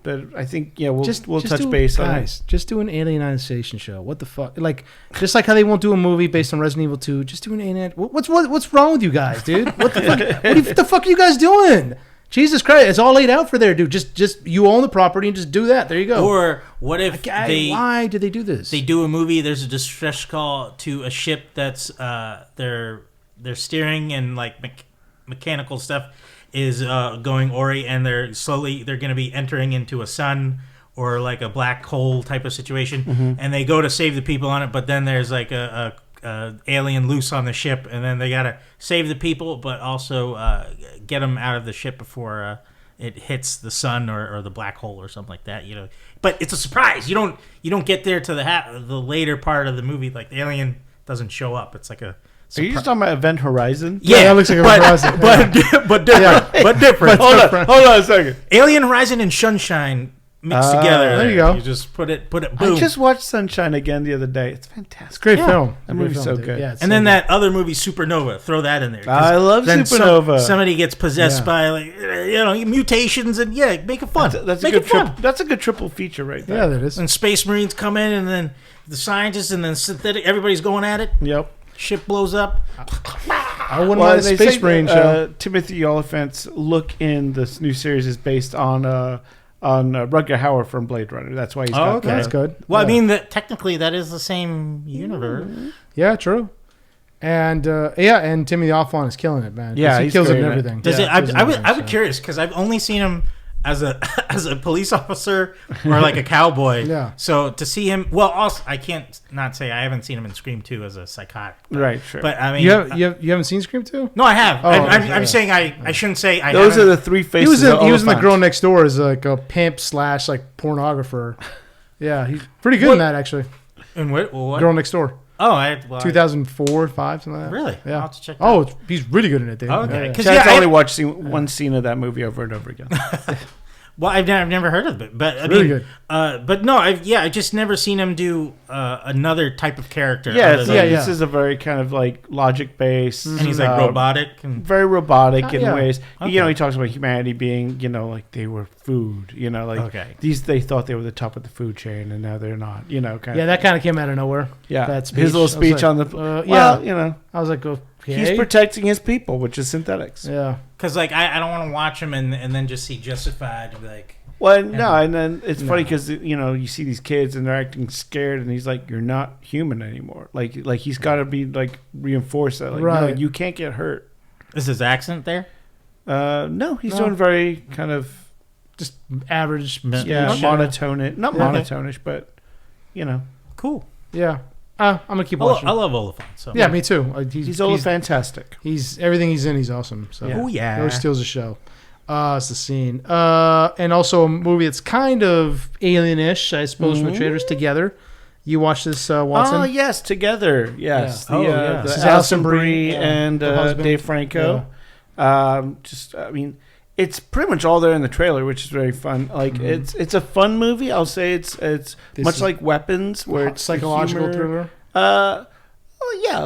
But I think we'll touch base on it. Just do an Alien Isolation show. What the fuck? Like just like how they won't do a movie based on Resident Evil 2. Just do an Alien. What's wrong with you guys, dude? What the fuck? What the fuck are you guys doing? Jesus Christ! It's all laid out for there, dude. Just you own the property and just do that. There you go. Or what if why do they do this? They do a movie. There's a distress call to a ship that's their steering and like mechanical stuff is going awry, and they're going to be entering into a sun or like a black hole type of situation, and they go to save the people on it, but then there's like a alien loose on the ship, and then they gotta save the people but also get them out of the ship before it hits the sun or the black hole or something like that. But it's a surprise. You don't get there to the later part of the movie. Like the alien doesn't show up. It's like a. Are you just talking about Event Horizon? Yeah, that looks like Event Horizon. But different. But different. Hold on a second. Alien Horizon and Sunshine mixed together. There you go. You just put it. Boom. I just watched Sunshine again the other day. It's fantastic. It's a great film. That movie's so good. Yeah, and then that other movie, Supernova. Throw that in there. I love Supernova. Somebody gets possessed by mutations, and make it fun. That's Make a good it fun. That's a good triple feature right there. Yeah, that is. And Space Marines come in, and then the scientists, and then synthetic. Everybody's going at it. Yep. Ship blows up. I wouldn't mind a Space Marine show. Timothy Oliphant's look in this new series is based on Rutger Hauer from Blade Runner. That's why he's got okay. That's good. Well, I mean, technically, that is the same universe. Yeah, true. And and Timothy Olyphant is killing it, man. Yeah, he kills it in everything. Does it? I was curious because I've only seen him as a police officer or like a cowboy. Yeah. So to see him, well, also I can't not say I haven't seen him in Scream 2 as a psychotic. Right. Sure. But I mean, you haven't seen Scream 2? No, I have. Oh, I'm saying I shouldn't say I. Those haven't. are the three faces. He was in The Girl Next Door as like a pimp / like pornographer. Yeah, he's pretty good in that actually. In what? Girl Next Door. Oh, 2004, 5, something like that. Really? Yeah. I'll have to check that out. He's really good in it, dude. Okay. Yeah. Because Chad's only watched one scene of that movie over and over again. Well, I've never heard of it, but I really mean, good. But no, I've just never seen him do another type of character. This is a very kind of like logic based, and he's like robotic and very robotic in ways. Okay. He talks about humanity being, like they were food. They thought they were the top of the food chain, and now they're not. That kind of came out of nowhere. Yeah, that speech. His little speech on the I was like, okay. He's protecting his people, which is synthetics. Yeah. Because I don't want to watch him and then just see Justified and be like. Well, no, and then it's funny because you see these kids and they're acting scared, and he's like, "You're not human anymore." Like he's got to be like reinforced that, like, right. no, you can't get hurt. Is his accent there? No, he's doing very kind of just average. Monotonish, not monotonish, but cool. Yeah. I'm gonna keep watching. I love Oliphant. So. Yeah, me too. He's fantastic. He's everything he's in. He's awesome. So Oh yeah, never steals a show. It's the scene. And also a movie that's kind of alien-ish, I suppose, from the trailers. Together. You watched this, Watson? Oh yes, Together. Yes. Yeah. The Alison Brie and Dave Franco. Yeah. It's pretty much all there in the trailer, which is very fun. Like it's a fun movie. I'll say it's much like Weapons, where it's psychological thriller. A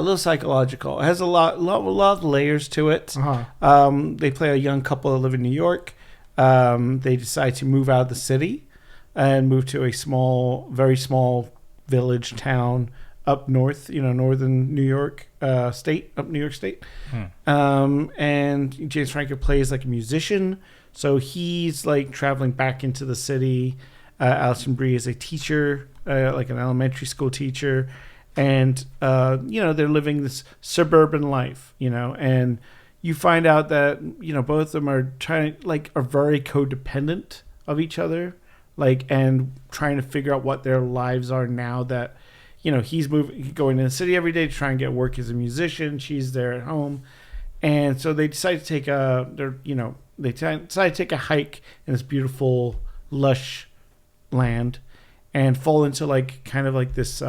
little psychological. It has a lot of layers to it. They play a young couple that live in New York. They decide to move out of the city and move to a very small village town up north, northern New York State. And James Franco plays like a musician, so he's like traveling back into the city. Alison Brie is a teacher, like an elementary school teacher, and they're living this suburban life, and you find out that both of them are are very codependent of each other, and trying to figure out what their lives are now that. He's going to the city every day to try and get work as a musician. She's there at home, and so they decide to take a hike in this beautiful, lush land, and fall into this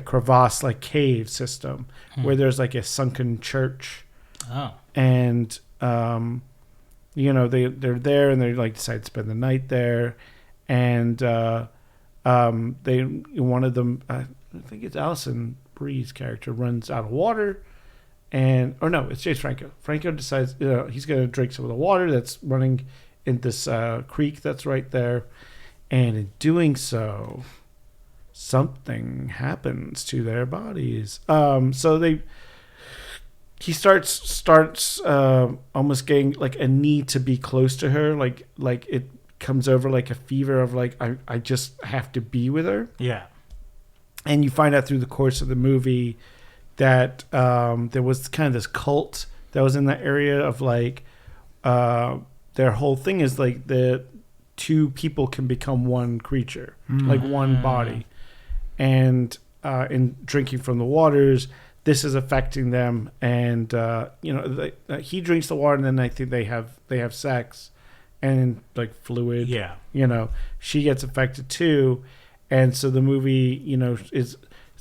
crevasse, cave system where there's a sunken church. Oh, and they're there and they decide to spend the night there, and. One of them, I think it's Alison Brie's character, runs out of water, it's James Franco. Franco decides he's going to drink some of the water that's running in this creek that's right there, and in doing so, something happens to their bodies. So he starts almost getting a need to be close to her, it comes over like a fever of I just have to be with her. Yeah. And you find out through the course of the movie that there was kind of this cult that was in that area of their whole thing is the two people can become one creature, one body. And in drinking from the waters, this is affecting them, and he drinks the water, and then I think they have sex, and like fluid. Yeah. She gets affected too, and so the movie, it's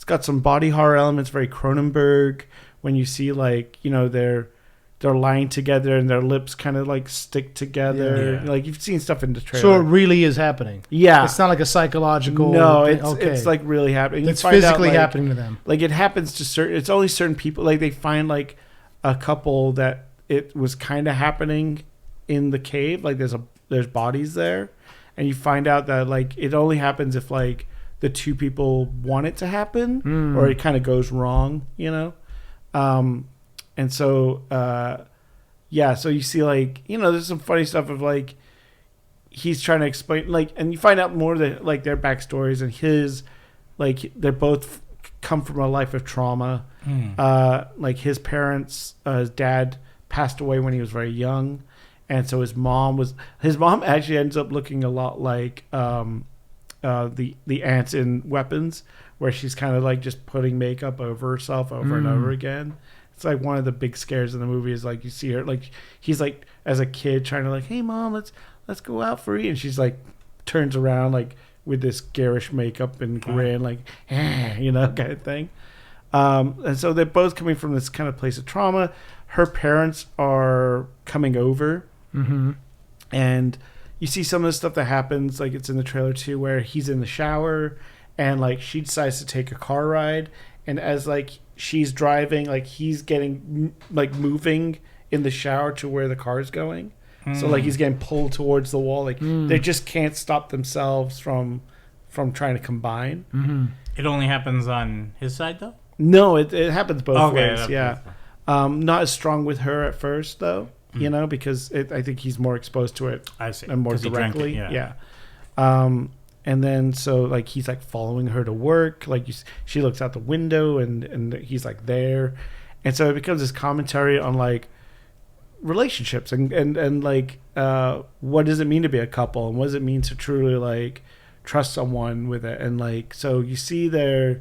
got some body horror elements, very Cronenberg. When you see like they're lying together and their lips kind of like stick together. Yeah. Like you've seen stuff in the trailer. So it really is happening. Yeah. It's not like a psychological. No, thing. it's like really happening. It's you find physically out, like, happening to them. Like it happens to certain. It's only certain people. Like they find like a couple that it was kind of happening in the cave. Like there's bodies there, and you find out that like it only happens if like the two people want it to happen, or it kind of goes wrong. And so, so you see, like, there's some funny stuff of, like, he's trying to explain, like, and you find out more that, like, their backstories and his, like, they're both come from a life of trauma. Like, his parents, his dad passed away when he was very young. And so his mom actually ends up looking a lot like the ants in Weapons, where she's kind of, like, just putting makeup over herself over and over again. It's like one of the big scares in the movie is like you see her like he's like as a kid trying to like, hey mom, let's go out for eat, and she's like turns around like with this garish makeup and grin like kind of thing. And so they're both coming from this kind of place of trauma. Her parents are coming over, and you see some of the stuff that happens, like it's in the trailer too, where he's in the shower and like she decides to take a car ride, and as like she's driving, like he's getting like moving in the shower to where the car's going. So like he's getting pulled towards the wall. Like they just can't stop themselves from trying to combine. It only happens on his side though? No, it happens both ways. That's Yeah. Not as strong with her at first though, because I think he's more exposed to it. I see. And more 'Cause he drank directly. it, Yeah. And then so like he's like following her to work, like she looks out the window and he's like there, and so it becomes this commentary on like relationships and like what does it mean to be a couple, and what does it mean to truly like trust someone with it, and like so you see there,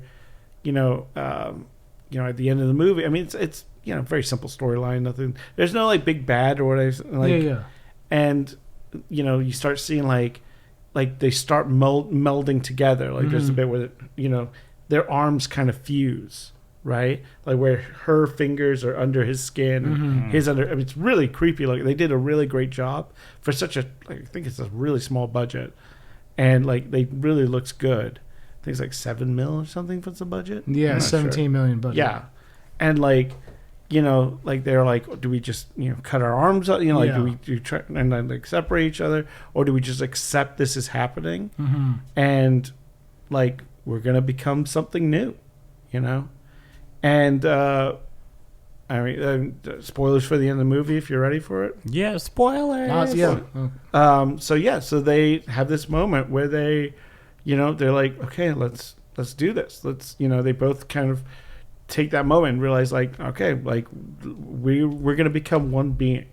at the end of the movie. I mean it's very simple storyline, nothing. There's no like big bad or whatever. Like, and you start seeing like they start melding together. Like there's a bit where, their arms kind of fuse, right? Like where her fingers are under his skin, and his under. I mean, it's really creepy. Like they did a really great job for such a. Like, I think it's a really small budget, and like they really looks good. I think it's like $7 million or something for the budget. Yeah, 17 million budget. Yeah, and like. Like they're like, do we just cut our arms out? Do we try and then like separate each other, or do we just accept this is happening, and like we're gonna become something new, And I mean, spoilers for the end of the movie if you're ready for it. Yeah, spoilers. So they have this moment where they, they're like, okay, let's do this. They both kind of take that moment and realize like, okay, like we're going to become one being.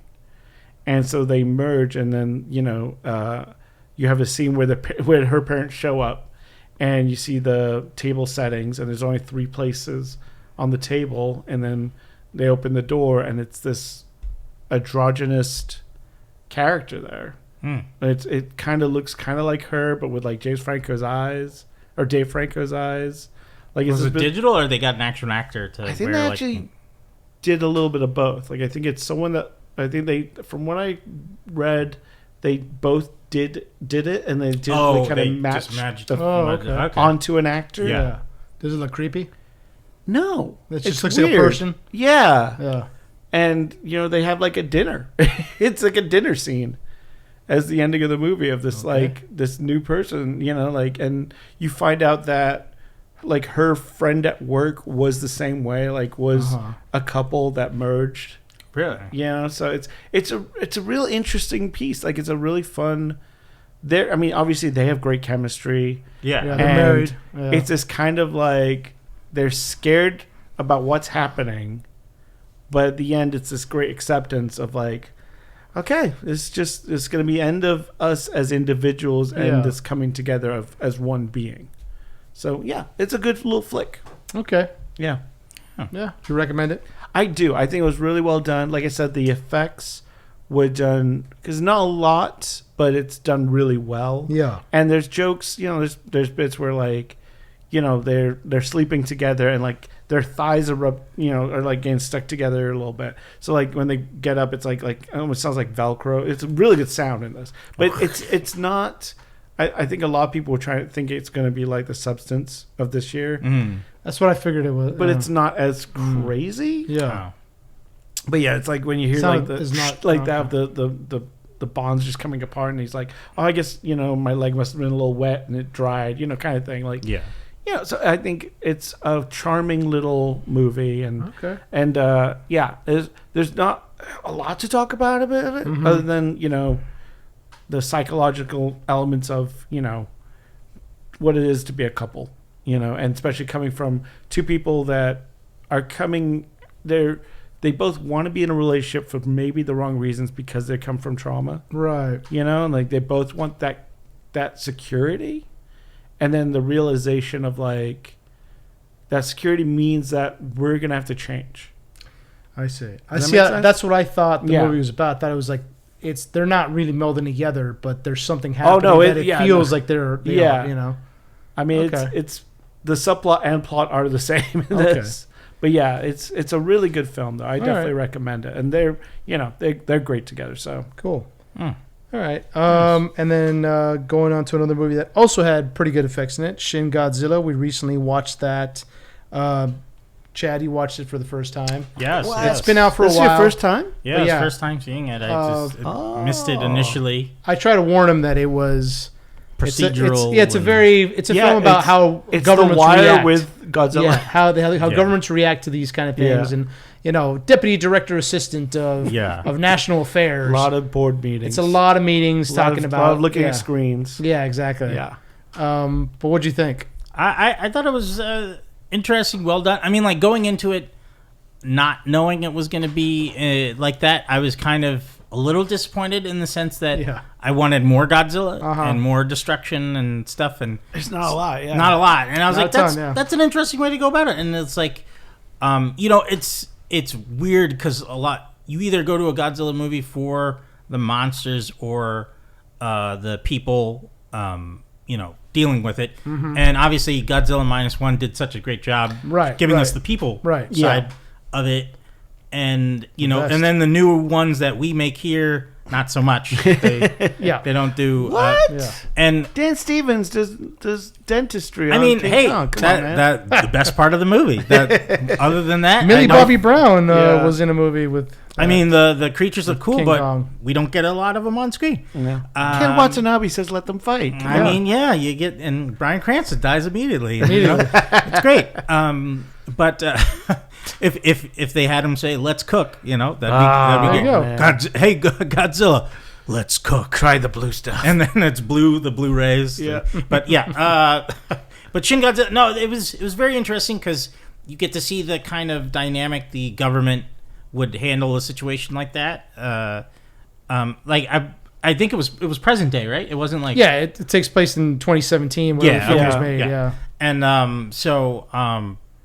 And so they merge, and then, you have a scene where her parents show up, and you see the table settings, and there's only 3 places on the table, and then they open the door, and it's this androgynous character there. It kind of looks kind of like her, but with like Dave Franco's eyes. Like, was it digital, or they got an actual actor to? I think they actually did a little bit of both. Like, I think it's someone that from what I read, they both did it, and they kind of matched onto an actor. Yeah. Does it look creepy? No, it just looks like a person. Yeah. And they have like a dinner. It's like a dinner scene as the ending of the movie of this this new person. And you find out that. Like her friend at work was the same way, like was a couple that merged. Really? So it's a real interesting piece. Like it's a really fun. I mean, obviously they have great chemistry. Yeah, they're married. Yeah. It's this kind of like they're scared about what's happening, but at the end it's this great acceptance of like, okay, it's going to be end of us as individuals and this coming together as one being. So, yeah, it's a good little flick. Okay. Yeah. Yeah. Do you recommend it? I do. I think it was really well done. Like I said, the effects were done because not a lot, but it's done really well. Yeah. And there's jokes. There's bits where like, they're sleeping together and like their thighs are are like getting stuck together a little bit. So like when they get up, it's like it almost sounds like Velcro. It's a really good sound in this, but it's not. I think a lot of people were trying to think it's going to be like The Substance of this year. That's what I figured it was. But it's not as crazy. Yeah. But yeah, it's like when you hear like the bonds just coming apart, and he's like, "Oh, I guess my leg must have been a little wet and it dried," kind of thing. Like, so I think it's a charming little movie, and there's not a lot to talk about of it, other than the psychological elements of what it is to be a couple, and especially coming from two people that are coming they both want to be in a relationship for maybe the wrong reasons because they come from trauma, right? And like they both want that security, and then the realization of like that security means that we're gonna have to change. I see. That's what I thought the movie was about. I thought it was like they're not really melding together, but there's something happening it feels like they are. I mean, it's the subplot and plot are the same in this. But yeah, it's a really good film though. I definitely recommend it, and they're great together. So cool. All right, and then going on to another movie that also had pretty good effects in it, Shin Godzilla. We recently watched that. Chad, you watched it for the first time. Yes, it's been out for a while. This is your first time? Yeah, it's first time seeing it. I missed it initially. I tried to warn him that it was procedural. It's a film about how it's governments The Wire react with Godzilla. Yeah, how governments react to these kind of things, and deputy director assistant of national affairs. A lot of board meetings. It's a lot of meetings a lot of looking at screens. Yeah, exactly. Yeah. But what'd you think? I thought it was interesting, well done. I mean, like going into it, not knowing it was going to be like that, I was kind of a little disappointed in the sense that I wanted more Godzilla and more destruction and stuff, and there's not a lot. Yeah, not a lot. And I was that's an interesting way to go about it. And it's like, it's weird because you either go to a Godzilla movie for the monsters or the people, dealing with it. And obviously Godzilla -1 did such a great job giving us the people side of it. And and then the new ones that we make here, not so much. They don't do what? And Dan Stevens does dentistry. I mean, that the best part of the movie. Other than that, Millie Bobby Brown was in a movie with. I mean, the creatures look cool, King but Kong. we don't get a lot of them on screen. Yeah. Ken Watanabe says, "Let them fight." I mean, you get, and Bryan Cranston dies immediately. It's great. But if they had him say, "Let's cook," that'd be good. Hey, Godzilla, let's cook. Try the blue stuff, and then it's the Blu-rays. Yeah, but but Shin Godzilla. No, it was very interesting because you get to see the kind of dynamic the government would handle a situation like that. I think it was present day, right? It wasn't like it takes place in 2017 when the film was made. Yeah. And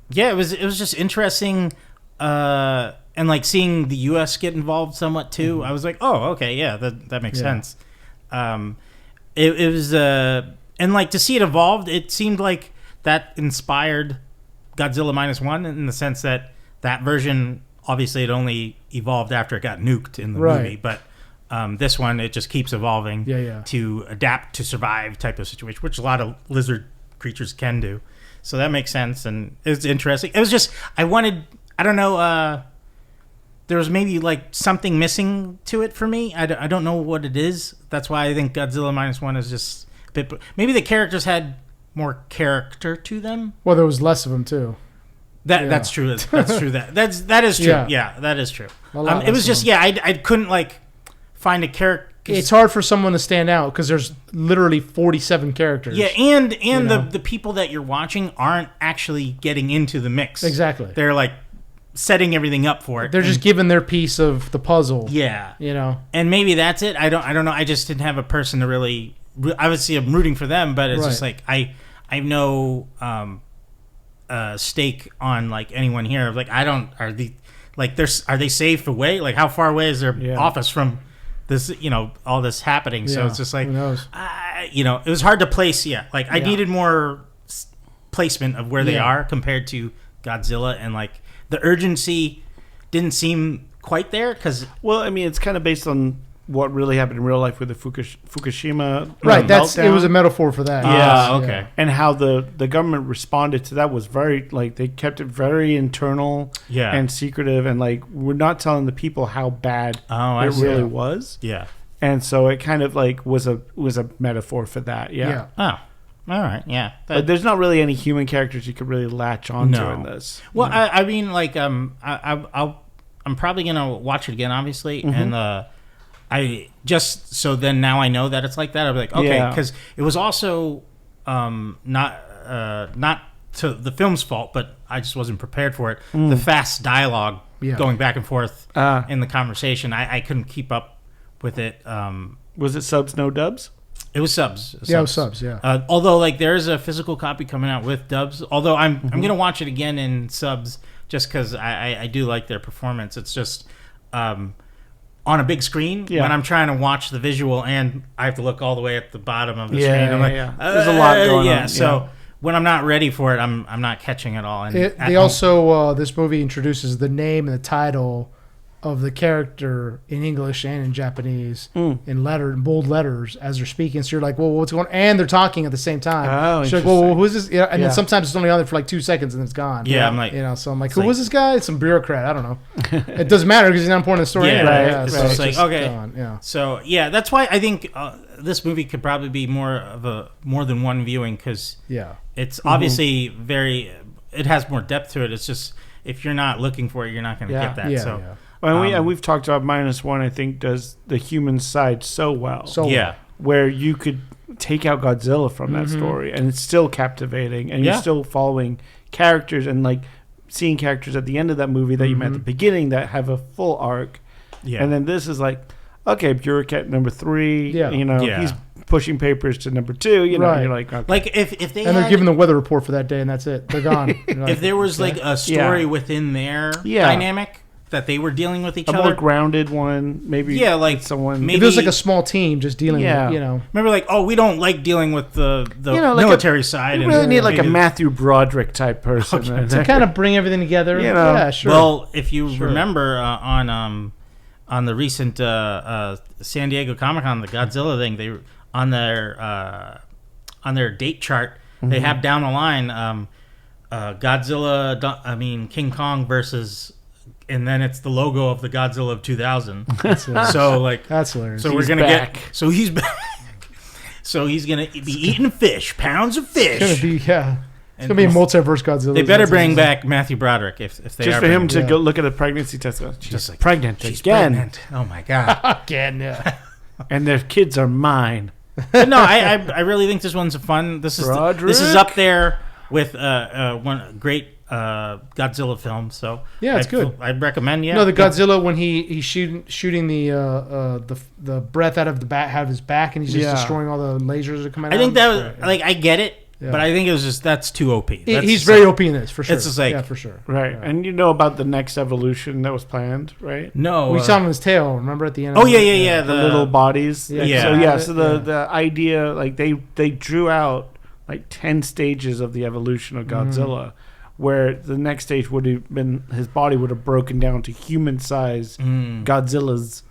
it was just interesting, and like seeing the U.S. get involved somewhat too. I was like, oh, okay, that makes sense. It was and like to see it evolved. It seemed like that inspired Godzilla -1 in the sense that version. Obviously, it only evolved after it got nuked in the movie, but this one, it just keeps evolving to adapt to survive type of situation, which a lot of lizard creatures can do. So that makes sense, and it's interesting. It was just, I don't know, there was maybe like something missing to it for me. I don't know what it is. That's why I think Godzilla -1 is just a bit, maybe the characters had more character to them. Well, there was less of them too. That's true. That's true. That is true. Yeah, that is true. It was just I couldn't like find a character. It's hard for someone to stand out because there's literally 47 characters. Yeah, and the people that you're watching aren't actually getting into the mix. Exactly. They're like setting everything up for it. They're just giving their piece of the puzzle. Yeah. And maybe that's it. I don't know. I just didn't have a person to really. Obviously, I'm rooting for them, but it's just like I know. stake on like anyone here. Like I don't are they safe away? Like how far away is their office from this? All this happening. So it's just like who knows? it was hard to place. Yeah, like I needed more placement of where they are compared to Godzilla, and like the urgency didn't seem quite there because it's kind of based on what really happened in real life with the Fukushima right. meltdown. It was a metaphor for that. Okay. And how the government responded to that was very they kept it very internal and secretive, and like we're not telling the people how bad it really was. Yeah. And so it kind of like was a metaphor for that. Yeah. Oh. All right, yeah. But there's not really any human characters you could really latch onto in this. Well, I mean, like, I'm probably gonna watch it again, obviously, and I just so then now I know that it's like that. I'll be like, okay, because it was also not to the film's fault, but I just wasn't prepared for it. The fast dialogue going back and forth in the conversation, I couldn't keep up with it. Was it subs, no dubs? It was subs. Yeah, it was subs. Yeah. Although, like, there is a physical copy coming out with dubs. Although I'm gonna watch it again in subs just because I do like their performance. It's just on a big screen when I'm trying to watch the visual and I have to look all the way at the bottom of the screen. I'm like, there's a lot going on. So when I'm not ready for it, I'm not catching it all. And they also this movie introduces the name and the title of the character in English and in Japanese in bold letters as they're speaking. So you're like, well, what's going on? And they're talking at the same time. Oh, so you're like, well, who's this? Yeah, and then sometimes it's only on there for like 2 seconds and it's gone. Yeah, I'm like, so I'm like, who was this guy? It's some bureaucrat. I don't know. It doesn't matter because he's not important in the story. It's so just like, okay. Gone. So that's why I think this movie could probably be more than one viewing because it's obviously it has more depth to it. It's just if you're not looking for it, you're not going to get that. And we've talked about -1, I think, does the human side so well. Where you could take out Godzilla from that story and it's still captivating and you're still following characters and like seeing characters at the end of that movie that you met at the beginning that have a full arc. Yeah. And then this is like, okay, bureaucrat number 3, he's pushing papers to number 2, you're like, okay. Like if they they're giving the weather report for that day and that's it. They're gone. If there was like a story within their dynamic that they were dealing with each other. A more grounded one, maybe. Yeah, like someone. Maybe if it was like a small team just dealing with, Remember, like, we don't like dealing with the military side. You really need like a Matthew Broderick type person. To kind of bring everything together. Yeah, sure. Well, if you remember on the recent San Diego Comic-Con, the Godzilla thing, they on their date chart, they have down the line Godzilla, King Kong versus... And then it's the logo of the Godzilla of 2000. So like that's hilarious. So we're gonna get. So he's back. So he's gonna be eating fish, pounds of fish. It's gonna be It's gonna be a multiverse Godzilla. They better bring back Matthew Broderick if they just are for him to go look at a pregnancy test. She's just like pregnant again. Pregnant. Oh my god, again. Yeah. And their kids are mine. But no, I really think this one's fun. This is up there with one great Godzilla film. So it's good. I'd recommend. No, the Godzilla when he's shooting the breath out of his back and he's just destroying all the lasers that come out. I think that was like I get it. Yeah. But I think it was just that's too OP. He's very OP in this for sure. It's just like for sure. Right, and you know about the next evolution that was planned, right? No, we saw him in his tail. Remember at the end? Oh yeah. The little bodies. Yeah. So the idea, like they drew out like 10 stages of the evolution of Godzilla, where the next stage would have been his body would have broken down to human-sized Godzillas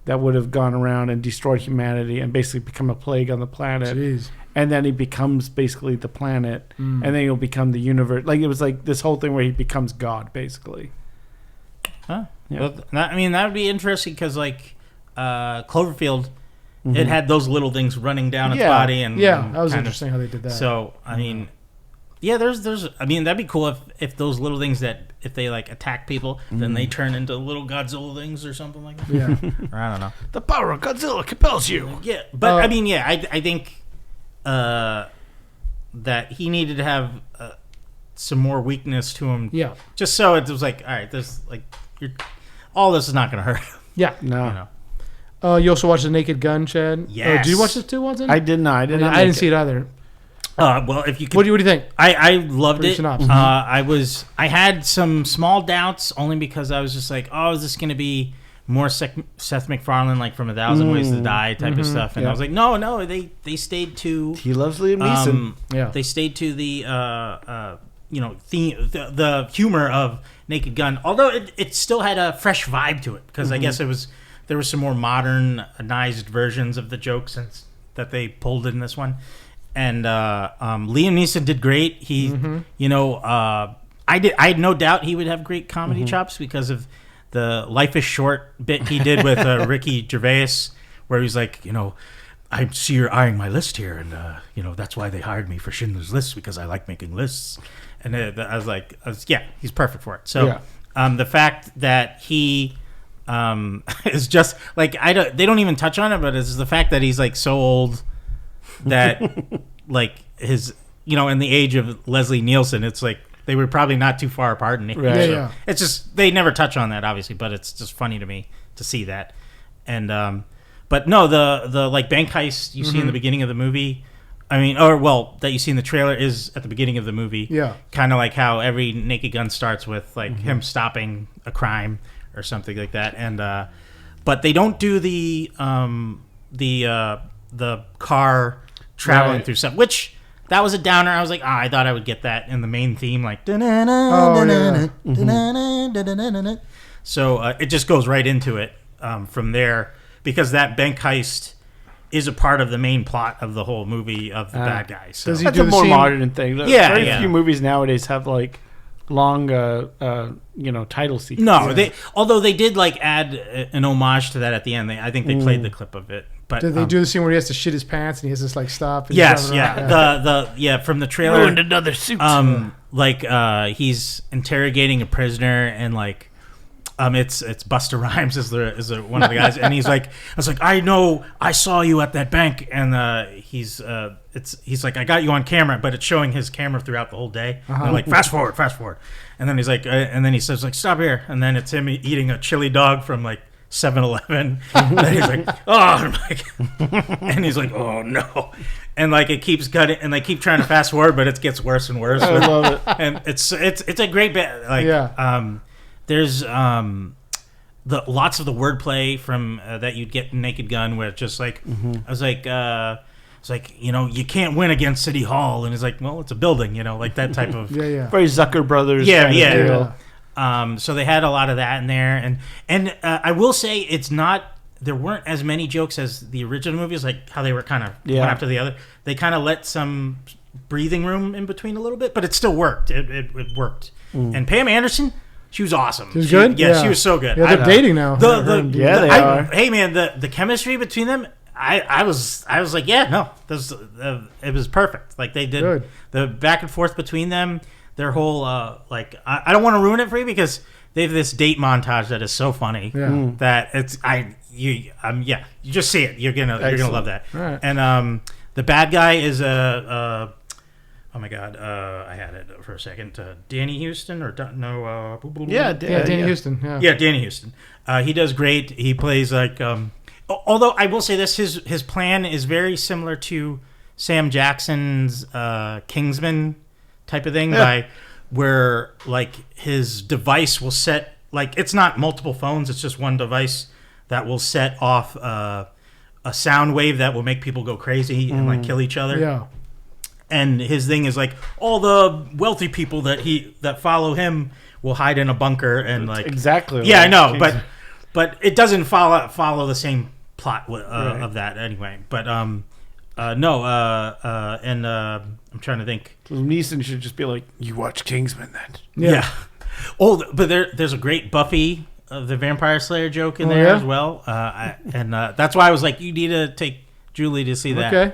that would have gone around and destroyed humanity and basically become a plague on the planet. Jeez. And then he becomes basically the planet, and then he'll become the universe. Like it was like this whole thing where he becomes God, basically. Huh? Yeah. Well, that would be interesting because like Cloverfield, it had those little things running down its body, and that was interesting how they did that. So I mean, there's that'd be cool if those little things that if they like attack people, then they turn into little Godzilla things or something like that. Yeah, or I don't know. The power of Godzilla compels you. Yeah, but I think. That he needed to have some more weakness to him. Yeah. Just so it was like, all right, this like all this is not going to hurt. Yeah. No. You know? You also watched The Naked Gun, Chad? Yes. Did you watch this too, Watson? I did not. I didn't see it either. Well, if you could, What do you think? I loved Brief it. synopsis. I had some small doubts only because I was just like, oh, is this going to be more Seth MacFarlane, like from A Thousand Ways to Die type of stuff? And I was like, no, they stayed to. He loves Liam Neeson. They stayed to the theme, the humor of Naked Gun, although it still had a fresh vibe to it because I guess there were some more modernized versions of the jokes that they pulled in this one. And Liam Neeson did great. He, I had no doubt he would have great comedy chops because of the Life is Short bit he did with Ricky Gervais, where he's like, I see you're eyeing my list here, and that's why they hired me for Schindler's List because I like making lists. And I was like, he's perfect for it. So the fact that he is just like they don't even touch on it, but it's the fact that he's like so old. That like his in the age of Leslie Nielsen, it's like they were probably not too far apart in age. Right. Yeah. It's just they never touch on that obviously, but it's just funny to me to see that. And but no, the like bank heist you see in the beginning of the movie, that you see in the trailer is at the beginning of the movie. Yeah. Kind of like how every Naked Gun starts with like him stopping a crime or something like that. And but they don't do the car traveling through stuff, which that was a downer. I was like, I thought I would get that in the main theme, like so it just goes right into it from there because that bank heist is a part of the main plot of the whole movie of the bad guys. So. Does he That's do a the more scene- modern thing. Yeah, Very few movies nowadays have like long title sequences. No, although they did like add an homage to that at the end. I think they played the clip of it. But Did they do the scene where he has to shit his pants and he has to like stop? And yes, he's driving around? the from the trailer. Ruined another suit. He's interrogating a prisoner and like it's Busta Rhymes is one of the guys and he's like, I was like, I know I saw you at that bank, and he's like, I got you on camera, but it's showing his camera throughout the whole day. And they're like, fast forward, and then he's like, and then he says like, stop here, and then it's him eating a chili dog from like 7-Eleven. And then he's like, oh, I'm like, and he's like, oh no, and like it keeps cutting, and they keep trying to fast forward, but it gets worse and worse. I love it. And it's a great bit. Like, there's lots of the wordplay from that you'd get in Naked Gun, where it's just like, I was like, it's like, you can't win against City Hall, and it's like, well, it's a building, like that type of Very Zucker Brothers. Yeah. So they had a lot of that in there, and I will say there weren't as many jokes as the original movies, like how they were kind of one after the other. They kind of let some breathing room in between a little bit, but it still worked. It worked. And Pam Anderson, she was awesome. She was good? Yeah, she was so good. Yeah, they're dating now. They are. Hey man, the chemistry between them, I was like, yeah, no, it was perfect. Like they did Good. the back and forth between them. Their whole I don't want to ruin it for you because they have this date montage that is so funny that you just see it. You're gonna love that. Right. And the bad guy is oh my god, I had it for a second. Danny Houston or no? Danny Houston. Yeah, Danny Houston. He does great. He plays like. Although I will say this, his plan is very similar to Sam Jackson's Kingsman type of thing, by where like his device will set, like it's not multiple phones, it's just one device that will set off a sound wave that will make people go crazy and like kill each other. Yeah. And his thing is like all the wealthy people that follow him will hide in a bunker and like exactly. Yeah, I know, but it doesn't follow the same plot of that anyway. But I'm trying to think. Neeson should just be like, you watch Kingsman then. Yeah. Oh, but there's a great Buffy the Vampire Slayer joke in there as well. That's why I was like, you need to take Julie to see that. Okay.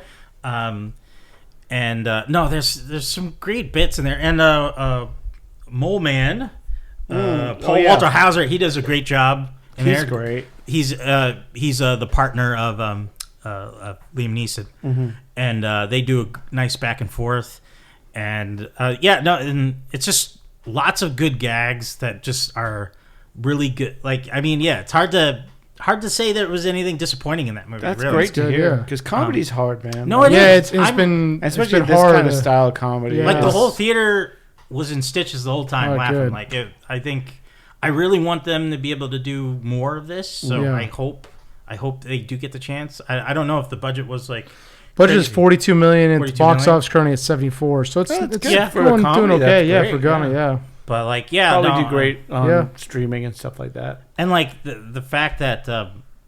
No, there's some great bits in there. And Mole Man, Paul Walter Hauser, he does a great job. He's great. He's the partner of Liam Neeson, and they do a nice back and forth, and and it's just lots of good gags that just are really good. Like, I mean, it's hard hard to say there was anything disappointing in that movie. That's really. great to good, hear yeah. because comedy's hard, man. No, it Yeah, is. it's been especially it's been this hard kind of to- style of comedy. Yeah. Like the Yes. whole theater was in stitches the whole time Oh, laughing. good. Like I think I really want them to be able to do more of this. So Yeah. I hope they do get the chance. I don't know if the budget was like Budget is crazy. 42 million, and 42 box million? office currently at 74. So it's That's it's good yeah. for a doing comedy. okay. That's Yeah, great, for Ghana. Yeah. But like, yeah, Probably no, do great on Yeah. streaming and stuff like that. And like the fact that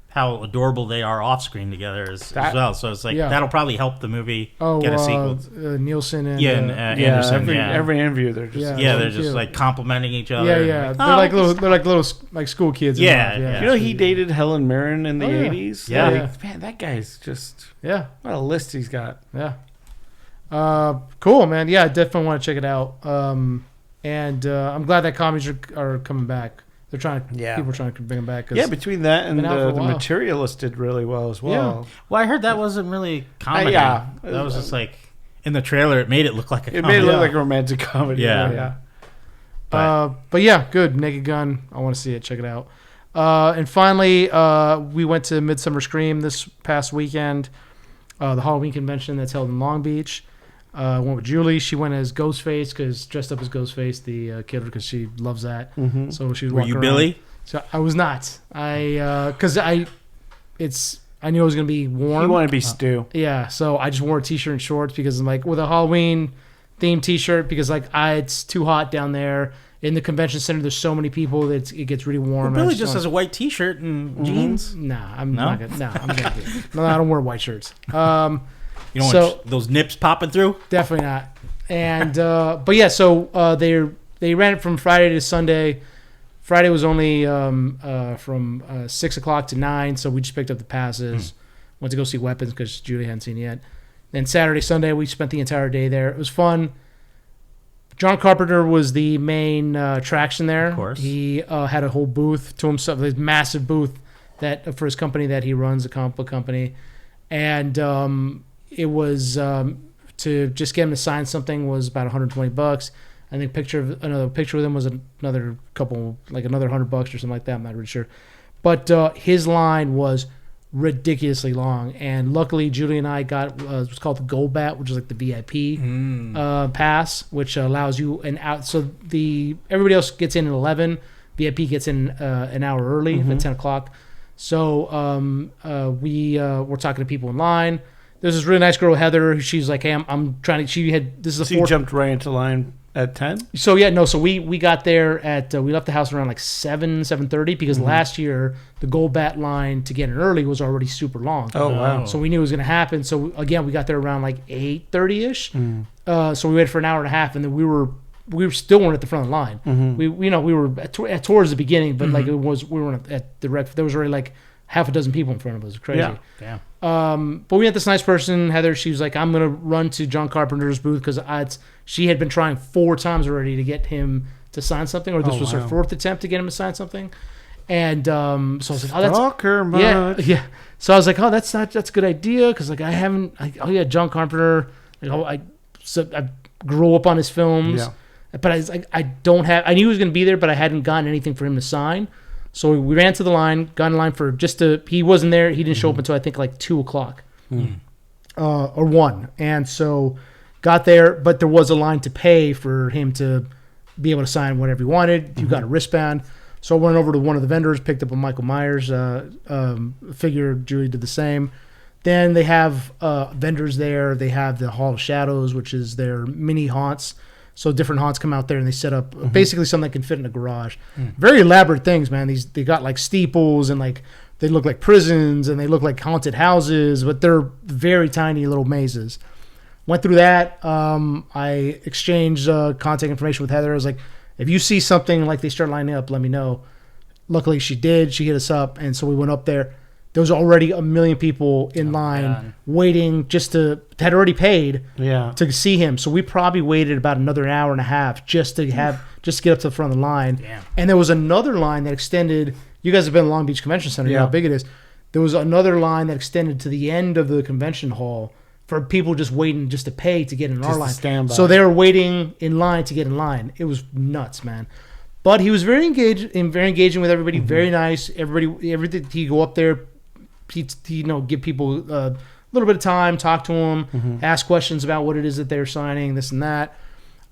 how adorable they are off screen together as well. So it's like Yeah. that'll probably help the movie Oh, get a sequel. Nielsen and And Anderson. Every interview they're just Yeah. they're cute. just like complimenting each other. yeah. and, They're like little like school kids. in Yeah, love, yeah. You know, he dated Helen Mirren in the Oh, yeah. 80s. Yeah. Like, man, that guy's just Yeah. what a list he's got. Yeah. Cool, man. Yeah, I definitely want to check it out. And I'm glad that comedies are coming back. They're trying to, Yeah. people are trying to bring them back. 'cause Yeah, between that and been out for a the while. Materialist did really well as well. Well, I heard that wasn't really comedy. yeah. That was just like in the trailer. It made it look like a It comedy. made it look Yeah. like a romantic comedy. Yeah. But yeah, good. Naked Gun. I want to see it. Check it out. And finally, we went to Midsummer Scream this past weekend, the Halloween convention that's held in Long Beach. I went with Julie. She went as Ghostface dressed up as Ghostface, the killer, because she loves that. Mm-hmm. So she was Were walking you around. Billy? So I was not. Because I knew it was gonna be warm. You want to be Stu. Yeah, so I just wore a t-shirt and shorts because I'm like with a Halloween themed t-shirt because like it's too hot down there in the convention center. There's so many people that it gets really warm. Well, and I Billy just has a white T-shirt and jeans. Nah, I'm No? not gonna. No, I'm gonna do it. No, I don't wear white shirts. You don't So- want those nips popping through. Definitely not. And but yeah, so they ran it from Friday to Sunday. Friday was only from 6 o'clock to 9, so we just picked up the passes. Went to go see Weapons because Julie hadn't seen it yet. Then Saturday, Sunday, we spent the entire day there. It was fun. John Carpenter was the main attraction there. Of course. He had a whole booth to himself, this massive booth that for his company that he runs, a comic book company. And it was to just get him to sign something was about $120. I think another picture with him was another couple, like another $100 or something like that. I'm not really sure, but his line was ridiculously long. And luckily, Julie and I got what's called the Gold Bat, which is like the VIP pass, which allows you an out. So everybody else gets in at 11. VIP gets in an hour early at 10 o'clock. So we were talking to people in line. There's this really nice girl, Heather. She's like, "Hey, I'm trying to." She had this is a So you fourth. jumped right into line at 10? So yeah, no. So we got there at we left the house around like 7:30 because last year the Gold Bat line to get in early was already super long. Oh, wow. So we knew it was going to happen. So again, we got there around like 8:30 ish. So we waited for an hour and a half, and then we were still weren't at the front of the line. We were at towards the beginning, but like we weren't at the rec. There was already like half a dozen people in front of us. It was crazy. Yeah. Damn. But we had this nice person, Heather. She was like, I'm going to run to John Carpenter's booth because she had been trying 4 times already to get him to sign something, or this was her 4th attempt to get him to sign something. And so I was like, oh, that's... Stalker much. Yeah. So I was like, oh, that's a good idea because like John Carpenter. I grew up on his films. Yeah. But I was like, I knew he was going to be there, but I hadn't gotten anything for him to sign. So we ran to the line, got in line he wasn't there. He didn't show up until I think like 2 o'clock or 1. And so got there, but there was a line to pay for him to be able to sign whatever he wanted. You got a wristband. So I went over to one of the vendors, picked up a Michael Myers figure. Julie did the same. Then they have vendors there. They have the Hall of Shadows, which is their mini haunts. So different haunts come out there and they set up basically something that can fit in a garage. Very elaborate things, man. They got like steeples and like they look like prisons and they look like haunted houses, but they're very tiny little mazes. Went through that. I exchanged contact information with Heather. I was like, if you see something like they start lining up, let me know. Luckily she did. She hit us up, and so we went up there. There was already 1 million people in line waiting had already paid to see him. So we probably waited about another hour and a half just to get up to the front of the line. Damn. And there was another line that extended. You guys have been to Long Beach Convention Center. You know how big it is. There was another line that extended to the end of the convention hall for people just waiting just to pay to get in our line. Stand by. So they were waiting in line to get in line. It was nuts, man. But he was very engaged and very engaging with everybody. Very nice. Everything. He'd go up there. He'd give people a little bit of time, talk to them, ask questions about what it is that they're signing, this and that.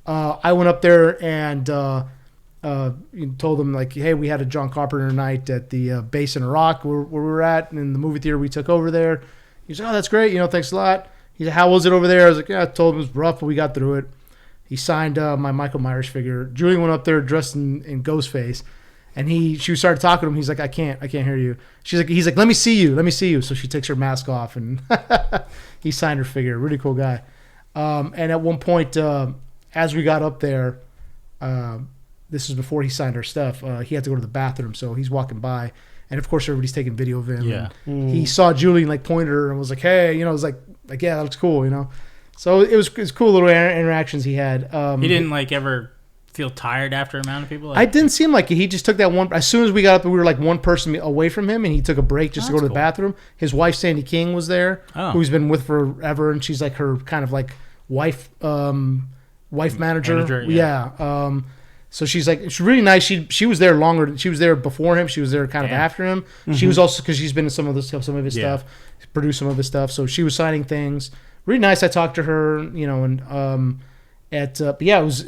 I went up there and told them like, hey, we had a John Carpenter night at the base in Iraq where we were at, and in the movie theater we took over there. He's like, oh, that's great. Thanks a lot. He said, how was it over there? I was like, yeah, I told him it was rough, but we got through it. He signed my Michael Myers figure. Julie went up there dressed in Ghostface, and she started talking to him. He's like, I can't hear you. He's like, let me see you. So she takes her mask off, and he signed her figure. Really cool guy. And at one point, as we got up there, this was before he signed our stuff. He had to go to the bathroom, so he's walking by, and of course everybody's taking video of him. Yeah. He saw Julie and like pointed her and was like, hey, it was like yeah, that looks cool, So it was cool little interactions he had. He didn't like ever feel tired after a amount of people. I didn't seem like it. He just took that one. As soon as we got up, we were like one person away from him, and he took a break just to go to the bathroom. His wife Sandy King was there, who's been with forever, and she's like her kind of like wife manager. Yeah. So she's really nice. She was there longer. She was there before him. She was there kind of after him. She was also, because she's been in some of his stuff, produced some of his stuff. So she was signing things. Really nice. I talked to her, and but yeah, it was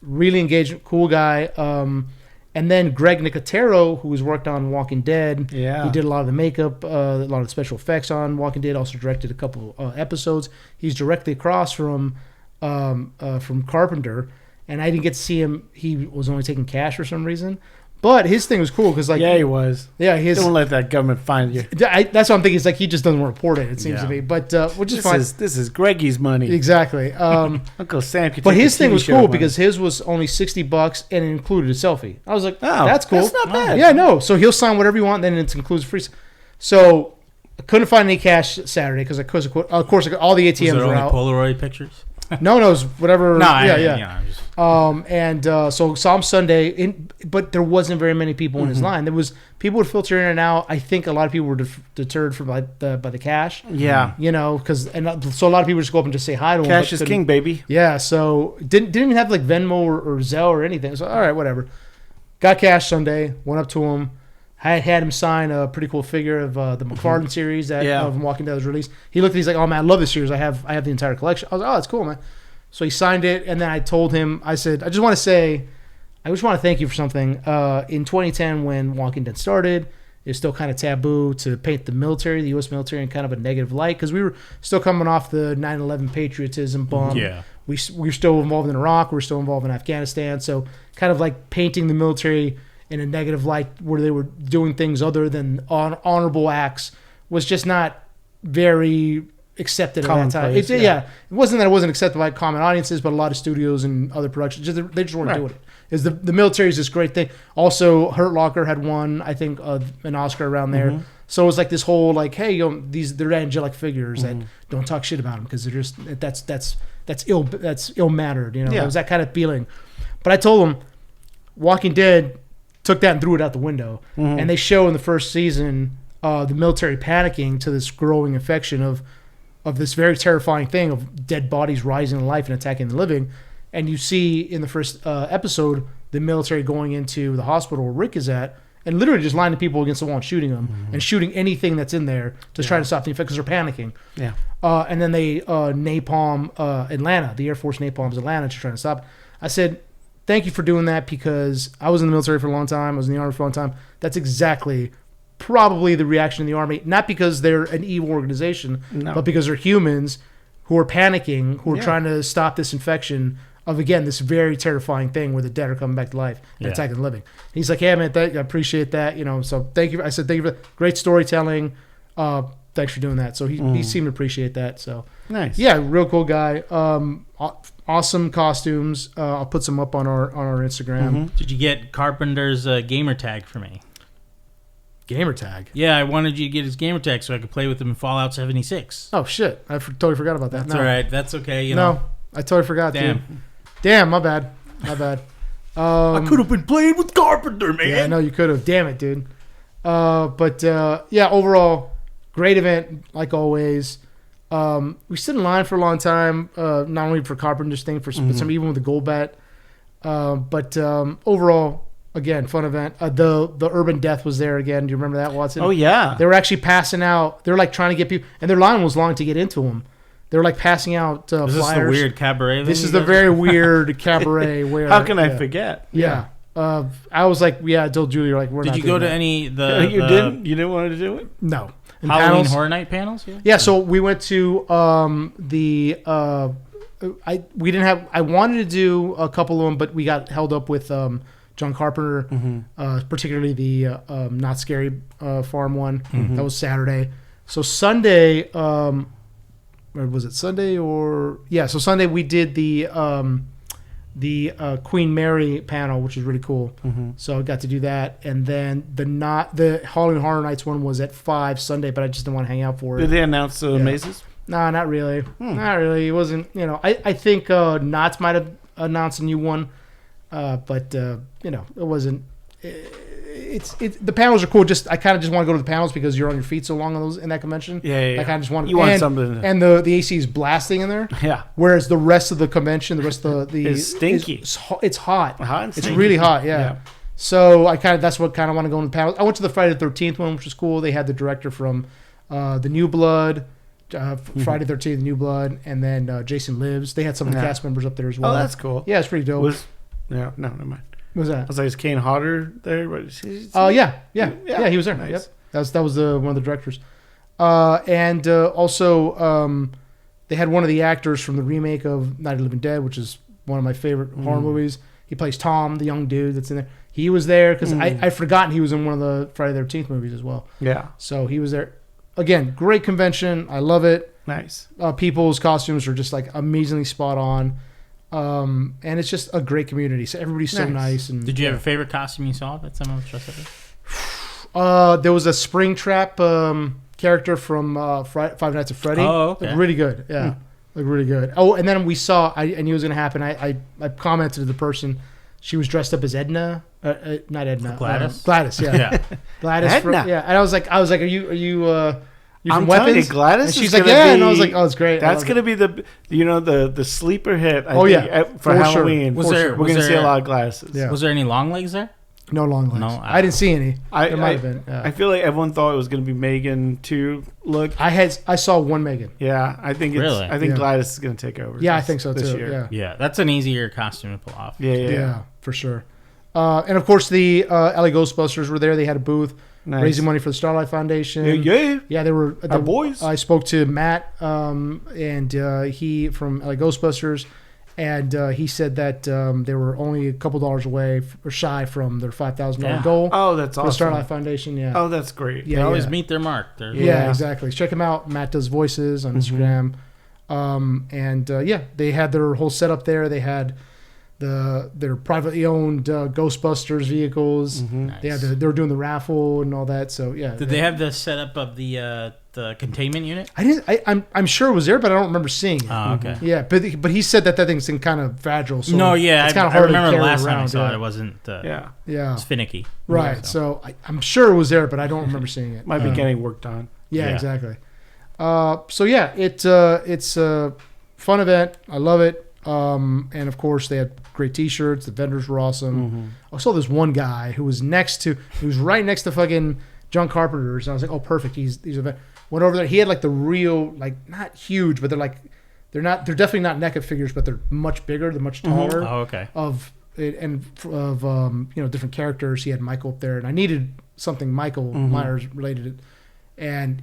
really engaged, cool guy. And then Greg Nicotero, who has worked on Walking Dead, he did a lot of the makeup, a lot of the special effects on Walking Dead. Also directed a couple episodes. He's directly across from Carpenter. And I didn't get to see him. He was only taking cash for some reason. But his thing was cool because, like... Yeah, he was. Yeah, don't let that government find you. That's what I'm thinking. It's like he just doesn't report it, it seems to me. But, which is fine. This is Greggy's money. Exactly. Uncle Sam could But his thing was cool because his was only $60 and it included a selfie. I was like, oh, that's cool. That's not bad. Yeah, no. So he'll sign whatever you want, then it includes free... So I couldn't find any cash Saturday because, of course, all the ATMs were out. Polaroid pictures? No, it was whatever. No, yeah. So saw him Sunday, but there wasn't very many people in his line. There was people would filter in and out. I think a lot of people were deterred from by the cash. Yeah, so a lot of people just go up and just say hi to him. Cash is king, baby. Yeah, so didn't even have like Venmo or Zelle or anything. So all right, whatever. Got cash Sunday. Went up to him. I had him sign a pretty cool figure of the McFarlane series that of Walking Dead was released. He looked, he's like, "Oh man, I love this series. I have the entire collection." I was like, "Oh, that's cool, man." So he signed it, and then I told him, I said, I just want to thank you for something. In 2010, when Walking Dead started, it's still kind of taboo to paint the U.S. military, in kind of a negative light because we were still coming off the 9/11 patriotism bump. Yeah, we were still involved in Iraq. We were still involved in Afghanistan. So kind of like painting the military in a negative light where they were doing things other than honorable acts was just not very accepted at that time. It wasn't that it wasn't accepted by common audiences, but a lot of studios and other productions, they just weren't doing it. The military is this great thing. Also, Hurt Locker had won, I think, an Oscar around there. So it was like this whole like, hey, they're angelic figures that don't talk shit about them because they're just that's ill mannered. It was that kind of feeling. But I told them, Walking Dead took that and threw it out the window. And they show in the first season the military panicking to this growing infection of this very terrifying thing of dead bodies rising to life and attacking the living. And you see in the first episode the military going into the hospital where Rick is at and literally just lining people against the wall and shooting them and shooting anything that's in there to try to stop the infection because they're panicking. Yeah. And then they napalm Atlanta. The Air Force napalms Atlanta to try to stop it. I said, thank you for doing that because I was in the military for a long time. I was in the Army for a long time. That's exactly probably the reaction of the Army, not because they're an evil organization, but because they're humans who are panicking, who are trying to stop this infection of, again, this very terrifying thing where the dead are coming back to life and attacking the living. And he's like, yeah, man, I appreciate that. So thank you. I said, thank you for great storytelling. Thanks for doing that. So he seemed to appreciate that. So nice. Yeah, real cool guy. Awesome costumes. I'll put some up on our Instagram. Did you get Carpenter's gamer tag for me? Gamer tag? Yeah, I wanted you to get his gamer tag so I could play with him in Fallout 76. Oh shit! I totally forgot about that. That's all right. That's okay. No, I totally forgot. Damn, my bad. I could have been playing with Carpenter, man. Yeah, I know you could have. Damn it, dude. But overall, great event like always. We stood in line for a long time, not only for Carpenter's thing, but some even with the gold bet. But overall, again, fun event. The Urban Death was there again. Do you remember that, Watson? Oh yeah. They were actually passing out. They were like trying to get people, and their line was long to get into them. They were like passing out Is flyers. this the weird cabaret? This is the very weird cabaret where. How can I forget? Yeah. I was like, I told Julia, like, we're Did not you doing go to that. any You didn't want to do it? No. And Halloween panels? Horror Night panels? Yeah, so we went to we didn't have. I wanted to do a couple of them, but we got held up with John Carpenter, particularly the Not Scary Farm one. That was Saturday. So Sunday, or was it Sunday or so Sunday we did the Queen Mary panel, which was really cool. So I got to do that, and then the Halloween Horror Nights one was at 5 Sunday, but I just didn't want to hang out for it. Did they announce the mazes? No, not really. Not really. It wasn't. I think Knott's might have announced a new one, but it wasn't. The panels are cool. I kind of just want to go to the panels because you're on your feet so long in that convention. Yeah. I kind of just want. You want something. And the AC is blasting in there. Yeah. Whereas the rest of the convention, the rest of the It's stinky. It's hot. And It's stinky. really hot. Yeah. So that's what kind of want to go in the panels. I went to the Friday the 13th one, which was cool. They had the director from the New Blood. Friday 13th, New Blood, and then Jason Lives. They had some of the cast members up there as well. Oh, that's cool. Yeah, it's pretty dope. No, never mind. What was that? I was like, is Kane Hodder there? Yeah, he was there. Nice. Yep, that was one of the directors. And also, they had one of the actors from the remake of Night of the Living Dead, which is one of my favorite horror movies. He plays Tom, the young dude that's in there. He was there because I'd forgotten he was in one of the Friday the 13th movies as well. Yeah. So he was there. Again, great convention. I love it. Nice. People's costumes are just like amazingly spot on. And it's just a great community. So everybody's so nice. And did you have a favorite costume you saw that someone was dressed up as? there was a Springtrap character from Five Nights at Freddy. Oh, okay. Looked really good. Yeah. Looked really good. Oh, and then we saw, I knew it was going to happen. I commented to the person. She was dressed up as Edna. Not Edna. Gladys? Gladys, yeah. Gladys. Edna. Yeah. And I was like, are you you I'm from telling Weapons? you, Gladys. And she's is like, gonna yeah. be, And I was like, oh, it's great. That's gonna be the sleeper hit. I think, for For sure. Halloween. We're gonna see a lot of glasses. Yeah. Was there any long legs there? No long legs. No, I didn't see any. There might have been. Yeah. I feel like everyone thought it was gonna be Megan too. Look. I saw one Megan. Yeah, I think Really? I think Yeah. Gladys is gonna take over. Yeah, I think so this too. year. Yeah. Yeah, that's an easier costume to pull off. Yeah. For sure. And of course, the LA Ghostbusters were there. They had a booth raising money for the Starlight Foundation. Yeah. They were Our boys. I spoke to Matt, and he from LA Ghostbusters, and he said that they were only a couple dollars away or shy from their $5,000 goal. Oh, that's for awesome. the Starlight Foundation. Yeah. Oh, that's great. They always meet their mark. Yeah, exactly. Check him out. Matt does voices on Instagram. They had their whole setup there. They had their privately owned Ghostbusters vehicles. Nice. They were doing the raffle and all that. So yeah. Did they have the setup of the containment unit? I'm sure it was there, but I don't remember seeing it. Oh, okay. Yeah, but he said that thing's kind of fragile. So it's kind of I hard remember to the carry last time I around, saw yeah. it. It wasn't. Yeah. It's finicky. Right. So I'm sure it was there, but I don't remember seeing it. Might be getting worked on. Yeah, Yeah. exactly. It's a fun event. I love it. And of course they had great T-shirts. The vendors were awesome. I saw this one guy who was right next to fucking John Carpenter's, and I was like, oh, perfect. He's a vet. Went over there. He had like the real, like not huge, but they're definitely not NECA figures, but they're much bigger. They're much taller. Oh, okay. Of different characters. He had Michael up there, and I needed something Michael Myers related. And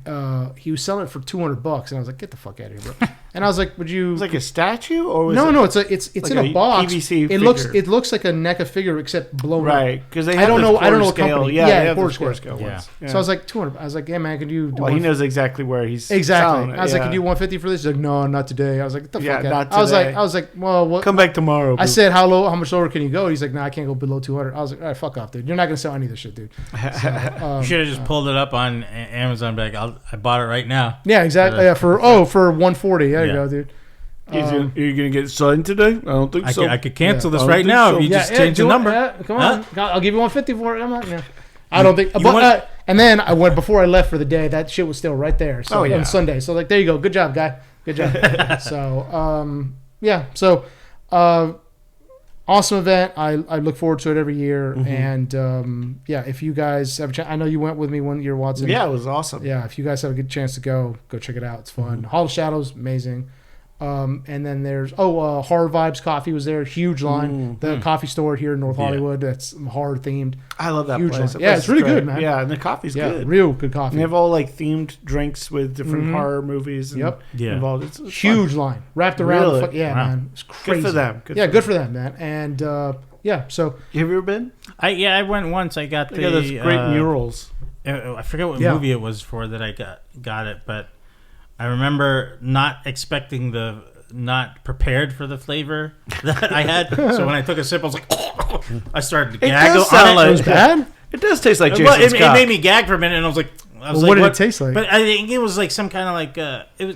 he was selling it for $200, and I was like, "Get the fuck out of here, bro!" And I was like, "Would you?" It's like a statue, or was No, it it's like in a box. PVC it looks like a NECA figure except blown up. right? Because they I have don't know. those I don't know what quarter company. scale. Yeah, they have quarter those quarter scale. scale Yeah. ones. So I was like, 200. I was like, "Yeah, man, could you?" Well, he knows exactly where he's exactly. selling it, I was like, yeah. "Could you 150 for this?" He's like, "No, not today." I was like, "Get the fuck out." not I was today. like, "Well, what?" Come back tomorrow. I boo. said, "How low? How much lower can you go?" He's like, "No, I can't go below 200." I was like, "All right, fuck off, dude. You're not gonna sell any of this shit, dude." So, You should have just pulled it up on Amazon. Like, I bought it right now. yeah, exactly. Yeah, for 140. There you go, dude. Are you gonna get signed today? I don't think so. I could cancel Yeah. this I don't right think now so. if you just change do the it. number. Yeah, come on, Huh? I'll give you 150 for it. I'm not. Yeah. I don't think. You But, want- and then I went before I left for the day. That shit was still right there. So Oh, yeah. on Sunday. So like, there you go. Good job, guy. Good job. So on awesome event. I look forward to it every year. And if you guys have a chance, I know you went with me one year, Watson. Yeah, it was awesome. Yeah, if you guys have a good chance to go check it out. It's fun. Hall of Shadows, amazing. And then there's Horror Vibes Coffee was there, huge line. The coffee store here in North Hollywood that's horror themed. I love that huge place. Line. Yeah, it's really good, man. Yeah, and the coffee's good. Real good coffee. And they have all like themed drinks with different horror movies. And involved. It's huge fun. line wrapped around. Really? Man, it's crazy. Good for them. Good for them, man. And so have you ever been? I went once. I got those great murals. I forget what movie it was for that I got it, but I remember not prepared for the flavor that I had. So when I took a sip, I was like, I started to gag. It does sound like it was bad. It does taste like Jason's it cock. made me gag for a minute, and I was like, what did it taste like? But I think it was like some kind of like it was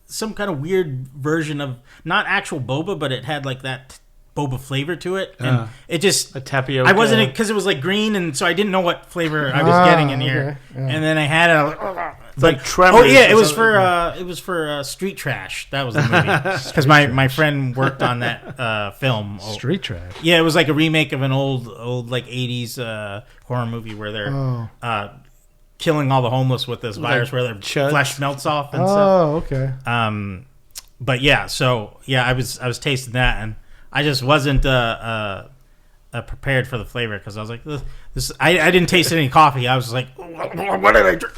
some kind of weird version of not actual boba, but it had like that boba flavor to it, and it just a tapioca. I wasn't because it was like green, and so I didn't know what flavor I was getting in here. Okay. Yeah. And then I had it. I was like, it's like Tremors. Oh yeah, it was for Street Trash. That was the movie because my friend worked on that film. Street Trash. Yeah, it was like a remake of an old like 80s horror movie where they're killing all the homeless with this virus where their flesh melts off and stuff. Oh, okay. But yeah, so I was tasting that, and I just wasn't prepared for the flavor because I was like, this. I didn't taste any coffee. I was like, what did I drink?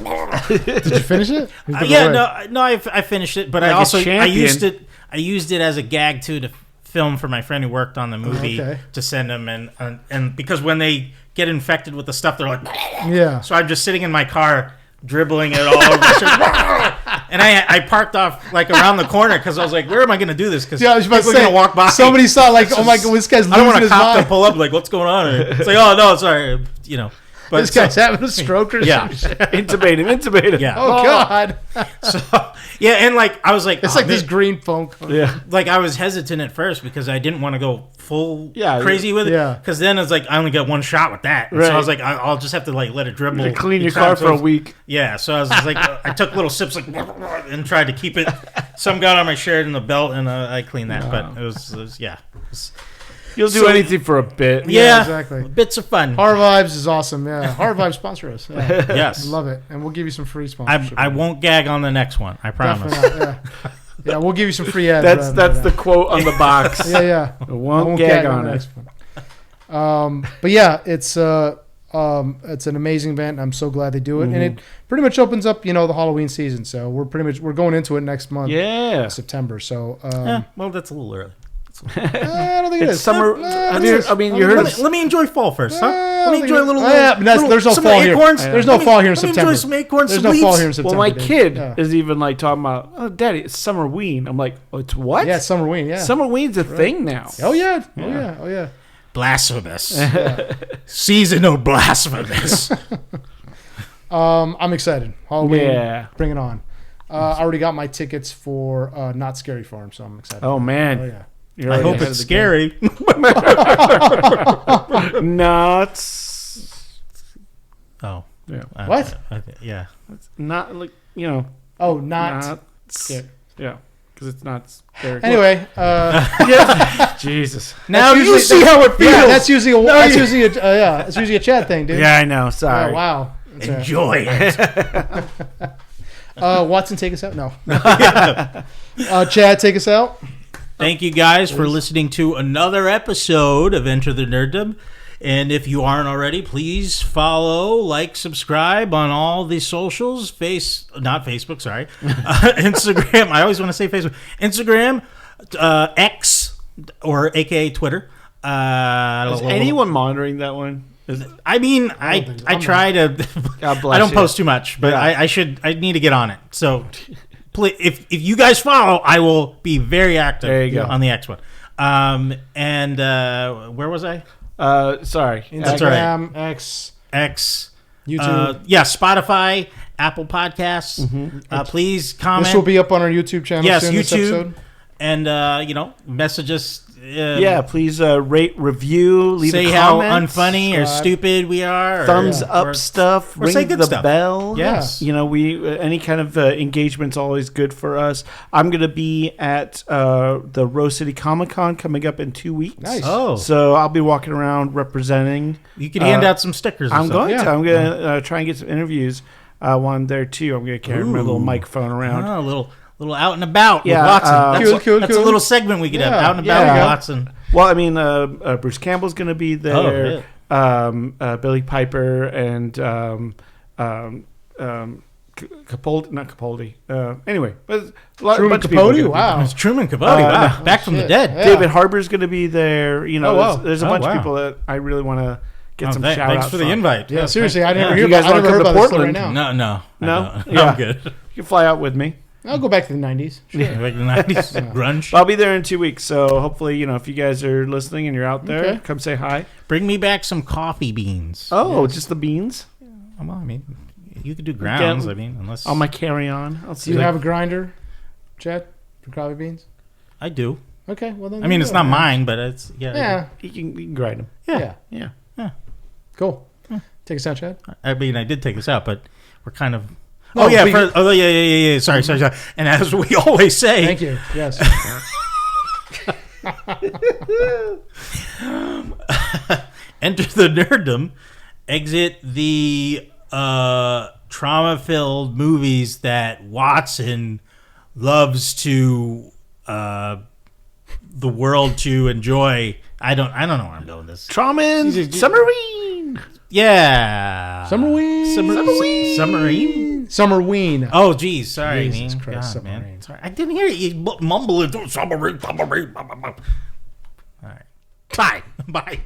Did you finish it? I finished it, but like I used it as a gag too to film for my friend who worked on the movie to send him, and because when they get infected with the stuff, they're like, yeah. So I'm just sitting in my car dribbling it all over. And I parked off like around the corner because I was like, where am I going to do this? Because I was about to say, going to walk by. Somebody saw like, oh my God, this guy's losing his mind. I don't want a cop to pull up like, what's going on? It's like, oh no, sorry, But this guy's having a stroke or something. Intubate him. Yeah. Oh God. So and like I was like, it's like this green foam. Yeah. Like I was hesitant at first because I didn't want to go full crazy with it. Yeah. Because then it's like I only got one shot with that. Right. So I was like, I'll just have to like let it dribble. You clean your car for a week. Yeah. So I was just like, I took little sips like and tried to keep it. Some got on my shirt and the belt, and I cleaned that. Wow. But it was You'll do anything for a bit. Yeah, exactly. Bits of fun. Horror Vibes is awesome. Yeah, Horror Vibes sponsor us. Yeah. Yes, love it, and we'll give you some free sponsorship. I won't gag on the next one. I promise. Yeah, we'll give you some free ads. That's the quote on the box. Yeah. I won't gag on it. But yeah, it's an amazing event. I'm so glad they do it, and it pretty much opens up, the Halloween season. So we're going into it next month. Yeah, September. So well, that's a little early. I don't think it's summer. You heard. Let me enjoy fall first, huh? Let me enjoy a little. There's no fall here. Acorns. There's no fall here in September. Enjoy some acorns. There's no fall here in September. Well, my kid is even like talking about, oh, Daddy, it's Summerween. I'm like, oh, it's what? Yeah, it's Summerween. Yeah, Summerween's a thing now. Oh yeah. Blasphemous. Seasonal blasphemous. I'm excited. Halloween. Yeah. Bring it on. I already got my tickets for Not Scary Farm, so I'm excited. Oh man. Oh yeah. I hope it's scary. Nuts. Oh. Yeah. What? Yeah. It's not like, Oh, not. Yeah. Because it's not scary. Anyway. Jesus. Now you see how it feels. Yeah, that's usually a Chad thing, dude. Yeah, I know. Sorry. Oh, wow. Enjoy it. Watson, take us out? No. Chad, take us out. Thank you guys for listening to another episode of Enter the Nerdom. And if you aren't already, please follow, like, subscribe on all the socials. Not Facebook, sorry. Instagram. I always want to say Facebook. Instagram, X, or AKA Twitter. Is anyone monitoring that one? I try to. God bless I don't post too much, but I need to get on it. So if you guys follow, I will be very active on the X one. And where was I? Sorry. Instagram, X, YouTube. Spotify, Apple Podcasts. Mm-hmm. Please comment. This will be up on our YouTube channel soon, YouTube. this episode. And, message us please rate, review, leave say a how comment, unfunny or stupid we are. thumbs up stuff, or ring say good the stuff. bell. Yes. We any kind of engagement's always good for us. I'm going to be at the Rose City Comic Con coming up in 2 weeks. Nice. Oh, So I'll be walking around representing. you could hand out some stickers. I'm going Yeah. to. I'm going to try and get some interviews while I'm there too. I'm going to carry my little microphone around. a little out and about Yeah, with Watson. cool, That's cool. a little segment we could have. Yeah, Out and about yeah. with Watson. Well, I mean, Bruce Campbell's going to be there. Billy Piper and Capaldi, not Capaldi. Anyway, but a bunch of people Capote? gonna be Wow. It's Truman Capote. Wow. Back from the dead. Yeah. David Harbour's going to be there. wow. There's a Oh, bunch wow. of people that I really want to get some shout thanks outs for the invite. Yeah, seriously, I never Yeah. hear You guys about, I wanna never heard come to about this till right Portland? now. No. No? I don't. Yeah. I'm good. You can fly out with me. I'll go back to the 90s. Sure. Like the 90s grunge. I'll be there in 2 weeks, so hopefully, if you guys are listening and you're out there, Okay. come say hi. Bring me back some coffee beans. Oh, just the beans Well, I mean, you could do grounds. I mean, unless on my carry-on. I'll Do see. you have a grinder, Chad, for coffee beans? I do. Okay, well then. I mean, there it's you not go. mine, but it's Yeah. You can grind them. Yeah. Yeah. Cool. Take us out, Chad. I mean, I did take this out, but we're kind of. No, Oh yeah, we- yeah. Sorry. And as we always say, Thank you. Yes. enter the nerdom, exit the trauma-filled movies that Watson loves to the world to enjoy. I don't know where I'm going with this. Trauma and Summerween. Yeah, Summerween. Submarine. Summerween. Oh, geez, sorry, Jesus man. Christ, God, man. submarine. Sorry, I didn't hear you mumble it. Submarine. All right, bye. Bye.